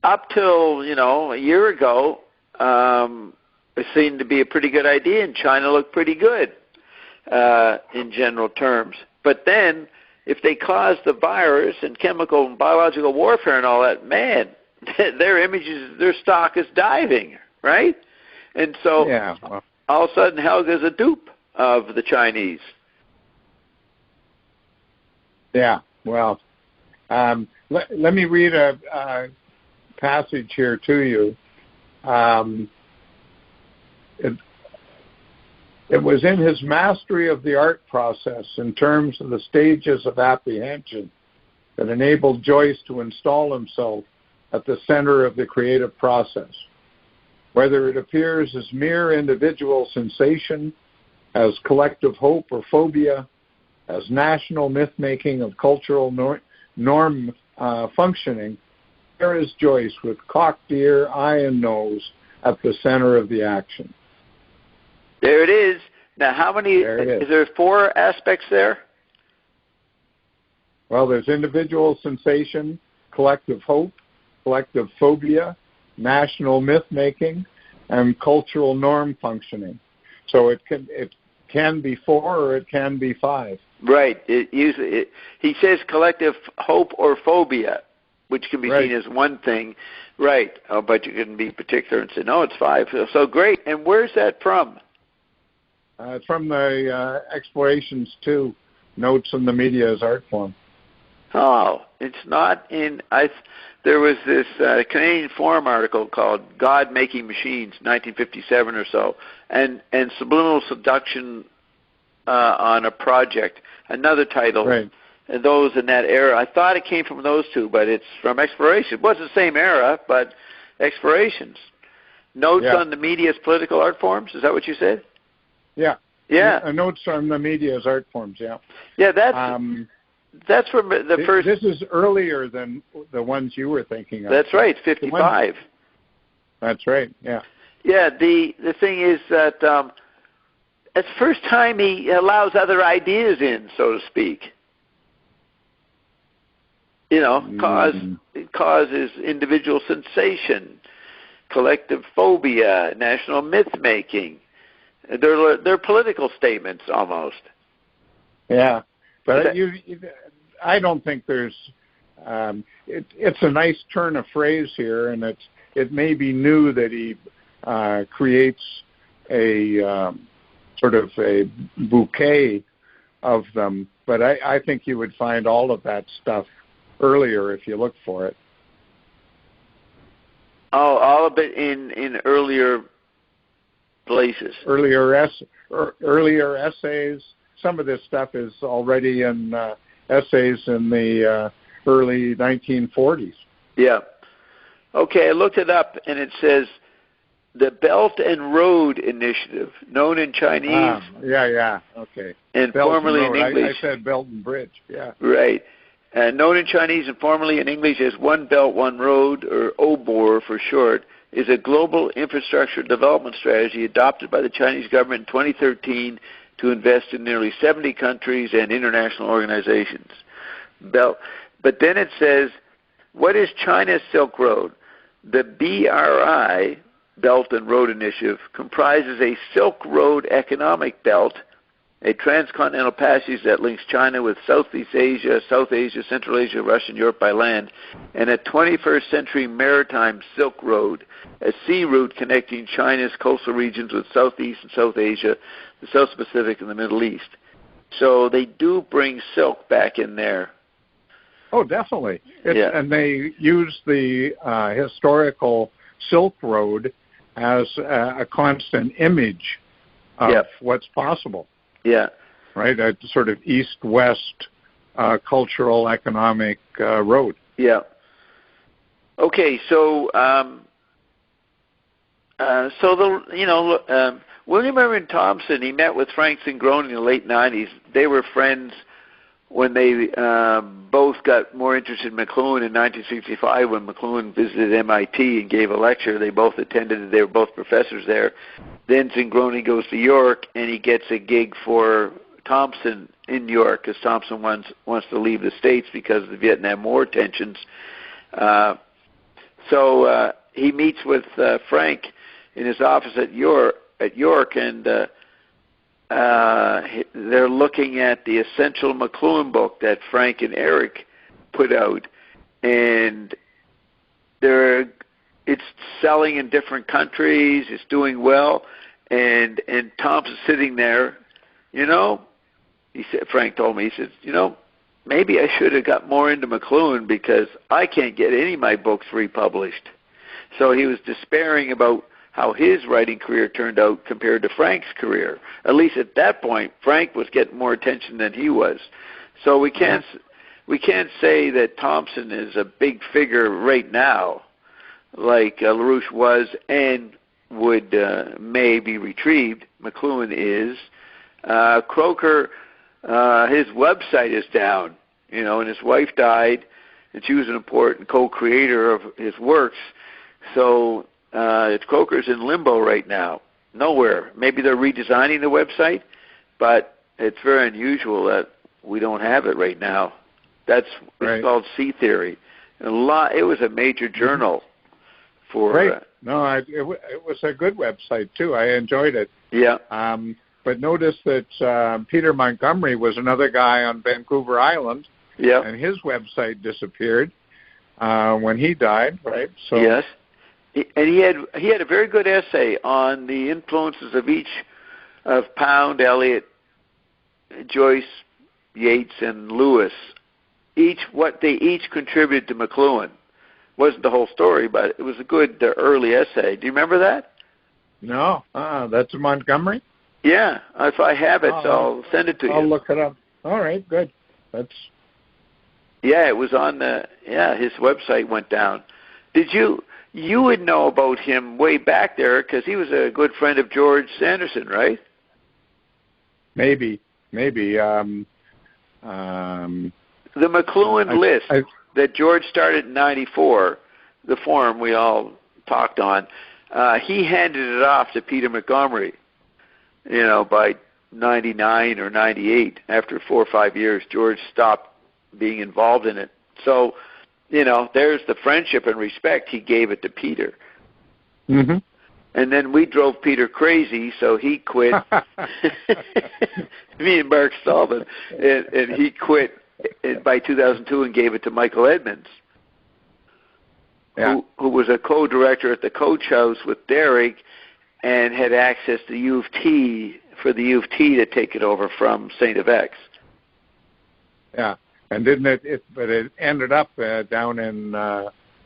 Up till, a year ago, it seemed to be a pretty good idea, and China looked pretty good in general terms. But then, if they caused the virus and chemical and biological warfare and all that, man, their stock is diving, right? And so all of a sudden Helga's a dupe of the Chinese. Yeah, well, let me read a passage here to you. It was in his mastery of the art process in terms of the stages of apprehension that enabled Joyce to install himself at the center of the creative process. Whether it appears as mere individual sensation, as collective hope or phobia, as national myth-making of cultural norm functioning, there is Joyce with cocked ear, eye, and nose at the center of the action. There it is. Now, how many? Is there 4 aspects there? Well, there's individual sensation, collective hope, collective phobia, national myth-making, and cultural norm functioning. So it can be 4 or it can be 5. Right. He says collective hope or phobia, which can be seen as one thing. Right. Oh, but you can be particular and say, no, it's 5. So great. And where's that from? It's from the Explorations 2, Notes on the Media as Art Form. Oh, it's not in... There was this Canadian Forum article called God Making Machines, 1957 or so, and Subliminal Seduction on a Project, another title. Right. Those in that era. I thought it came from those two, but it's from Exploration. It wasn't the same era, but Explorations. Notes on the Media's Political Art Forms, is that what you said? Yeah. Yeah. Notes on the Media's Art Forms, yeah. Yeah, that's from the first... This is earlier than the ones you were thinking of. That's right, 55. That's right, yeah. Yeah, the thing is that it's the first time he allows other ideas in, so to speak. You know, it causes individual sensation, collective phobia, national myth-making. They're political statements almost. Yeah, but I don't think there's. It's a nice turn of phrase here, and it may be new that he creates a sort of a bouquet of them. But I think you would find all of that stuff earlier if you look for it. Oh, all of it in earlier places. Earlier essays. Some of this stuff is already in essays in the early 1940s. Yeah. Okay, I looked it up, and it says the Belt and Road Initiative, known in Chinese. Yeah, okay. And Belt formerly and in English. I said Belt and Bridge, yeah. Right. Known in Chinese and formerly in English as One Belt, One Road, or OBOR for short, is a global infrastructure development strategy adopted by the Chinese government in 2013 to invest in nearly 70 countries and international organizations. But then it says, what is China's Silk Road? The BRI, Belt and Road Initiative, comprises a Silk Road economic belt, a transcontinental passage that links China with Southeast Asia, South Asia, Central Asia, Russia, and Europe by land, and a 21st century maritime Silk Road, a sea route connecting China's coastal regions with Southeast and South Asia, the South Pacific, and the Middle East. So they do bring silk back in there. Oh, definitely. And they use the historical Silk Road as a constant image of what's possible. Yeah. Right? A sort of east-west cultural, economic road. Yeah. Okay, so William Irving Thompson, he met with Frank Zingroni in the late 90s. They were friends when they both got more interested in McLuhan in 1965 when McLuhan visited MIT and gave a lecture. They both attended. They were both professors there. Then Zingroni goes to York, and he gets a gig for Thompson in York because Thompson wants to leave the States because of the Vietnam War tensions. So he meets with Frank in his office at York, and they're looking at the Essential McLuhan book that Frank and Eric put out, and it's selling in different countries. It's doing well, and Thompson's sitting there. He said, Frank told me, he said, maybe I should have got more into McLuhan because I can't get any of my books republished. So he was despairing about how his writing career turned out compared to Frank's career. At least at that point, Frank was getting more attention than he was. So we can't say that Thompson is a big figure right now, like LaRouche was and may be retrieved. McLuhan is. Croker, his website is down, and his wife died, and she was an important co-creator of his works. So Croker's in limbo right now, nowhere. Maybe they're redesigning the website, but it's very unusual that we don't have it right now. It's called Sea Theory. It was a major journal for No, it was a good website, too. I enjoyed it. Yeah. But notice that Peter Montgomery was another guy on Vancouver Island. Yeah. And his website disappeared when he died, right? So yes. And he had a very good essay on the influences of Pound, Eliot, Joyce, Yeats, and Lewis. What they each contributed to McLuhan. Wasn't the whole story, but it was a good early essay. Do you remember that? No, that's Montgomery. Yeah, if I have it, so I'll send it to you. I'll look it up. All right, good. Yeah, it was on his website went down. You would know about him way back there because he was a good friend of George Sanderson, right? Maybe. The McLuhan list that George started in '94, the forum we all talked on, he handed it off to Peter Montgomery, by 99 or 98. After 4 or 5 years, George stopped being involved in it. So, there's the friendship and respect. He gave it to Peter. Mm-hmm. And then we drove Peter crazy, so he quit. Me and Mark Stallman. And he quit by 2002 and gave it to Michael Edmonds, who was a co-director at the Coach House with Derek and had access to U of T for the U of T to take it over from St. FX. Yeah. And didn't but it ended up down in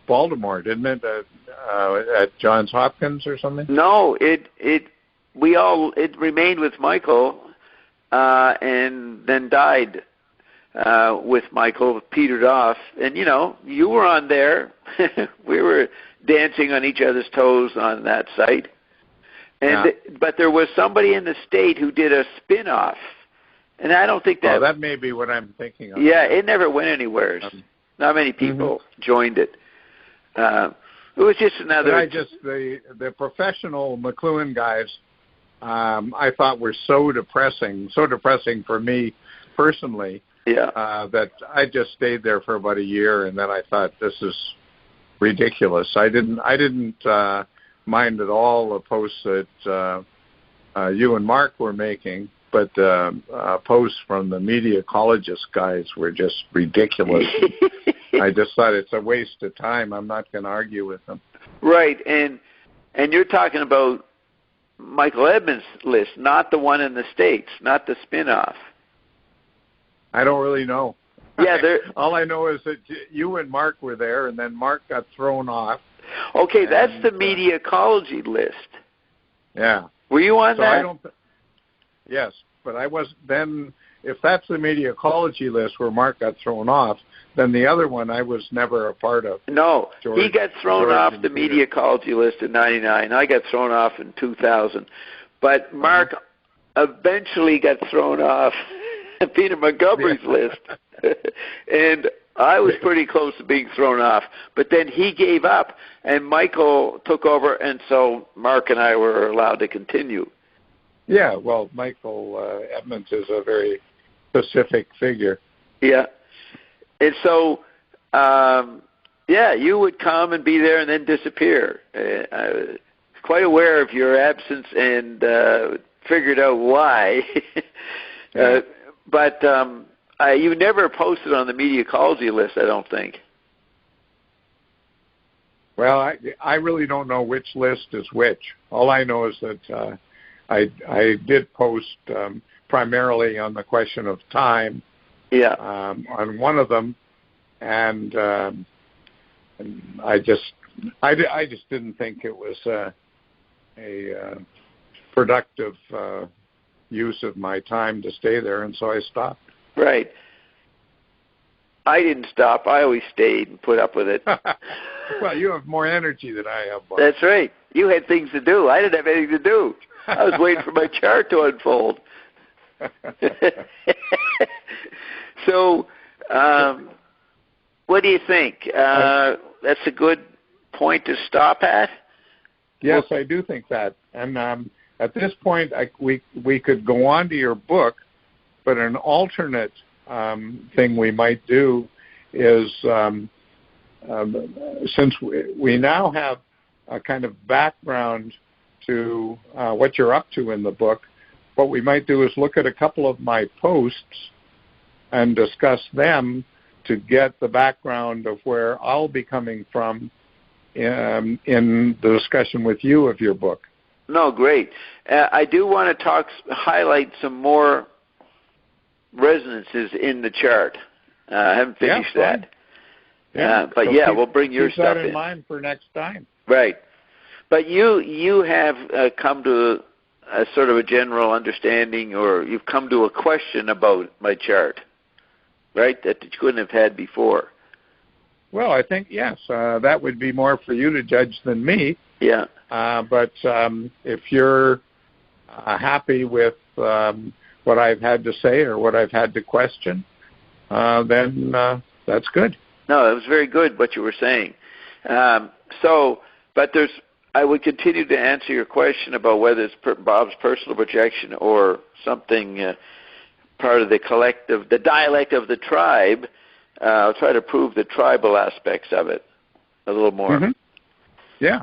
Baltimore, didn't it? At Johns Hopkins or something? No, it remained with Michael, and then died with Michael, petered off. And you were on there. We were dancing on each other's toes on that site. And but there was somebody in the state who did a spin-off. And I don't think that... Oh, that may be what I'm thinking of. Yeah, it never went anywhere. Not many people joined it. It was just another... the professional McLuhan guys, I thought were so depressing for me personally, that I just stayed there for about a year, and then I thought, this is ridiculous. I didn't mind at all the posts that you and Mark were making, but posts from the media ecologist guys were just ridiculous. I just thought it's a waste of time. I'm not going to argue with them. Right, and you're talking about Michael Edmonds' list, not the one in the States, not the spin-off. I don't really know. Yeah, all I know is that you and Mark were there, and then Mark got thrown off. Okay, that's the media ecology list. Yeah. Were you on that? Yes, but I was then. If that's the media ecology list where Mark got thrown off, then the other one I was never a part of. No, he got thrown off the media ecology list in '99. I got thrown off in 2000, but Mark eventually got thrown off Peter Montgomery's list, and I was pretty close to being thrown off. But then he gave up, and Michael took over, and so Mark and I were allowed to continue. Yeah, well, Michael Edmonds is a very specific figure. Yeah. And so, you would come and be there and then disappear. I was quite aware of your absence and figured out why. But you never posted on the media ecology list, I don't think. Well, I really don't know which list is which. All I know is that I did post primarily on the question of time. Yeah. On one of them, and I just didn't think it was a productive use of my time to stay there, and so I stopped. Right. I didn't stop. I always stayed and put up with it. Well, you have more energy than I have, Bob. That's right. You had things to do. I didn't have anything to do. I was waiting for my chart to unfold. So, what do you think? That's a good point to stop at? Yes, I do think that. And at this point, we could go on to your book, but an alternate thing we might do is, since we now have a kind of background to what you're up to in the book, what we might do is look at a couple of my posts and discuss them to get the background of where I'll be coming from in the discussion with you of your book. No, great. I do want to highlight some more resonances in the chart. I haven't finished that. Yeah. But so we'll bring your stuff in mind for next time. Right. But you have come to a sort of a general understanding, or you've come to a question about my chart, right, that you couldn't have had before. Well, I think, yes, that would be more for you to judge than me. Yeah. But if you're happy with what I've had to say or what I've had to question, then that's good. No, it was very good what you were saying. But I would continue to answer your question about whether it's Bob's personal projection or something part of the collective, the dialect of the tribe. I'll try to prove the tribal aspects of it a little more. Mm-hmm. Yeah.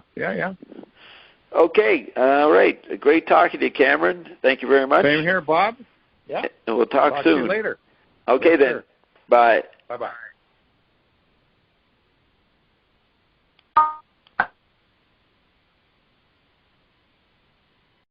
Okay, all right. Great talking to you, Cameron. Thank you very much. Same here, Bob. Yeah. And we'll talk soon. To you later. Okay, yes, then. Sir. Bye. Bye-bye.